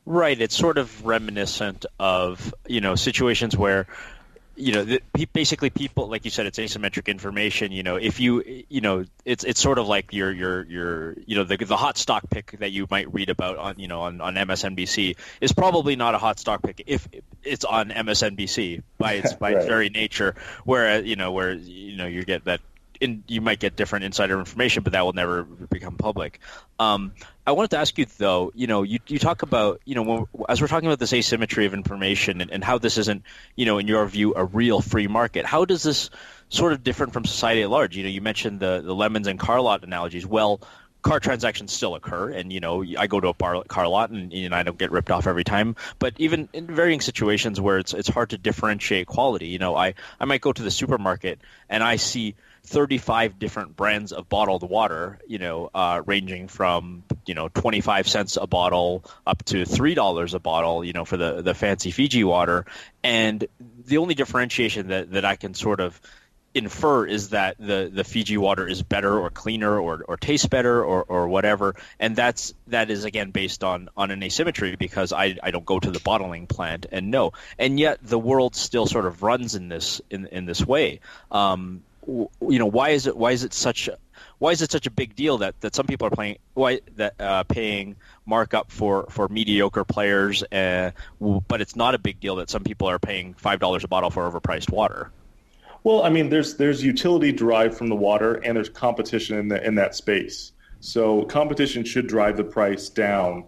Right. It's sort of reminiscent of, situations where, basically people, like you said, it's asymmetric information. If it's sort of like your the hot stock pick that you might read about on MSNBC is probably not a hot stock pick if it's on MSNBC by its very nature. Whereas, you get that. You might get different insider information, but that will never become public. I wanted to ask you, though, you talk about, as we're talking about this asymmetry of information and how this isn't, in your view, a real free market, how does this sort of different from society at large? You mentioned the lemons and car lot analogies. Well, car transactions still occur, and I go to a car lot and I don't get ripped off every time. But even in varying situations where it's hard to differentiate quality, I might go to the supermarket and I see 35 different brands of bottled water, ranging from 25 cents a bottle up to $3 a bottle, for the fancy Fiji water. And the only differentiation that I can sort of infer is that the Fiji water is better or cleaner or tastes better or whatever, and that is again based on an asymmetry, because I don't go to the bottling plant and know, and yet the world still sort of runs in this way. Why is it such a big deal that some people are paying markup for mediocre players, but it's not a big deal that some people are paying $5 a bottle for overpriced water? Well, I mean, there's utility derived from the water, and there's competition in that space. So competition should drive the price down,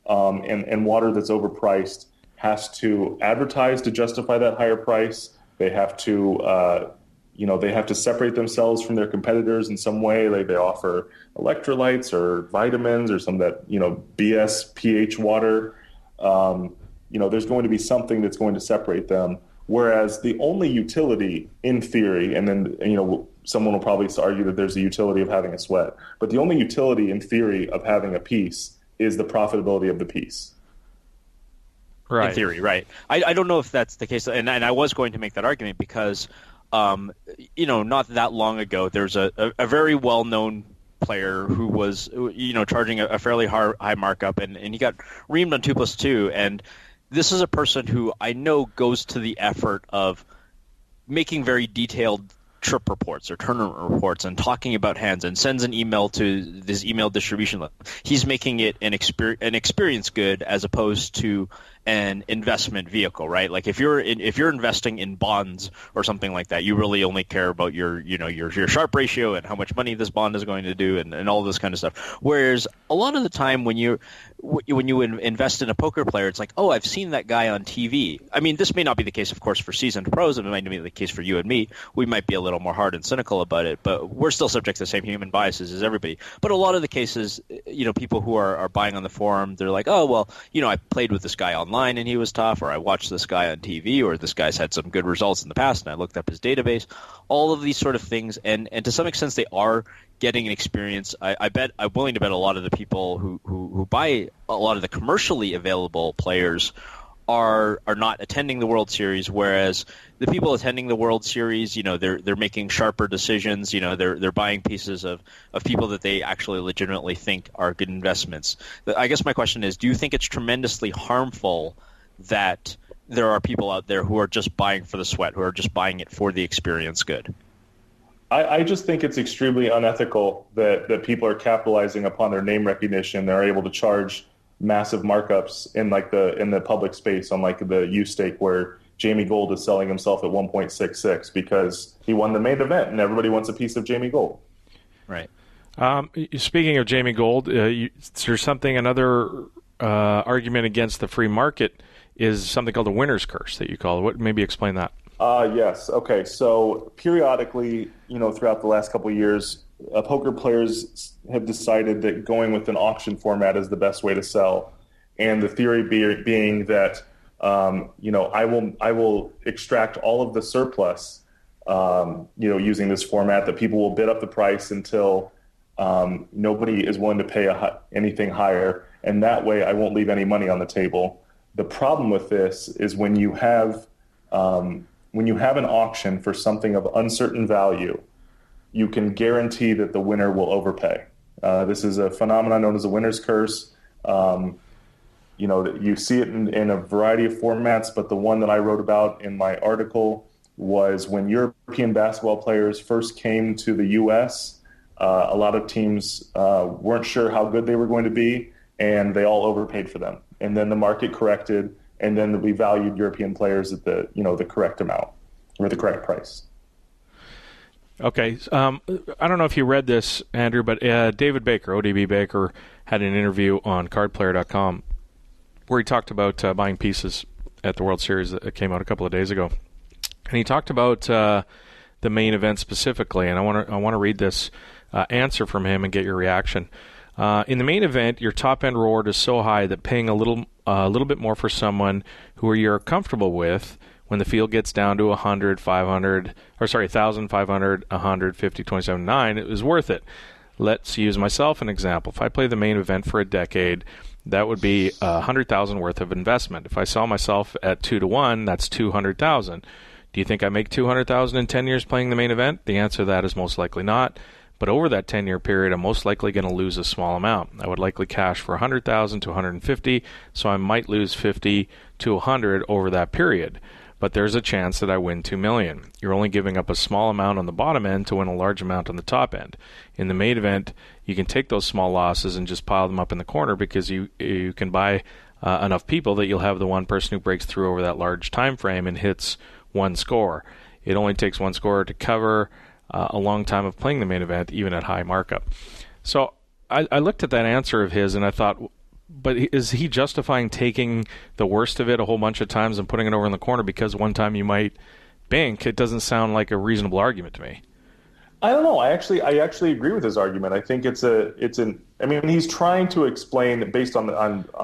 and water that's overpriced has to advertise to justify that higher price. They have to they have to separate themselves from their competitors in some way. Like they offer electrolytes or vitamins or some of that, BS pH water. There's going to be something that's going to separate them. Whereas the only utility in theory, and then, someone will probably argue that there's a utility of having a sweat, but the only utility in theory of having a piece is the profitability of the piece. Right. In theory, right. I don't know if that's the case. And I was going to make that argument because, not that long ago, there's a very well-known player who was, charging a fairly high markup, and he got reamed on 2+2. And this is a person who I know goes to the effort of making very detailed trip reports or tournament reports and talking about hands, and sends an email to this email distribution list. He's making it an experience good as opposed to an investment vehicle, right? Like if you're investing in bonds or something like that, you really only care about your Sharpe ratio and how much money this bond is going to do and all this kind of stuff. Whereas a lot of the time when you invest in a poker player, it's like, oh, I've seen that guy on TV. I mean, this may not be the case, of course, for seasoned pros. It might be the case for you and me. We might be a little more hard and cynical about it, but we're still subject to the same human biases as everybody. But a lot of the cases, people who are buying on the forum, they're like, oh, well, I played with this guy online and he was tough, or I watched this guy on TV, or this guy's had some good results in the past and I looked up his database. All of these sort of things, and to some extent they are getting an experience. I'm willing to bet a lot of the people who buy a lot of the commercially available players are not attending the World Series, whereas the people attending the World Series, they're making sharper decisions. They're buying pieces of people that they actually legitimately think are good investments. I guess my question is, do you think it's tremendously harmful that there are people out there who are just buying for the sweat, who are just buying it for the experience good? I just think it's extremely unethical that people are capitalizing upon their name recognition. They're able to charge massive markups in the public space on like the U stake where Jamie Gold is selling himself at 1.66 because he won the main event and everybody wants a piece of Jamie Gold. Right. Speaking of Jamie Gold, there's another argument against the free market is something called the winner's curse that you call it. What? Maybe explain that. Yes. Okay. So periodically, throughout the last couple of years, poker players have decided that going with an auction format is the best way to sell. And the theory being that, I will extract all of the surplus, using this format, that people will bid up the price until nobody is willing to pay anything higher. And that way I won't leave any money on the table. The problem with this is when you have an auction for something of uncertain value, you can guarantee that the winner will overpay. This is a phenomenon known as a winner's curse. You see it in a variety of formats, but the one that I wrote about in my article was when European basketball players first came to the U.S., a lot of teams weren't sure how good they were going to be, and they all overpaid for them. And then the market corrected, and then we valued European players at the correct amount or the correct price. Okay. I don't know if you read this, Andrew, but David Baker, ODB Baker, had an interview on cardplayer.com where he talked about buying pieces at the World Series that came out a couple of days ago. And he talked about the main event specifically, and I want to read this answer from him and get your reaction. In the main event, your top-end reward is so high that paying a little bit more for someone who you're comfortable with when the field gets down to 100, 500, or sorry, 1,000, 500, 100, 50, 27, 9, it was worth it. Let's use myself an example. If I play the main event for a decade, that would be 100,000 worth of investment. If I saw myself at 2-1, that's 200,000. Do you think I make 200,000 in 10 years playing the main event? The answer to that is most likely not. But over that 10-year period, I'm most likely going to lose a small amount. I would likely cash for 100,000 to 150, so I might lose 50 to 100 over that period. But there's a chance that I win 2 million. You're only giving up a small amount on the bottom end to win a large amount on the top end. In the main event, you can take those small losses and just pile them up in the corner because you can buy enough people that you'll have the one person who breaks through over that large time frame and hits one score. It only takes one scorer to cover a long time of playing the main event, even at high markup. So I looked at that answer of his and I thought, but is he justifying taking the worst of it a whole bunch of times and putting it over in the corner because one time you might bank? It doesn't sound like a reasonable argument to me. I don't know. I actually agree with his argument. I think he's trying to explain, based on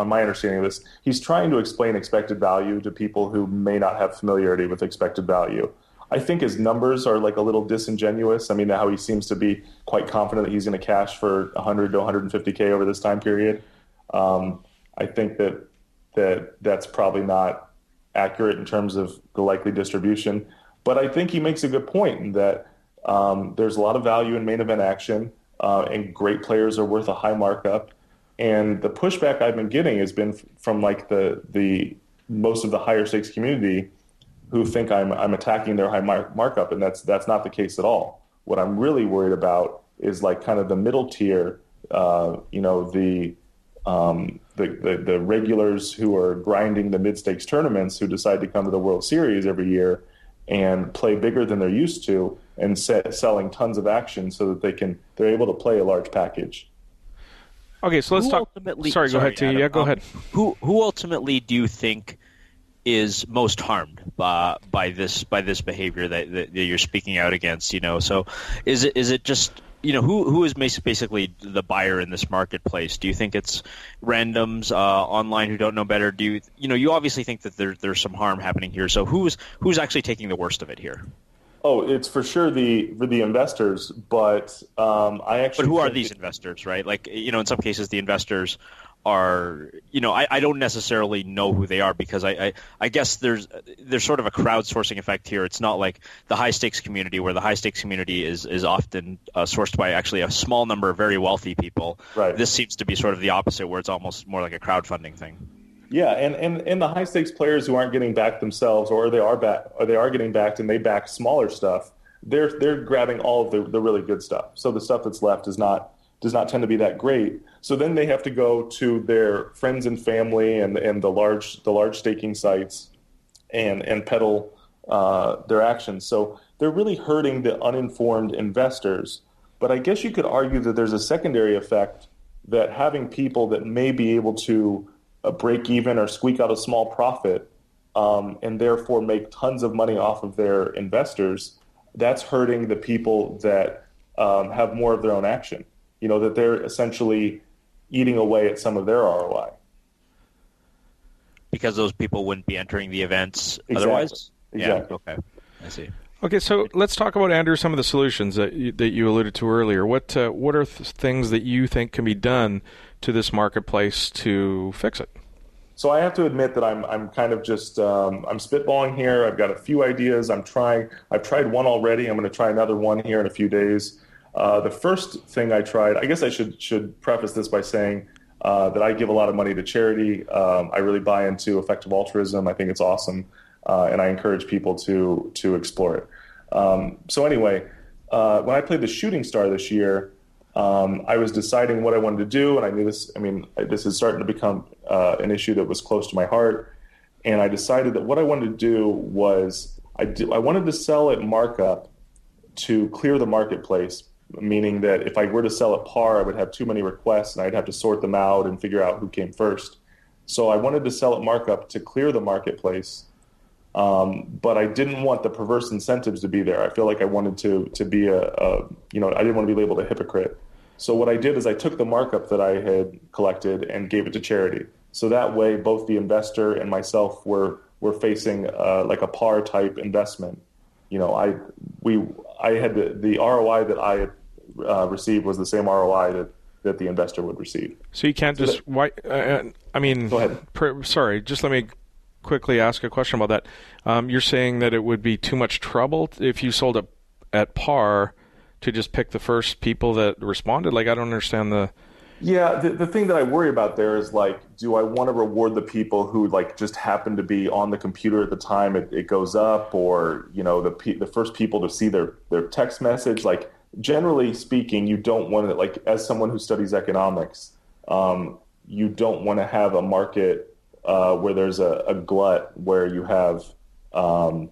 my understanding of this, he's trying to explain expected value to people who may not have familiarity with expected value. I think his numbers are like a little disingenuous. I mean, how he seems to be quite confident that he's going to cash for 100 to 150K over this time period. I think that's probably not accurate in terms of the likely distribution. But I think he makes a good point in that there's a lot of value in main event action, and great players are worth a high markup. And the pushback I've been getting has been from like the most of the higher stakes community who think I'm attacking their high markup, and that's not the case at all. What I'm really worried about is like kind of the middle tier, the regulars who are grinding the mid-stakes tournaments who decide to come to the World Series every year and play bigger than they're used to and selling tons of action so that they're able to play a large package. Okay, so let's talk. Sorry, go ahead, T. Yeah, go ahead. Who ultimately do you think is most harmed by this behavior that you're speaking out against? So is it just who is basically the buyer in this marketplace? Do you think it's randoms online who don't know better? Do you obviously think that there's some harm happening here? So who's actually taking the worst of it here? Oh, it's for sure the investors, but But who are these investors, right? Like, in some cases the investors are, I don't necessarily know who they are because I guess there's sort of a crowdsourcing effect here. It's not like the high stakes community, where the high stakes community is often sourced by actually a small number of very wealthy people. Right. This seems to be sort of the opposite, where it's almost more like a crowdfunding thing. Yeah, and the high stakes players who aren't getting backed themselves, or they are getting backed and they back smaller stuff, they're grabbing all of the really good stuff. So the stuff that's left does not tend to be that great. So then they have to go to their friends and family and the large staking sites and peddle their actions. So they're really hurting the uninformed investors. But I guess you could argue that there's a secondary effect, that having people that may be able to break even or squeak out a small profit and therefore make tons of money off of their investors, that's hurting the people that have more of their own action. That they're essentially eating away at some of their ROI. Because those people wouldn't be entering the events otherwise? Exactly. Yeah, okay. I see. Okay, so let's talk about, Andrew, some of the solutions that you alluded to earlier. What are things that you think can be done to this marketplace to fix it? So I have to admit that I'm kind of just I'm spitballing here. I've got a few ideas. I've tried one already. I'm going to try another one here in a few days. The first thing I tried, I guess I should preface this by saying that I give a lot of money to charity. I really buy into effective altruism. I think it's awesome, and I encourage people to explore it. So anyway, when I played the Shooting Star this year, I was deciding what I wanted to do, and I knew this. I mean, this is starting to become an issue that was close to my heart, and I decided that what I wanted to do was I wanted to sell at markup to clear the marketplace, meaning that if I were to sell at par, I would have too many requests, and I'd have to sort them out and figure out who came first. So I wanted to sell at markup to clear the marketplace, but I didn't want the perverse incentives to be there. I feel like I wanted to be I didn't want to be labeled a hypocrite. So what I did is I took the markup that I had collected and gave it to charity. So that way, both the investor and myself were facing like a par type investment. I had the ROI that I had received was the same ROI that the investor would receive. So you can't just go ahead. Sorry, just let me quickly ask a question about that. You're saying that it would be too much trouble if you sold it at par to just pick the first people that responded? Like, I don't understand the... Yeah, the thing that I worry about there is, like, do I want to reward the people who, like, just happen to be on the computer at the time it goes up, or, the first people to see their text message? Like, generally speaking, you don't want to, like, as someone who studies economics, you don't want to have a market where there's a glut, where you have, a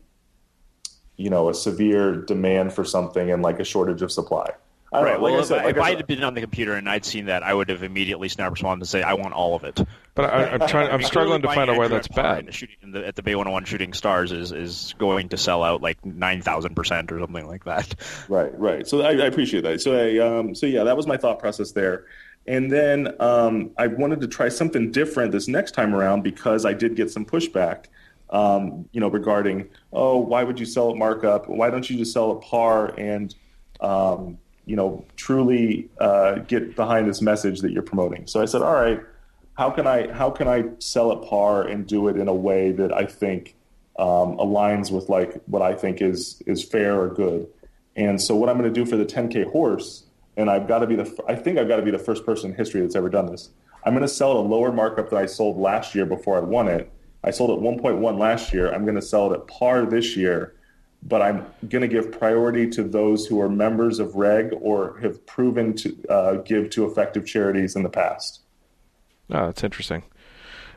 severe demand for something and, like, a shortage of supply. Right. Well, if I had been on the computer and I'd seen that, I would have immediately snapped responded and say, "I want all of it." But I'm struggling to find out why that's bad. At the Bay 101 Shooting Stars is going to sell out like 9,000% or something like that. Right. So I appreciate that. So yeah, that was my thought process there. And then I wanted to try something different this next time around, because I did get some pushback, regarding, why would you sell at markup? Why don't you just sell at par and truly get behind this message that you're promoting? So I said, all right, how can I sell at par and do it in a way that I think aligns with, like, what I think is fair or good? And so what I'm going to do for the 10K horse, and I think I've got to be the first person in history that's ever done this. I'm going to sell at a lower markup than I sold last year before I won it. I sold at 1.1 last year. I'm going to sell it at par this year. But I'm going to give priority to those who are members of REG or have proven to give to effective charities in the past. Oh, that's interesting.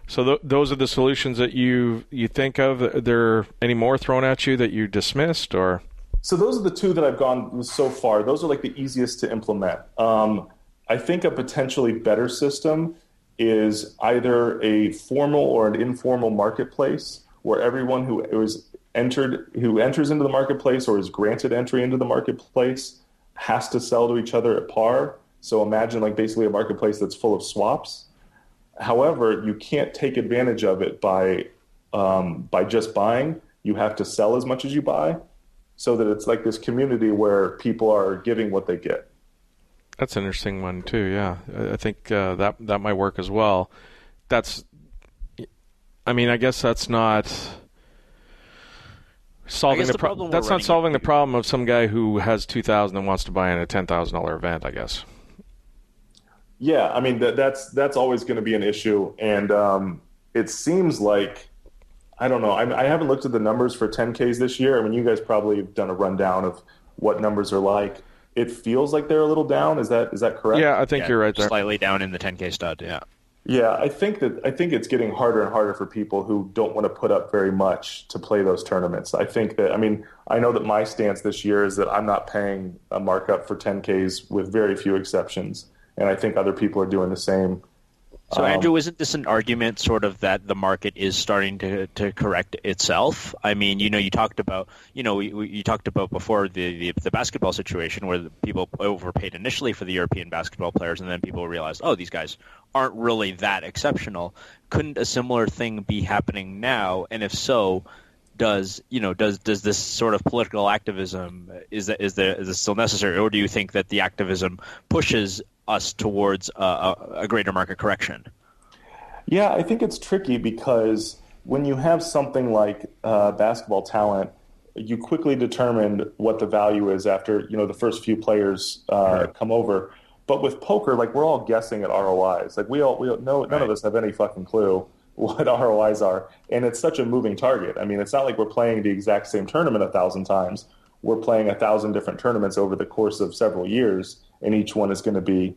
So those are the solutions that you think of. Are there any more thrown at you that you dismissed, or? So those are the two that I've gone with so far. Those are, like, the easiest to implement. I think a potentially better system is either a formal or an informal marketplace where everyone who enters into the marketplace or is granted entry into the marketplace has to sell to each other at par. So imagine, like, basically a marketplace that's full of swaps. However, you can't take advantage of it by just buying. You have to sell as much as you buy, so that it's like this community where people are giving what they get. That's an interesting one too. Yeah, I think that might work as well. I guess that's not solving the problem. That's not solving the problem of some guy who has 2,000 and wants to buy in a $10,000 event, I guess. Yeah, I mean that's always going to be an issue, and it seems like, I don't know. I haven't looked at the numbers for 10Ks this year. I mean, you guys probably have done a rundown what numbers are like. It feels like they're a little down. Is that correct? Yeah, I think you're right there. Slightly down in the 10K stud, yeah. Yeah, I think it's getting harder and harder for people who don't want to put up very much to play those tournaments. I think that, I know that my stance this year is that I'm not paying a markup for 10Ks with very few exceptions, and I think other people are doing the same. So, Andrew, isn't this an argument sort of that the market is starting to correct itself? I mean, you talked about, you talked about before the basketball situation where the people overpaid initially for the European basketball players, and then people realized, oh, these guys aren't really that exceptional. Couldn't a similar thing be happening now? And if so, does this sort of political activism, is this still necessary, or do you think that the activism pushes us towards a greater market correction? Yeah, I think it's tricky because when you have something like basketball talent, you quickly determine what the value is after the first few players come over. But with poker, like, we're all guessing at ROIs. Like, we all know, none of us have any fucking clue what ROIs are, and it's such a moving target. I mean, it's not like we're playing the exact same tournament 1,000 times. We're playing 1,000 different tournaments over the course of several years, and each one is going to be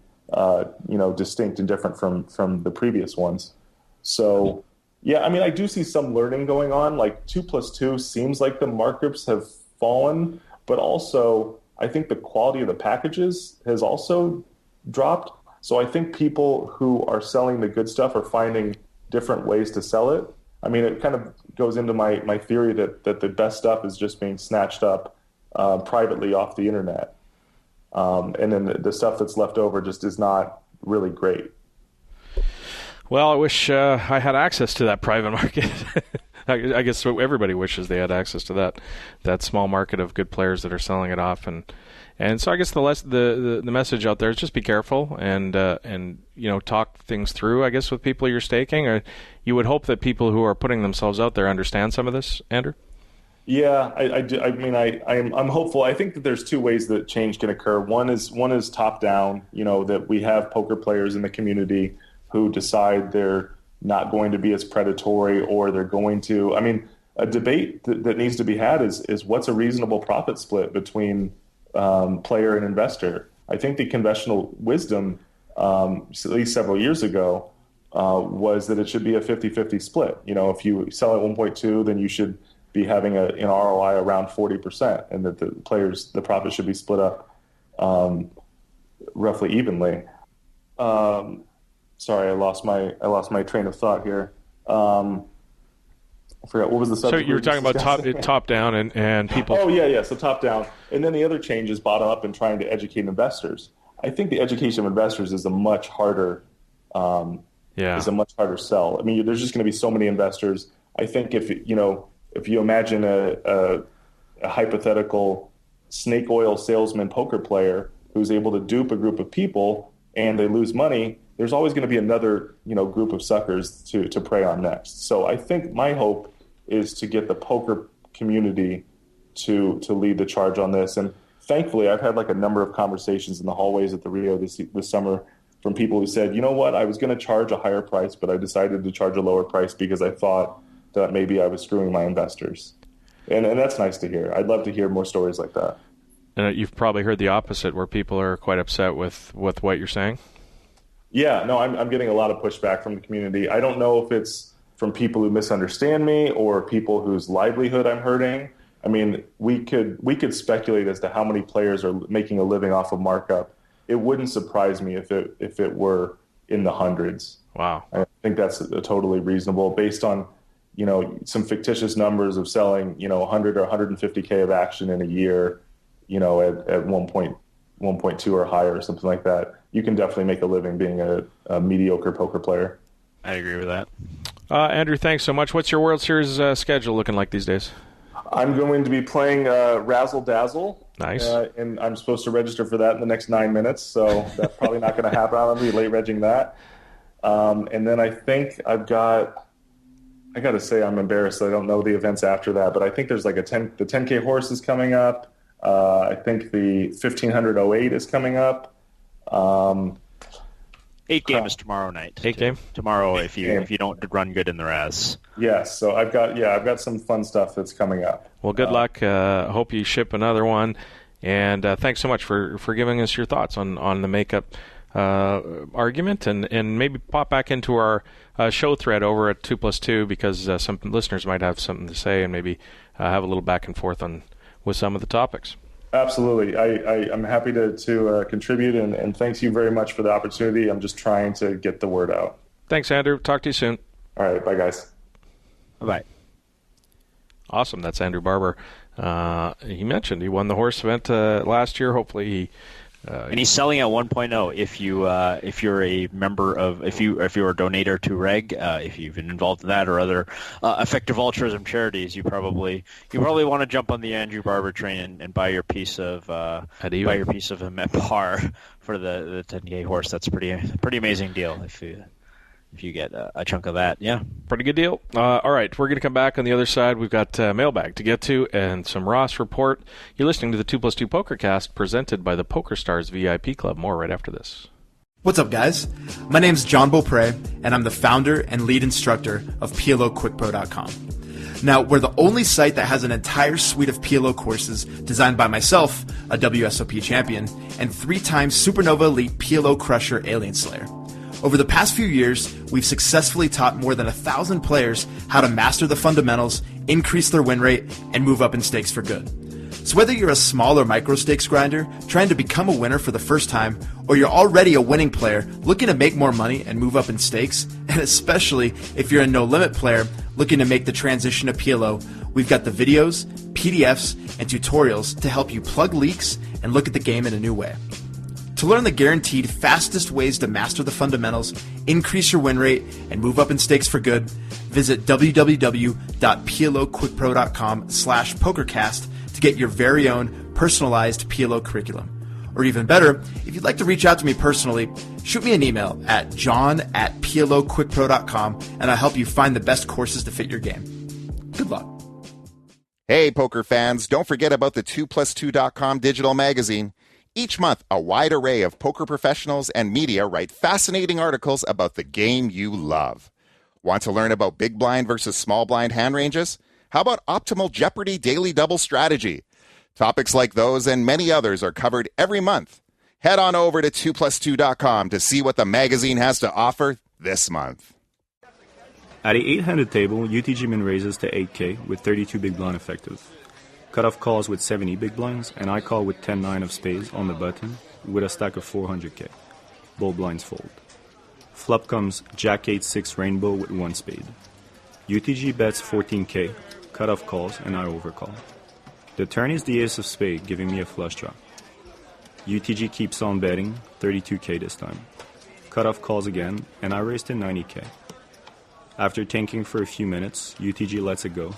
distinct and different from the previous ones. So, yeah, I do see some learning going on. Like, 2+2 seems like the markups have fallen, but also I think the quality of the packages has also dropped. So I think people who are selling the good stuff are finding different ways to sell it. It kind of goes into my theory that the best stuff is just being snatched up privately off the internet. And then the stuff that's left over just is not really great. Well, I wish I had access to that private market. I guess everybody wishes they had access to that small market of good players that are selling it off, and so I guess the message out there is just be careful and talk things through, I guess, with people you're staking. Or you would hope that people who are putting themselves out there understand some of this, Andrew. Yeah, I do. I'm hopeful. I think that there's two ways that change can occur. One is top down. That we have poker players in the community who decide they're not going to be as predatory, or they're going to. A debate that needs to be had is what's a reasonable profit split between player and investor. I think the conventional wisdom, at least several years ago, was that it should be a 50-50 split. If you sell at 1.2, then you should be having an ROI around 40%, and that the profit should be split up roughly evenly. Sorry, I lost my train of thought here. I forgot what was the subject. So you were talking about top down and people. Oh yeah. So top down, and then the other change is bottom up and trying to educate investors. I think the education of investors is a much harder sell. There's just going to be so many investors. I think if you imagine a hypothetical snake oil salesman poker player who's able to dupe a group of people and they lose money, there's always going to be another group of suckers to prey on next. So I think my hope is to get the poker community to lead the charge on this. And thankfully, I've had like a number of conversations in the hallways at the Rio this summer from people who said, you know what, I was going to charge a higher price, but I decided to charge a lower price because I thought that maybe I was screwing my investors. And that's nice to hear. I'd love to hear more stories like that. And you've probably heard the opposite, where people are quite upset with what you're saying. Yeah, no, I'm getting a lot of pushback from the community. I don't know if it's from people who misunderstand me or people whose livelihood I'm hurting. We could speculate as to how many players are making a living off of markup. It wouldn't surprise me if it were in the hundreds. Wow. I think that's totally reasonable based on some fictitious numbers of selling 100 or 150K of action in a year, at 1.2 or higher or something like that. You can definitely make a living being a mediocre poker player. I agree with that. Andrew, thanks so much. What's your World Series schedule looking like these days? I'm going to be playing Razzle Dazzle. Nice. And I'm supposed to register for that in the next 9 minutes, so that's probably not going to happen. I'm going to be late regging that. And then I think I got to say I'm embarrassed. I don't know the events after that, but I think there's like the 10K horse is coming up. I think the 1500 is coming up. 8 game is tomorrow night. 8 game tomorrow if you don't run good in the Raz. Yes, so I've got some fun stuff that's coming up. Well, good luck. Hope you ship another one. And thanks so much for giving us your thoughts on the makeup argument, and maybe pop back into our show thread over at 2+2 because some listeners might have something to say and maybe have a little back and forth with some of the topics. Absolutely. I'm happy to contribute, and thanks you very much for the opportunity. I'm just trying to get the word out. Thanks, Andrew. Talk to you soon. All right. Bye, guys. Bye-bye. Awesome. That's Andrew Barber. He mentioned he won the horse event last year. Hopefully he... and he's selling at 1.0. If you're a member of, if you're a donator to Reg, if you've been involved in that or other effective altruism charities, you probably want to jump on the Andrew Barber train and buy your piece of him at par for the 10K horse. That's a pretty amazing deal if you get a chunk of that. Yeah, pretty good deal. All right, we're going to come back on the other side. We've got mailbag to get to and some Ross report. You're listening to the 2+2 Pokercast presented by the PokerStars VIP Club. More right after this. What's up, guys? My name's John Beaupre, and I'm the founder and lead instructor of PLOQuickPro.com. Now, we're the only site that has an entire suite of PLO courses designed by myself, a WSOP champion, and 3-time Supernova Elite PLO Crusher Alien Slayer. Over the past few years, we've successfully taught more than 1,000 players how to master the fundamentals, increase their win rate, and move up in stakes for good. So whether you're a small or micro stakes grinder trying to become a winner for the first time, or you're already a winning player looking to make more money and move up in stakes, and especially if you're a no-limit player looking to make the transition to PLO, we've got the videos, PDFs, and tutorials to help you plug leaks and look at the game in a new way. To learn the guaranteed fastest ways to master the fundamentals, increase your win rate, and move up in stakes for good, visit www.ploquickpro.com/pokercast to get your very own personalized PLO curriculum. Or even better, if you'd like to reach out to me personally, shoot me an email at john@ploquickpro.com and I'll help you find the best courses to fit your game. Good luck. Hey, poker fans, don't forget about the 2plus2.com digital magazine. Each month, a wide array of poker professionals and media write fascinating articles about the game you love. Want to learn about big blind versus small blind hand ranges? How about optimal Jeopardy daily double strategy? Topics like those and many others are covered every month. Head on over to 2plus2.com to see what the magazine has to offer this month. At the 800 table, UTG min raises to 8K with 32 big blind effective. Cutoff calls with 70 big blinds, and I call with 10-9 of spades on the button with a stack of 400K. Both blinds fold. Flop comes Jack 8-6 rainbow with 1 spade. UTG bets 14K, cutoff calls, and I overcall. The turn is the ace of spade, giving me a flush draw. UTG keeps on betting, 32K this time. Cutoff calls again, and I raise to 90K. After tanking for a few minutes, UTG lets it go.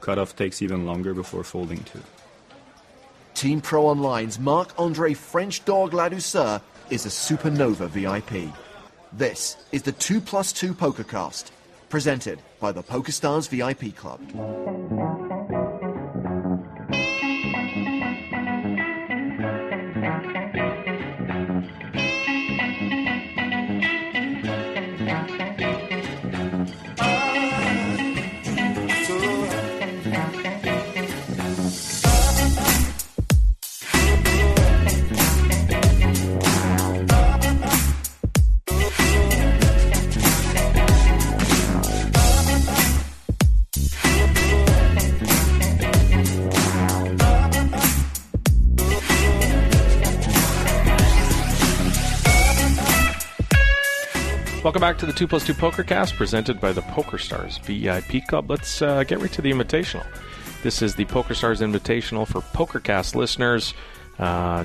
Cutoff takes even longer before folding too. Team Pro Online's Marc-Andre French Dog Ladouceur is a Supernova VIP. This is the 2+2 Pokercast, presented by the PokerStars VIP Club. Welcome back to the 2+2 Pokercast presented by the PokerStars VIP Club. Let's get right to the Invitational. This is the PokerStars Invitational for PokerCast listeners.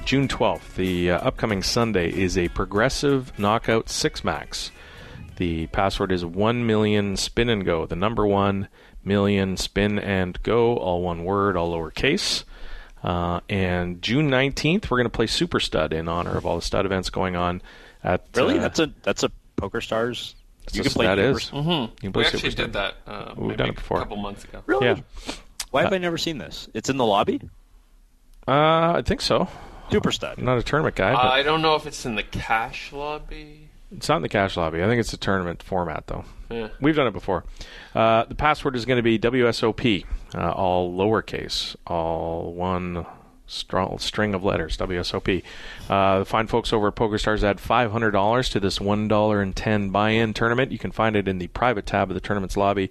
June 12th, the upcoming Sunday, is a progressive knockout 6-max. The password is 1 million spin and go. The number 1 million spin and go, all one word, all lowercase. And June 19th, we're going to play Super Stud in honor of all the stud events going on at... Really? That's a PokerStars? You can play that Super is. Mm-hmm. You can play We actually Super did Stud. that We've done it before. a couple months ago. Really? Yeah. Why have I never seen this? It's in the lobby? I think so. Super Stud. I'm not a tournament guy. But I don't know if it's in the cash lobby. it's not in the cash lobby. I think it's a tournament format, though. Yeah. We've done it before. The password is going to be WSOP, all lowercase, all one string of letters, WSOP. The fine folks over at PokerStars add $500 to this $1.10 buy-in tournament. You can find it in the private tab of the tournament's lobby.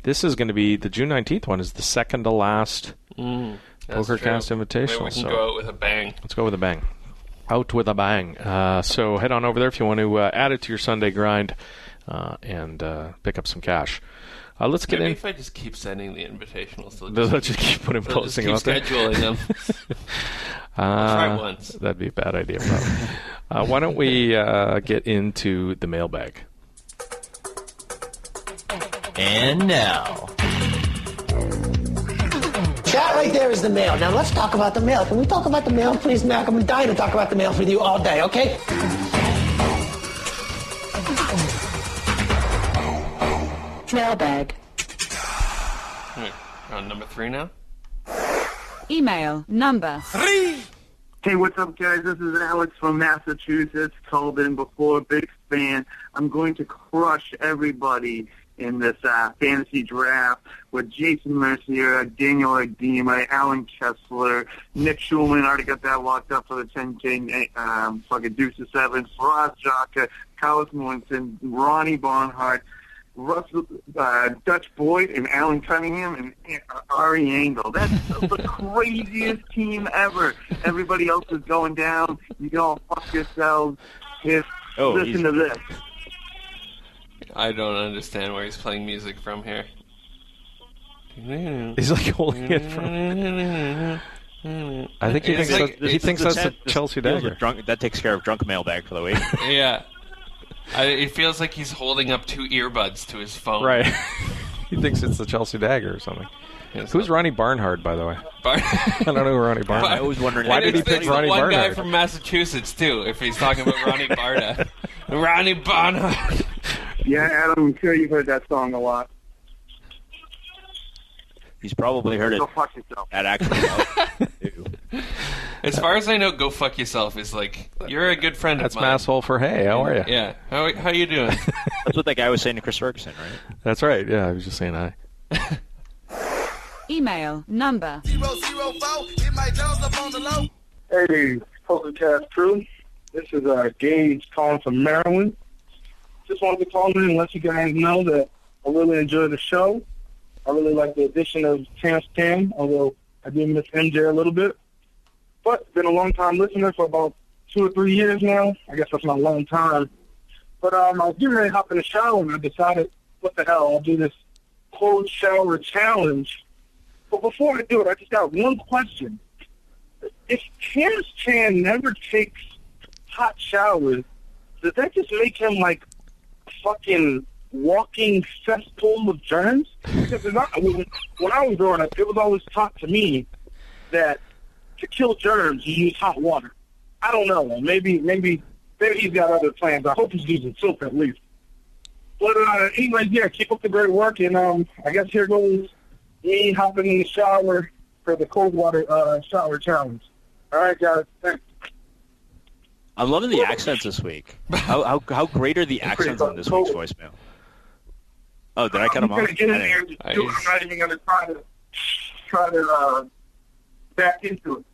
This is going to be the June 19th one. Is the second to last PokerCast Invitational. Maybe we can go out with a bang. Let's go with a bang. Out with a bang. So head on over there if you want to add it to your Sunday grind and pick up some cash. Let's get Maybe in. if I just keep sending the invitationals, They'll just keep putting posting out there. Scheduling them. I'll try once. That'd be a bad idea, probably. Why don't we get into the mailbag? And now. That right there is the mail. Now let's talk about the mail. Can we talk about the mail, please, Mac? I'm dying to talk about the mail with you all day, okay? Mailbag. On number 3 now? Email number 3. Hey, what's up, guys? This is Alex from Massachusetts. Called in before, big fan. I'm going to crush everybody in this fantasy draft with Jason Mercier, Daniel Agdema, Alan Kessler, Nick Schulman, already got that locked up for the 10K, fucking Deuces 7, Faraz Jaka, Carlos Moinson, Ronnie Barnhart, Russell, Dutch Boyd, and Alan Cunningham, and Ari Engel. That's the craziest team ever. Everybody else is going down. You can all fuck yourselves. Listen to this. I don't understand where he's playing music from here. He's like holding it from. I think he thinks that's the Chelsea dagger. That takes care of drunk mailbag for the week. Yeah. It feels like he's holding up 2 earbuds to his phone. Right. He thinks it's the Chelsea dagger or something. Who's Ronnie Barnhart, by the way? I don't know who Ronnie Barnhart is. I was wondering why did he pick Ronnie one Barnhart? Guy from Massachusetts, too, if he's talking about Ronnie Barda. Ronnie Barnhart. Yeah, Adam, I'm sure you've heard that song a lot. He's probably heard it. Go fuck yourself. At actually. As far as I know, go fuck yourself is like, you're a good friend That's of mine. Masshole for hey. How are you? Yeah. How you doing? That's what that guy was saying to Chris Ferguson, right? That's right. Yeah, I was just saying hi. Email number 004. Hit my Jones up on the low. Hey, Pokercast crew. This is Gage calling from Maryland. Just wanted to call in and let you guys know that I really enjoy the show. I really like the addition of Terrence, although I do miss MJ a little bit. But been a long-time listener for about 2 or 3 years now. I guess that's not a long time. But I was getting ready to hop in the shower, and I decided, what the hell, I'll do this cold shower challenge. But before I do it, I just got one question. If Terrence never takes hot showers, does that just make him like a fucking walking cesspool of germs? Because when I was growing up, it was always taught to me that to kill germs, you use hot water. I don't know. Maybe he's got other plans. I hope he's using soap at least. But anyways, yeah, keep up the great work, and I guess here goes me hopping in the shower for the cold water shower challenge. All right, guys. Thanks. I'm loving the accents this week. How great are the accents on this week's voicemail? Oh, did I cut him off? I'm going to get in there and just do it. I'm not even going to try to back into it.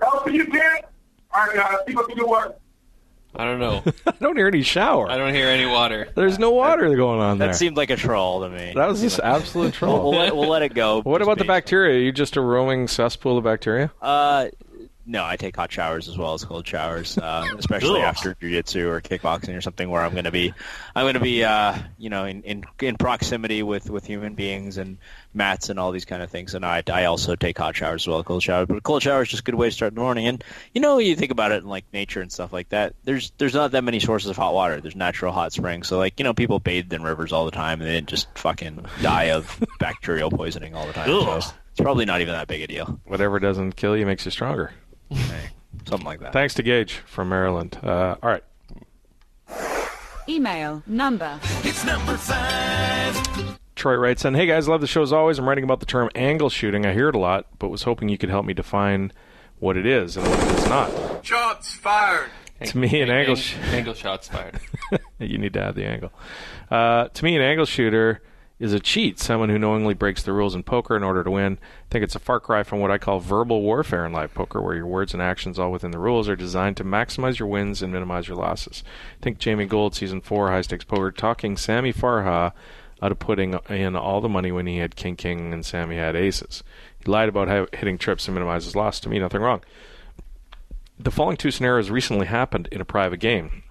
Help you, Dan? All right, keep up the good work. I don't know. I don't hear any shower. I don't hear any water. There's no water going on there. That seemed like a troll to me. That was just absolute troll. We'll let it go. What about the bacteria? Are you just a roaming cesspool of bacteria? No, I take hot showers as well as cold showers, especially after jiu-jitsu or kickboxing or something where I'm going to be, in proximity with human beings and mats and all these kind of things. And I also take hot showers as well as cold showers. But a cold shower is just a good way to start the morning. And you think about it in like nature and stuff like that. There's not that many sources of hot water. There's natural hot springs. So people bathed in rivers all the time and they didn't just fucking die of bacterial poisoning all the time. So it's probably not even that big a deal. Whatever doesn't kill you makes you stronger. Hey, something like that. Thanks to Gage from Maryland. All right. Email number. It's number 5. Troy writes in, hey guys, love the show as always. I'm writing about the term angle shooting. I hear it a lot, but was hoping you could help me define what it is and what it is not. Shots fired. To me, an angle shots fired. You need to add the angle. To me, an angle shooter is a cheat, someone who knowingly breaks the rules in poker in order to win. I think it's a far cry from what I call verbal warfare in live poker, where your words and actions, all within the rules, are designed to maximize your wins and minimize your losses. I think Jamie Gold, Season 4, High Stakes Poker, talking Sammy Farha out of putting in all the money when he had king, and Sammy had aces. He lied about hitting trips to minimize his loss. To me, nothing wrong. The following two scenarios recently happened in a private game.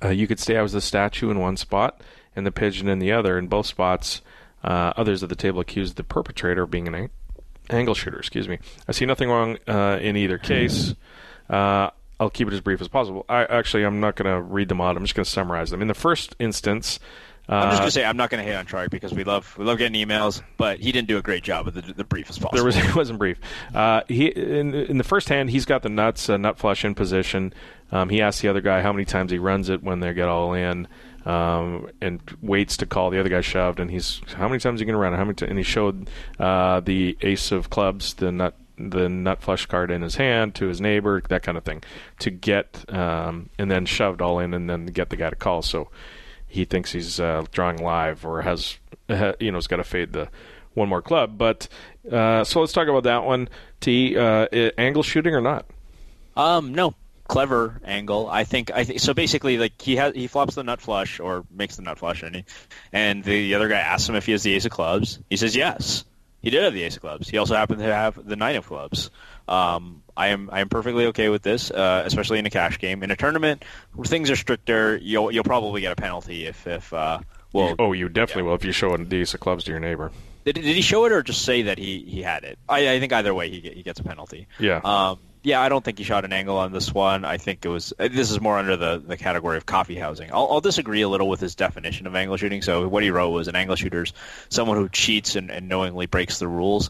You could say I was the statue in one spot and the pigeon in the other. In both spots, others at the table accused the perpetrator of being an angle shooter. I see nothing wrong in either case. I'll keep it as brief as possible. I'm not going to read them out. I'm just going to summarize them. In the first instance, I'm just going to say I'm not going to hate on Troy because we love getting emails, but he didn't do a great job with the briefest possible. It wasn't brief. In the first hand, he's got the nuts, nut flush in position. He asks the other guy how many times he runs it when they get all in, and waits to call. The other guy shoved, and he's, how many times are you going to run it? And he showed the ace of clubs, the nut flush card in his hand to his neighbor, that kind of thing, to get, and then shoved all in and then get the guy to call. So he thinks he's drawing live or has got to fade the one more club. But so let's talk about that one. T, angle shooting or not? No. Clever angle, I think. So. Basically, like he flops the nut flush or makes the nut flush, and the other guy asks him if he has the ace of clubs. He says yes, he did have the ace of clubs. He also happened to have the nine of clubs. I am perfectly okay with this, especially in a cash game. In a tournament, where things are stricter. You'll probably get a penalty if you definitely will if you show the ace of clubs to your neighbor. Did he show it or just say that he had it? I think either way he gets a penalty. Yeah. Yeah, I don't think he shot an angle on this one. I think this is more under the category of coffee housing. I'll disagree a little with his definition of angle shooting. So what he wrote was an angle shooter's someone who cheats and knowingly breaks the rules.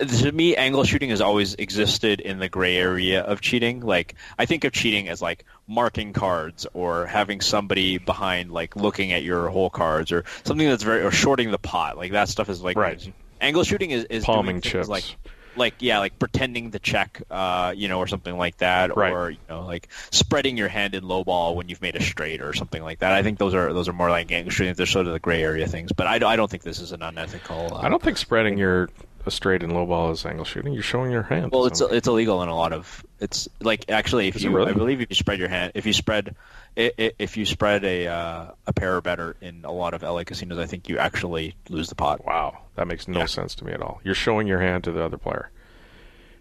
To me, angle shooting has always existed in the gray area of cheating. Like, I think of cheating as like marking cards or having somebody behind, like looking at your whole cards or something that's or shorting the pot. Like that stuff is like right. Angle shooting is palming doing chips. Like pretending to check, or something like that, right. Or like spreading your hand in low ball when you've made a straight or something like that. I think those are more like angle shooting. They're sort of the gray area things, but I don't think this is an unethical. I don't think spreading a straight in low ball is angle shooting. You're showing your hand. Well, it's illegal in a lot of. It's like actually, if you, really? I believe if you spread your hand, if you spread a pair or better in a lot of LA casinos, I think you actually lose the pot. Wow, that makes no sense to me at all. You're showing your hand to the other player.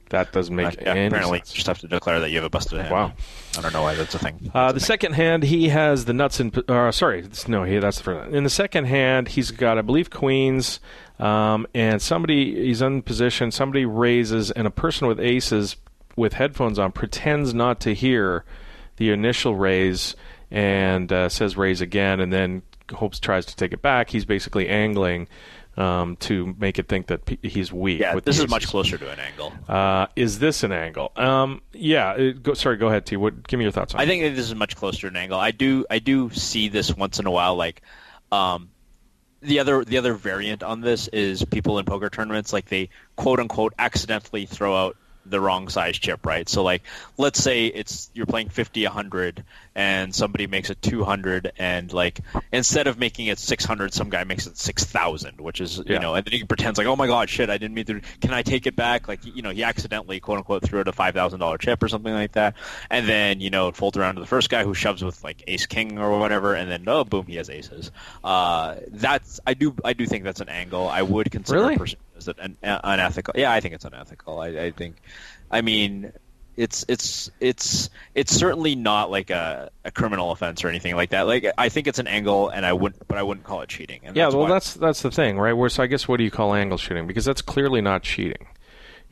That doesn't make any apparently sense. You just have to declare that you have a busted hand. Wow. I don't know why that's a thing. The second hand, he has the nuts in. That's the first. In the second hand, he's got, I believe, queens, and he's in position. Somebody raises, and a person with aces with headphones on pretends not to hear the initial raise and says raise again, and then tries to take it back. He's basically angling to make it think that he's weak. Yeah, this is much closer to an angle. Is this an angle? Go ahead, T. Give me your thoughts on it. I think this is much closer to an angle. I do see this once in a while. Like, the other variant on this is people in poker tournaments, like they quote unquote accidentally throw out the wrong size chip, right? So like, let's say you're playing 50, 100, and somebody makes it 200, and like instead of making it 600, some guy makes it 6,000, which is and then he pretends like, oh my god, shit, I didn't mean to. Can I take it back? Like he accidentally quote unquote threw out a $5,000 chip or something like that, and then it folds around to the first guy who shoves with like ace king or whatever, and then boom, he has aces. I do think that's an angle. I would consider really? A person as an unethical. Yeah, I think it's unethical. I think. I mean, it's certainly not like a criminal offense or anything like that. Like, I think it's an angle, and I wouldn't call it cheating. And that's the thing, right? So I guess what do you call angle shooting? Because that's clearly not cheating.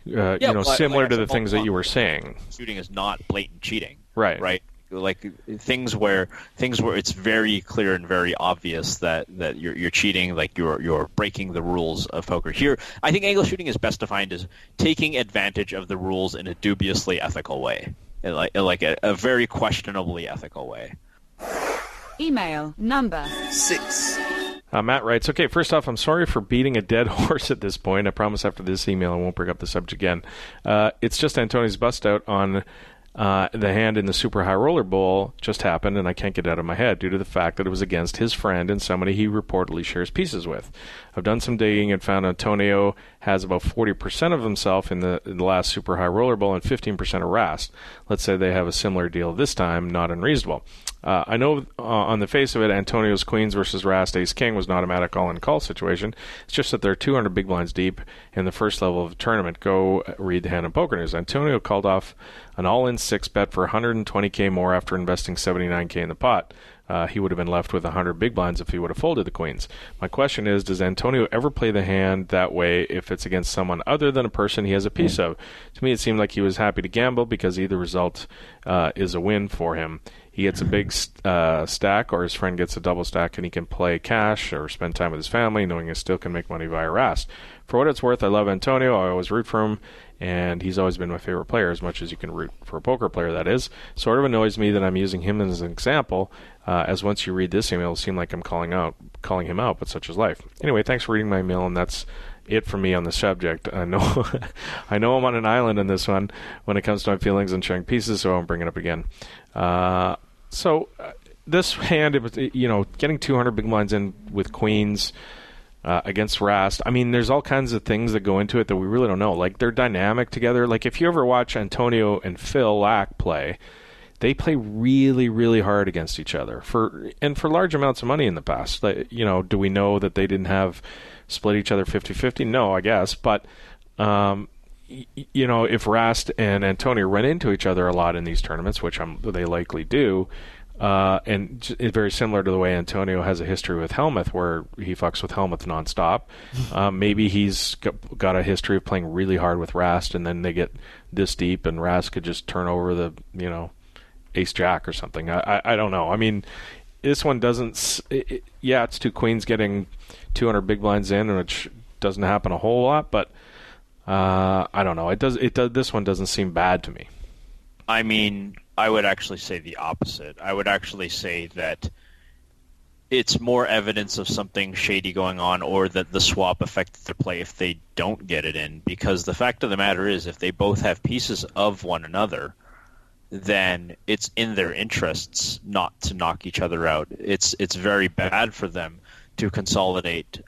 Similar to the things that you were saying. Shooting is not blatant cheating. Right. Right. Like things where it's very clear and very obvious that you're cheating, like you're breaking the rules of poker. Here, I think angle shooting is best defined as taking advantage of the rules in a dubiously ethical way, in a very questionably ethical way. Email number 6. Matt writes, okay, first off, I'm sorry for beating a dead horse at this point. I promise after this email I won't bring up the subject again. It's just Antoni's bust out on The hand in the Super High Roller Bowl just happened, and I can't get it out of my head due to the fact that it was against his friend and somebody he reportedly shares pieces with. I've done some digging and found Antonio has about 40% of himself in the last Super High Roller Bowl and 15% of Rast. Let's say they have a similar deal this time, not unreasonable. I know on the face of it, Antonio's Queens versus Rast Ace King was an automatic all-in-call situation. It's just that they're 200 big blinds deep in the first level of the tournament. Go read the Hand in Poker News. Antonio called off an all-in 6-bet for $120K more after investing $79K in the pot. He would have been left with 100 big blinds if he would have folded the queens. My question is, does Antonio ever play the hand that way if it's against someone other than a person he has a piece of? To me, it seemed like he was happy to gamble because either result is a win for him. He gets a big stack, or his friend gets a double stack, and he can play cash or spend time with his family, knowing he still can make money via Rast. For what it's worth, I love Antonio. I always root for him, and he's always been my favorite player, as much as you can root for a poker player, that is. Sort of annoys me that I'm using him as an example, as once you read this email, it'll seem like I'm calling him out, but such is life. Anyway, thanks for reading my email, and that's it for me on the subject. I know I know I'm on an island in this one when it comes to my feelings and sharing pieces, so I won't bring it up again. This hand, it was, getting 200 big blinds in with queens against Rast. I mean, there's all kinds of things that go into it that we really don't know. Like, they're dynamic together. Like, if you ever watch Antonio and Phil Lack play, they play really, really hard against each other for large amounts of money in the past. Do we know that they didn't have split each other 50-50? No, I guess. But, if Rast and Antonio run into each other a lot in these tournaments, which they likely do, and it's very similar to the way Antonio has a history with Helmuth, where he fucks with Helmuth nonstop. Maybe he's got a history of playing really hard with Rast, and then they get this deep, and Rast could just turn over the, ace-jack or something. I don't know. I mean, this one doesn't... it's two queens getting 200 big blinds in, which doesn't happen a whole lot, but I don't know. It does. This one doesn't seem bad to me. I mean, I would actually say the opposite. I would actually say that it's more evidence of something shady going on, or that the swap affected their play if they don't get it in. Because the fact of the matter is, if they both have pieces of one another, then it's in their interests not to knock each other out. It's very bad for them to consolidate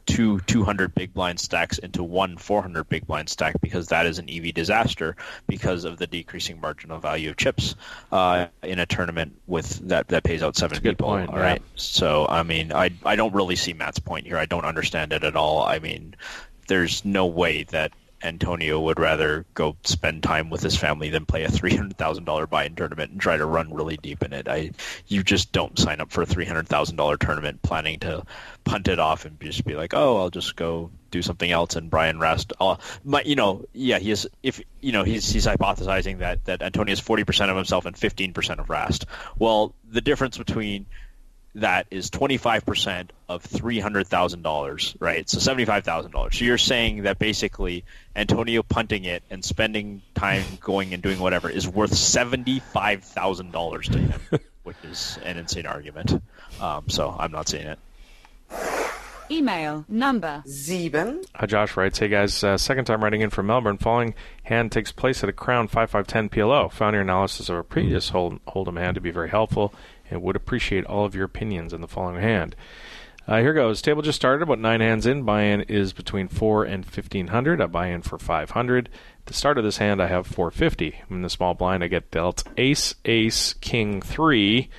two 200 big blind stacks into one 400 big blind stack, because that is an EV disaster because of the decreasing marginal value of chips in a tournament with that pays out 7 people. Point, all right. So, I mean, I don't really see Matt's point here. I don't understand it at all. I mean, there's no way that Antonio would rather go spend time with his family than play a $300,000 buy-in tournament and try to run really deep in it. You just don't sign up for a $300,000 tournament planning to punt it off and just be like, oh, I'll just go do something else. And Brian Rast, he's hypothesizing that Antonio is 40% of himself and 15% of Rast. Well, the difference between that is 25% of $300,000, right? So $75,000. So you're saying that basically Antonio punting it and spending time going and doing whatever is worth $75,000 to him, which is an insane argument. So I'm not seeing it. Email number 7. Josh writes, hey guys, second time writing in from Melbourne. Following hand takes place at a Crown 5-5-10 PLO. Found your analysis of a previous Hold'em hand to be very helpful, and would appreciate all of your opinions on the following hand. Here goes. Table just started, about 9 hands in. Buy-in is between 4 and 1,500. I buy in for 500. At the start of this hand, I have 450. In the small blind, I get dealt ace, king 3,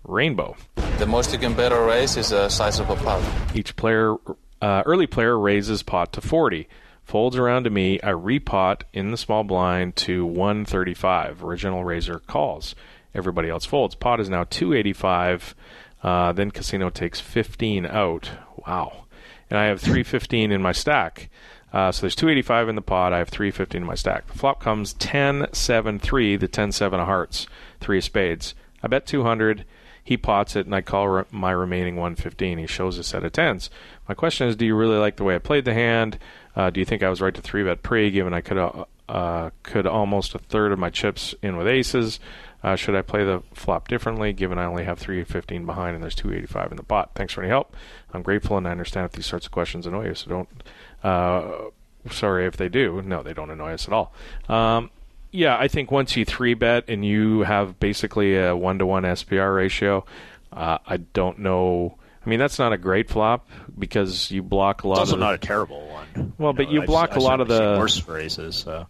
rainbow. The most you can bet or raise is the size of a pot. Each player, early player, raises pot to 40. Folds around to me. I repot in the small blind to 135. Original raiser calls. Everybody else folds. Pot is now 285. Then casino takes 15 out. Wow. And I have 315 in my stack. So there's 285 in the pot. I have 315 in my stack. The flop comes 10-7-3, the 10-7 of hearts, 3 of spades. I bet 200. He pots it, and I call my remaining 115. He shows a set of 10s. My question is, do you really like the way I played the hand? Do you think I was right to 3-bet pre, given I could almost a third of my chips in with aces? Should I play the flop differently, given I only have 315 behind and there's 285 in the pot? Thanks for any help. I'm grateful, and I understand if these sorts of questions annoy you, so don't... sorry if they do. No, they don't annoy us at all. Yeah, I think once you 3-bet and you have basically a 1-to-1 SPR ratio, I don't know. I mean, that's not a great flop because you block a lot. It's also of not a terrible one. Well, but you block a lot of the worse for aces. So.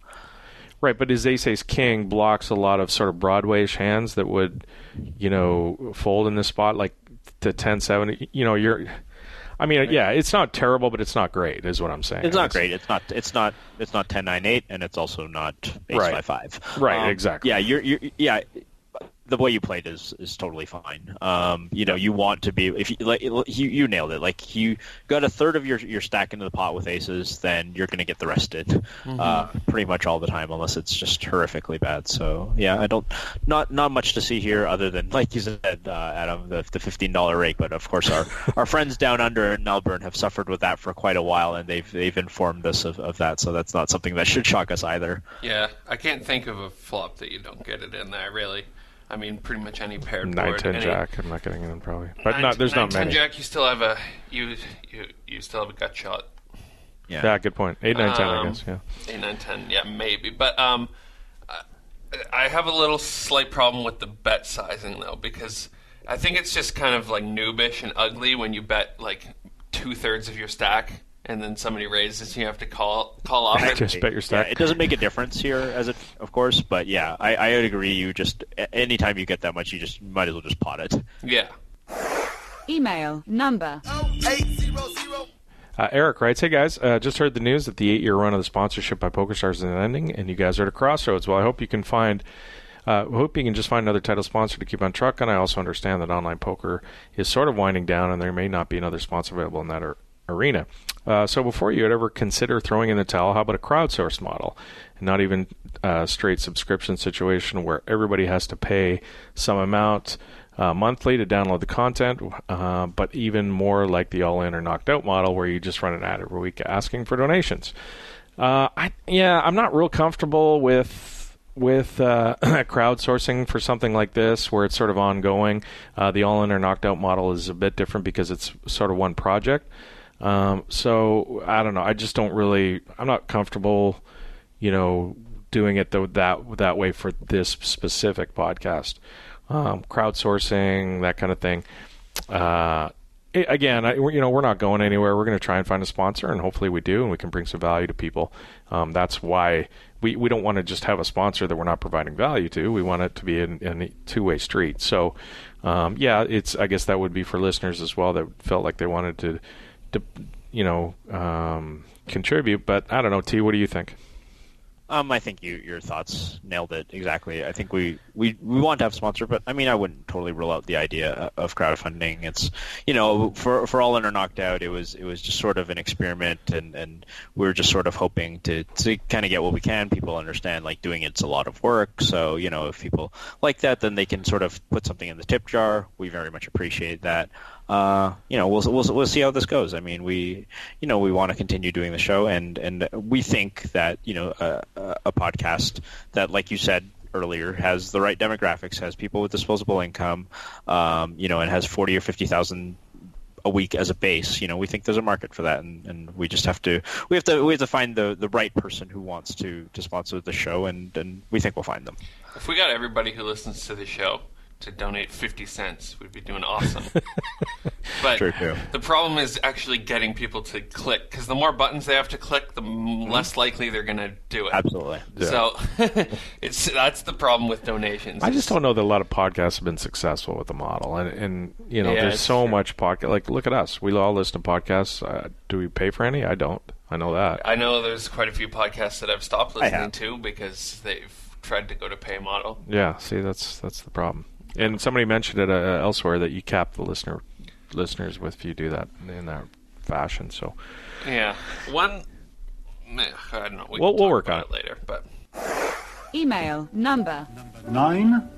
Right, but his ace king blocks a lot of sort of Broadway-ish hands that would, fold in this spot, like to 10-7. I mean, yeah, it's not terrible, but it's not great, is what I'm saying. It's not great. It's not 10-9-8, and it's also not ace 5-5. Right, exactly. Yeah, the way you played is totally fine. You want to be, if you nailed it. Like, you got a third of your stack into the pot with aces, then you're going to get the rest in pretty much all the time, unless it's just horrifically bad. So yeah, not much to see here other than, like you said, Adam, the $15 rake. But of course, our friends down under in Melbourne have suffered with that for quite a while, and they've informed us of that. So that's not something that should shock us either. Yeah, I can't think of a flop that you don't get it in there, really. I mean, pretty much any paired board. 9-10 Jack. I'm not getting it in probably, but there's not many. 9-10 Jack, you still have a a gut shot. Yeah, good point. 8-9-10, I guess. Yeah. 8-9-10, yeah, maybe. But I have a little slight problem with the bet sizing though, because I think it's just kind of like noobish and ugly when you bet like 2/3 of your stack. And then somebody raises, and you have to call off it. Just bet your stack. Yeah, it doesn't make a difference here, of course, but yeah, I would agree. You just, anytime you get that much, you might as well just pot it. Yeah. Email number 0800. Eric writes, "Hey guys, just heard the news that the 8-year run of the sponsorship by PokerStars is ending, and you guys are at a crossroads. Well, I hope you can just find another title sponsor to keep on trucking. I also understand that online poker is sort of winding down, and there may not be another sponsor available in that arena. So before you would ever consider throwing in the towel, how about a crowdsourced model? And not even a straight subscription situation where everybody has to pay some amount monthly to download the content, but even more like the all-in or knocked-out model where you just run an ad every week asking for donations. I'm not real comfortable with crowdsourcing for something like this where it's sort of ongoing. The all-in or knocked-out model is a bit different because it's sort of one project. So I don't know. I just don't really. I'm not comfortable, doing it that way for this specific podcast. Crowdsourcing, that kind of thing. We're not going anywhere. We're going to try and find a sponsor, and hopefully we do, and we can bring some value to people. That's why we don't want to just have a sponsor that we're not providing value to. We want it to be a two-way street. So, I guess that would be for listeners as well that felt like they wanted to contribute, but I don't know. T, what do you think? I think your thoughts nailed it exactly. I think we want to have a sponsor, but I mean, I wouldn't totally rule out the idea of crowdfunding. It's for all in or knocked out, it was just sort of an experiment, and we were just sort of hoping to kind of get what we can. People understand like doing it's a lot of work, so if people like that, then they can sort of put something in the tip jar. We very much appreciate that. We'll see how this goes. I mean, we want to continue doing the show, and we think that a podcast that, like you said earlier, has the right demographics, has people with disposable income, and has 40 or 50,000 a week as a base. We think there's a market for that, and we just have to find the right person who wants to sponsor the show, and we think we'll find them. If we got everybody who listens to the show to donate 50 cents, we'd be doing awesome. But the problem is actually getting people to click, because the more buttons they have to click, the less likely they're going to do it. Absolutely. Yeah. So that's the problem with donations. I just don't know that a lot of podcasts have been successful with the model, and there's so much podcast. Like, look at us. We all listen to podcasts. Do we pay for any? I don't. I know that. I know there's quite a few podcasts that I've stopped listening to because they've tried to go to pay model. Yeah, see, that's the problem. And somebody mentioned it elsewhere that you cap the listeners if you do that in that fashion. So yeah, I don't know. We'll work on it later. But email number 9.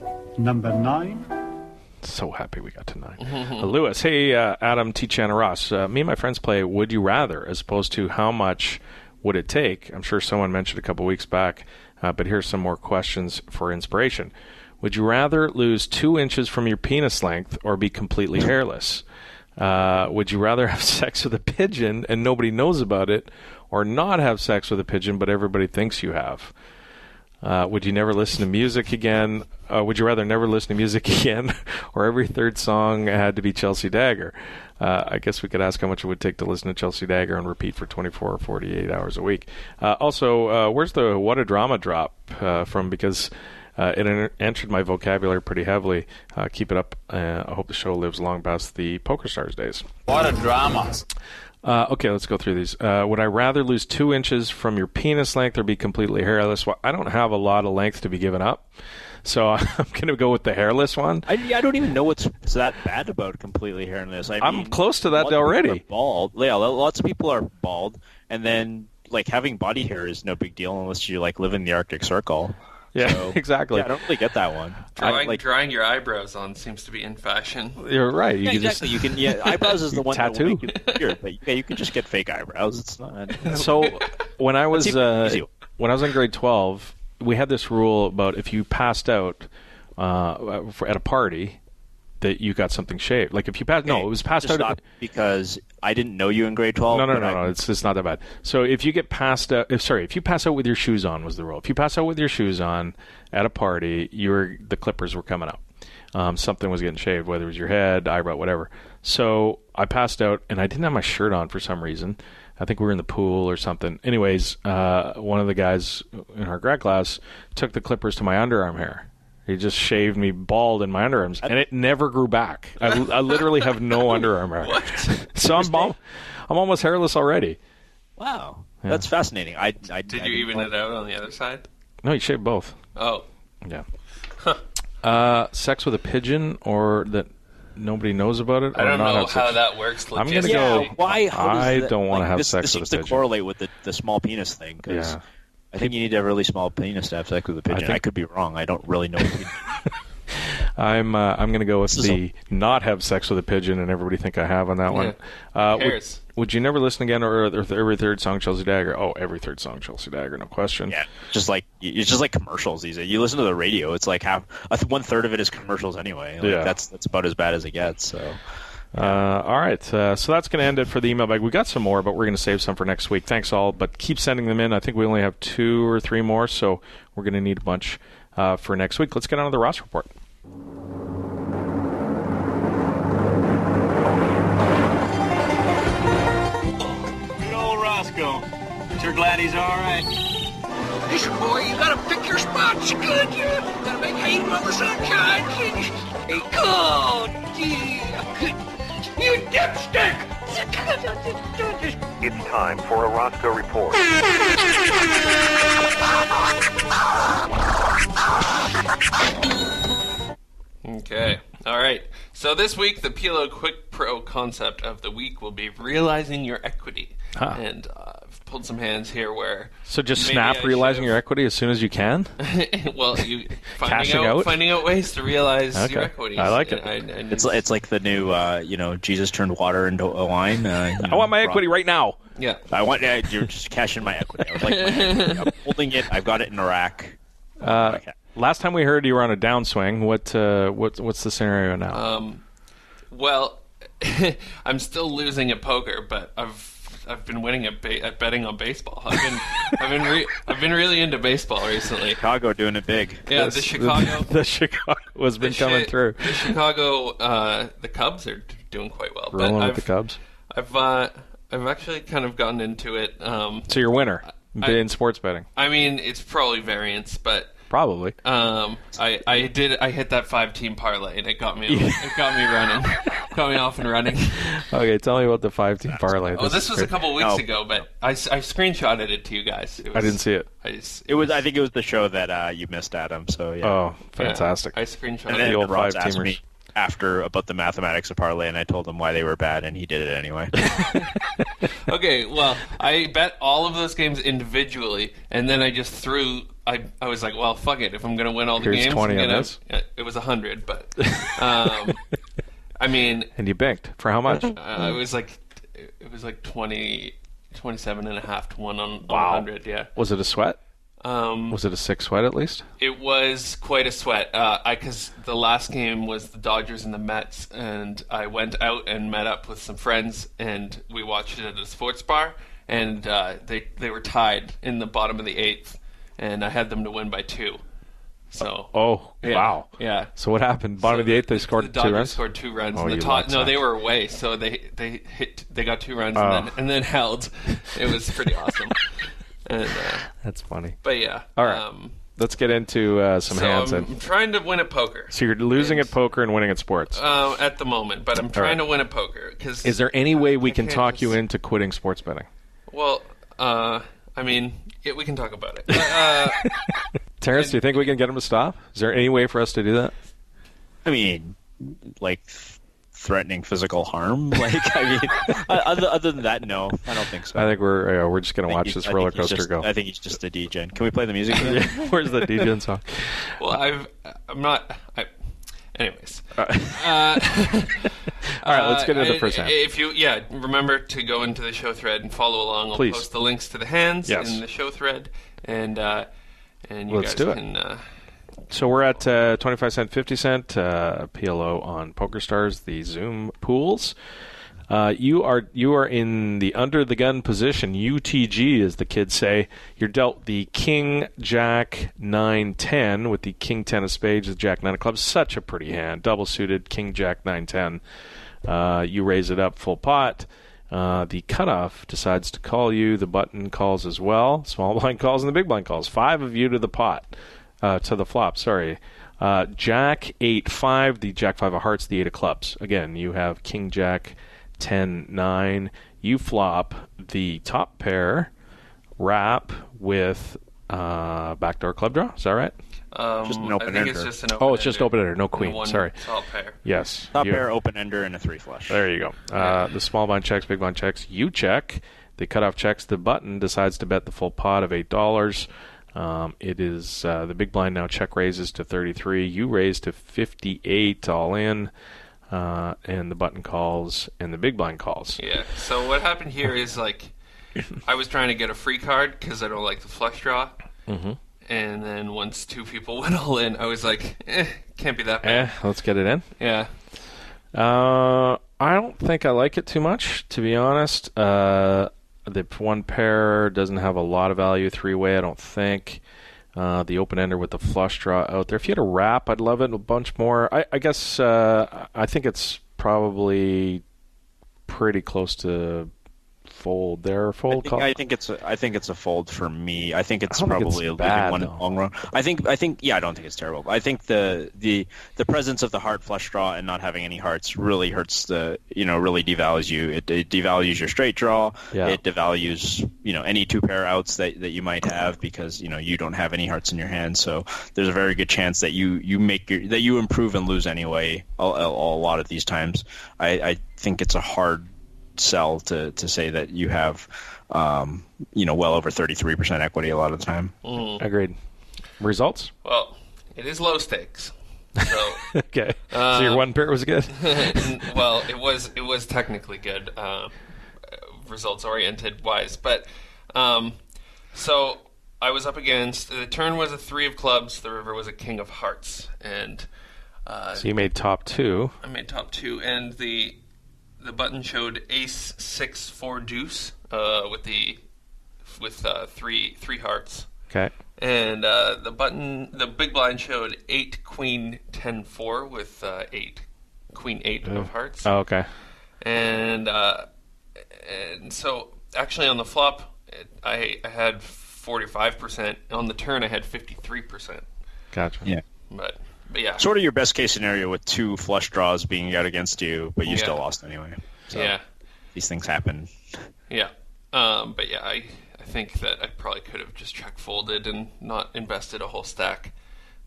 So happy we got to 9. Lewis, hey Adam, T-Chan, and Ross. Me and my friends play Would You Rather as opposed to How Much Would It Take. I'm sure someone mentioned a couple weeks back, but here's some more questions for inspiration. Would you rather lose 2 inches from your penis length or be completely hairless? Would you rather have sex with a pigeon and nobody knows about it, or not have sex with a pigeon but everybody thinks you have? Would you never listen to music again? Would you rather never listen to music again, or every third song had to be Chelsea Dagger? I guess we could ask how much it would take to listen to Chelsea Dagger on repeat for 24 or 48 hours a week. Also, where's the What a Drama drop from? Because it entered my vocabulary pretty heavily. Keep it up. I hope the show lives long past the Poker Stars days. What a drama. Okay, let's go through these. Would I rather lose 2 inches from your penis length or be completely hairless? Well, I don't have a lot of length to be given up, so I'm going to go with the hairless one. I don't even know what's that bad about completely hairless. I'm close to that already. Bald. Yeah, lots of people are bald, and then like having body hair is no big deal unless you like live in the Arctic Circle. Yeah, so, exactly. Yeah, I don't really get that one. Drawing your eyebrows on seems to be in fashion. You're right. You can exactly. You can. Yeah, eyebrows is the one tattoo. That will make you weird, but you can just get fake eyebrows. It's not. So when I was in grade 12, we had this rule about if you passed out at a party, that you got something shaved. Like if you passed, no, it was passed out because I didn't know you in grade 12. No. It's not that bad. So if you get passed out, if you pass out with your shoes on was the rule. If you pass out with your shoes on at a party, the clippers were coming up. Something was getting shaved, whether it was your head, eyebrow, whatever. So I passed out and I didn't have my shirt on for some reason. I think we were in the pool or something. Anyways, one of the guys in our grad class took the clippers to my underarm hair. He just shaved me bald in my underarms, and it never grew back. I literally have no underarm hair. What? So I'm almost hairless already. Wow, yeah. That's fascinating. Did you even it out on the other side? No, you shaved both. Oh, yeah. Sex with a pigeon, or that nobody knows about it. I don't know how that works. I'm going to go. Why? I don't want to have sex with a pigeon. This seems to correlate with the small penis thing. Cause yeah. I think you need to have a really small penis to have sex with a pigeon. I could be wrong. I don't really know. I'm going to go with not have sex with a pigeon, and everybody think I have on that one. Would you never listen again, or every third song Chelsea Dagger? Oh, every third song Chelsea Dagger, no question. Yeah, it's just like commercials these days. You listen to the radio, it's like 1/3 of it is commercials anyway. Like, that's about as bad as it gets. So. All right, so that's going to end it for the email bag. We got some more, but we're going to save some for next week. Thanks all, but keep sending them in. I think we only have 2 or 3 more, so we're going to need a bunch for next week. Let's get on to the roster report. Good old Roscoe. Sure glad he's all right. Listen, boy, you gotta pick your spots good. You gotta make hay while the sun shines. Hey, God, you dipstick! It's time for a Roscoe report. Okay. All right. So this week, the PLO Quick Pro concept of the week will be realizing your equity. And I've pulled some hands here where... So just snap realizing your equity as soon as you can? Well, finding out ways to realize your equity. I like it. It's like the new, Jesus turned water into a wine. I want my equity right now. Yeah. I want you're just cashing my equity. I would like my equity. I'm holding it. I've got it in a rack. Last time we heard you were on a downswing. What's the scenario now? Well, I'm still losing at poker, but I've been winning at betting on baseball. I've been really into baseball recently. Chicago doing it big. Yeah, the Chicago has been coming through. The Chicago, the Cubs are doing quite well. Rolling with the Cubs. I've actually kind of gotten into it. So you're a winner in sports betting. I mean, it's probably variance, but. Probably. I hit that 5-team parlay and it got me running. Got me off and running. Okay, tell me about the 5-team parlay. This was a couple weeks ago, but I screenshotted it to you guys. I didn't see it. I think it was the show that you missed, Adam. So yeah. Oh, fantastic! Yeah, I screenshotted the old Ross 5-teamers. Asked me about the mathematics of parlay, and I told him why they were bad, and he did it anyway. Okay, well, I bet all of those games individually, and then I just threw. I was like, well, fuck it. If I'm going to win all the games, 20 on this. It was 100, but I mean, and you banked for how much? It was like 27.5 to 1 on 100. Yeah. Was it a sweat? Was it a sick sweat at least? It was quite a sweat. Because the last game was the Dodgers and the Mets, and I went out and met up with some friends, and we watched it at a sports bar, and they were tied in the bottom of the 8th. and I had them to win by 2. So. Wow. Yeah. So what happened? Bottom of the 8th, they scored 2 runs. The Dodgers scored 2 runs. Oh, and they were away, so they got 2 runs and then held. It was pretty awesome. And, that's funny. But yeah. All right. Let's get into some hands. I'm trying to win at poker. So you're losing at poker and winning at sports? At the moment, but I'm trying to win at poker. Is there any way we can talk you into quitting sports betting? Well, I mean, we can talk about it. Terrence, do you think we can get him to stop? Is there any way for us to do that? I mean, like threatening physical harm. Like, I mean, other than that, no, I don't think so. I think we're just going to watch this roller coaster go. I think he's just a degen. Can we play the music? Where's the degen song? Well, I'm not. Anyways. All right, let's get into the first hand. If you, remember to go into the show thread and follow along. I'll Please. Post the links to the hands in the show thread, and you let's guys do can. So we're at 25 cent, 50 cent PLO on PokerStars, the Zoom pools. You are in the under the gun position, UTG as the kids say. You're dealt the King Jack 9 10 with the King 10 of spades, the Jack 9 of clubs. Such a pretty hand, double suited King Jack 9 10. You raise it up full pot. The cutoff decides to call you. The button calls as well. Small blind calls and the big blind calls. 5 of you to the pot. To the flop, sorry. Jack 8-5, the Jack 5 of hearts, the 8 of clubs. Again, you have King Jack 10-9. You flop the top pair, wrap with backdoor club draw. Is that right? Just an open ender. It's just an open it's just open ender, no queen. Sorry. Top pair. Yes. Top pair, open ender, and a 3 flush. There you go. The small blind checks, big blind checks. You check. The cutoff checks. The button decides to bet the full pot of $8. It is the big blind now check raises to 33. You raise to 58 all in, and the button calls and the big blind calls. Yeah. So what happened here is I was trying to get a free card because I don't like the flush draw. Mm-hmm. And then once 2 people went all in, I was like, can't be that bad. Let's get it in. Yeah. I don't think I like it too much, to be honest. The one pair doesn't have a lot of value 3-way, I don't think. The open-ender with the flush draw out there. If you had a wrap, I'd love it a bunch more. I guess I think it's probably pretty close to fold there. Fold. I think it's a fold for me. I think it's probably a leading one in the long run. I think I don't think it's terrible. I think the presence of the heart flush draw and not having any hearts really hurts really devalues you. It devalues your straight draw. Yeah. It devalues any 2 pair outs that you might have because you don't have any hearts in your hand. So there's a very good chance that you improve and lose anyway. A lot of these times, I think it's a hard sell to say that you have well over 33% equity a lot of the time. Agreed. Results? Well, it is low stakes. So okay. So your one pair was good? Well, it was technically good, results oriented wise, but so I was up against the turn was a 3 of clubs, the river was a king of hearts, and so you made top 2. I made top 2, and the button showed ace 6 4 deuce with 3 hearts. Okay. And the big blind showed 8 queen 10 4 with 8 queen 8 of hearts. Oh, okay. And so actually on the flop I had 45%. On the turn I had 53%. Gotcha. Yeah. But yeah. Sort of your best case scenario with 2 flush draws being out against you, but you still lost anyway. So yeah. These things happen. Yeah. But yeah, I think that I probably could have just check folded and not invested a whole stack.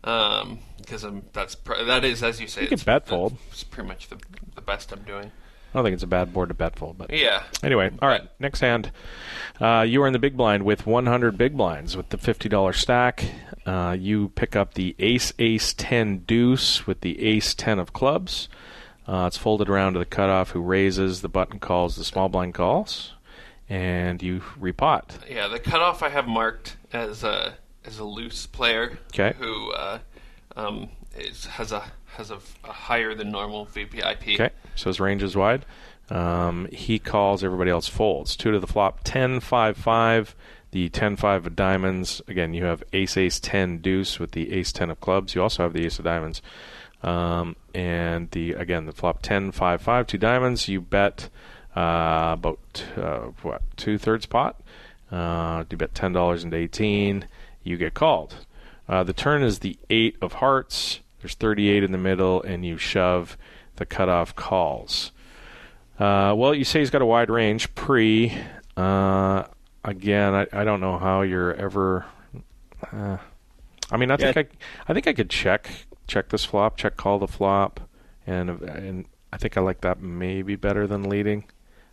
Because that is, as you say, you can bet fold. It's pretty much the best I'm doing. I don't think it's a bad board to bet fold, but yeah. Anyway, all right. Next hand, you are in the big blind with 100 big blinds with the $50 stack. You pick up the ace 10 deuce with the ace 10 of clubs. It's folded around to the cutoff, who raises. The button calls. The small blind calls, and you repot. Yeah, the cutoff I have marked as a loose player. Okay. Who has a higher than normal VPIP. Okay, so his range is wide. He calls, everybody else folds. 2 to the flop, 10-5-5. the 10-5 of diamonds. Again, you have ace, ace, 10, deuce with the ace, 10 of clubs. You also have the ace of diamonds. And the flop 10-5-5, 2 diamonds. You bet about 2/3 pot. You bet $10 into 18. You get called. The turn is the 8 of hearts. There's 38 in the middle, and you shove. The cutoff calls. Well, you say he's got a wide range. Again, I don't know how you're ever. I think I could check this flop, check call the flop, and I think I like that maybe better than leading.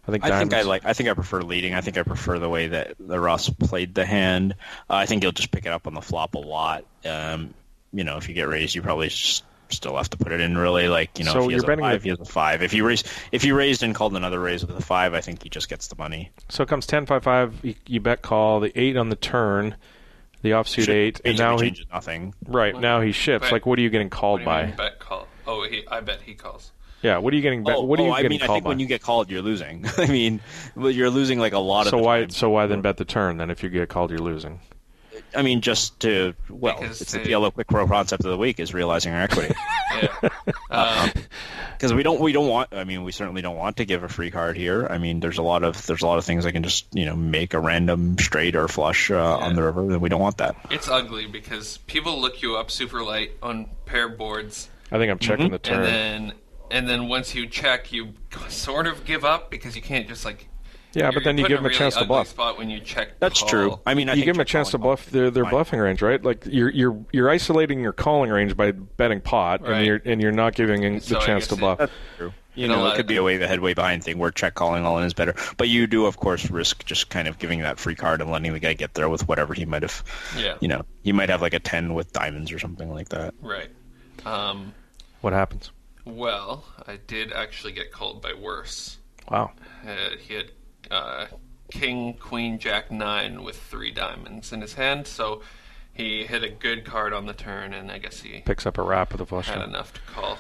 I think I prefer leading. I think I prefer the way that the Ross played the hand. I think he'll just pick it up on the flop a lot. If you get raised, you probably still have to put it in really. So if he has a 5, he has a 5. If he raised and called another raise with a 5, I think he just gets the money. So it comes 10-5-5. You bet call the 8 on the turn, the offsuit 8, and now he changes nothing. Right now he shifts. What are you getting called by? Bet call. Oh, I bet he calls. Yeah, what are you getting? What are you getting called I think by? when you get called, you're losing. You're losing a lot of the time. So why then bet the turn? Then if you get called, you're losing. It's the PLO Quick Pro concept of the week is realizing our equity. Because we don't want. We certainly don't want to give a free card here. There's a lot of things I can just make a random straight or flush on the river, and we don't want that. It's ugly because people look you up super light on pair boards. I think I'm checking the turn. And then once you check, you sort of give up because you can't just Yeah, but then you give them a chance to bluff. Spot when you check. That's true. I you give them a chance to bluff their bluffing range, right? You're isolating your calling range by betting pot, right. and you're not giving the chance to bluff. That's true. It could be a head behind thing where check calling all in is better. But you do, of course, risk just kind of giving that free card and letting the guy get there with whatever he might have. Yeah. He might have a 10 with diamonds or something like that. Right. What happens? Well, I did actually get called by worse. Wow. He had King, Queen, Jack, 9 with 3 diamonds in his hand, so he hit a good card on the turn, and I guess he picks up a wrap with a flush. Had enough to call.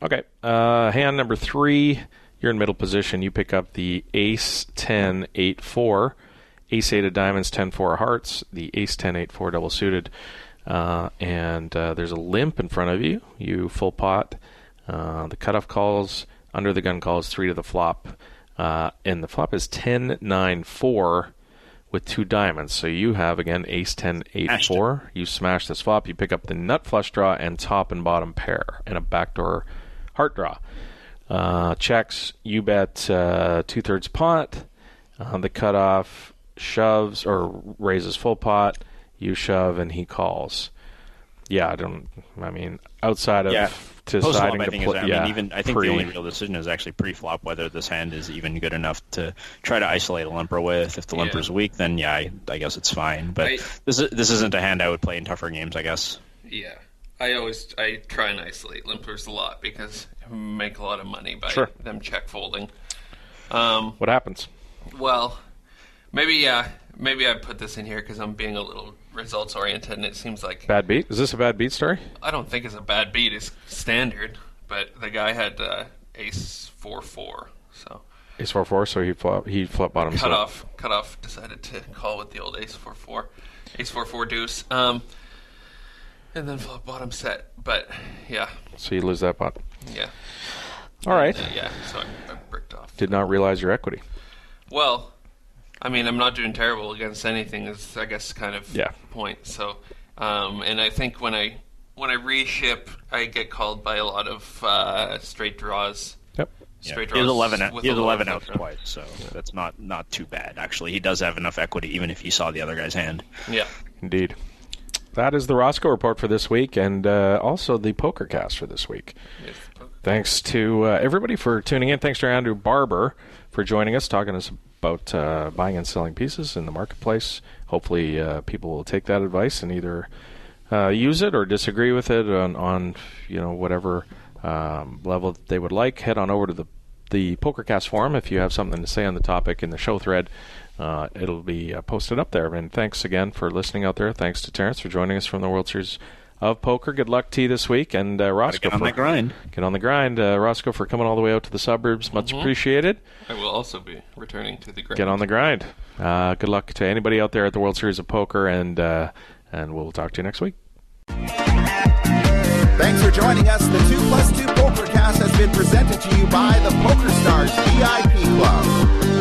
Okay. Hand number 3, you're in middle position. You pick up the ace 10 8-4, ace 8 of diamonds, 10-4 of hearts, the ace 10 8-4 double suited, and there's a limp in front of you. You full pot. The cutoff calls, under the gun calls 3 to the flop. And the flop is 10-9-4 with 2 diamonds. So you have, again, ace 10 8-4. You smash this flop. You pick up the nut flush draw and top and bottom pair and a backdoor heart draw. Checks. You bet 2/3 pot. The cutoff shoves or raises full pot. You shove and he calls. Yeah, outside of deciding to play. I think the only real decision is actually pre-flop whether this hand is even good enough to try to isolate a limper with. If the limper's weak, then I guess it's fine. But this isn't a hand I would play in tougher games, I guess. Yeah, I try and isolate limpers a lot because I make a lot of money by them check folding. What happens? Well, maybe I put this in here because I'm being a little results oriented, and it seems like bad beat. Is this a bad beat story? I don't think it's a bad beat. It's standard, but the guy had ace 4-4, so ace 4-4. So he flop bottom. Cutoff decided to call with the old ace 4-4, ace 4-4 deuce, and then flop bottom set. But yeah, so you lose that pot. Yeah. All right. So I bricked off. Did not realize your equity. Well, I'm not doing terrible against anything is, I guess, kind of point. So, and I think when I reship, I get called by a lot of straight draws. Yep. Straight draws. He has 11 outs twice, so that's not too bad. Actually, he does have enough equity, even if he saw the other guy's hand. Yeah. Indeed. That is the Roscoe Report for this week, and also the Pokercast for this week. Yes. Thanks to everybody for tuning in. Thanks to Andrew Barber for joining us, talking to us about buying and selling pieces in the marketplace. Hopefully people will take that advice and either use it or disagree with it on whatever level they would like. Head on over to the Pokercast forum if you have something to say on the topic in the show thread. It'll be posted up there. And thanks again for listening out there. Thanks to Terrence for joining us from the World Series of poker. Good luck to you this week, and Roscoe, get on the grind. Get on the grind, Roscoe, for coming all the way out to the suburbs. Much appreciated. I will also be returning to the grind. Get on the grind. Good luck to anybody out there at the World Series of Poker, and we'll talk to you next week. Thanks for joining us. The 2+2 Pokercast has been presented to you by the PokerStars VIP Club.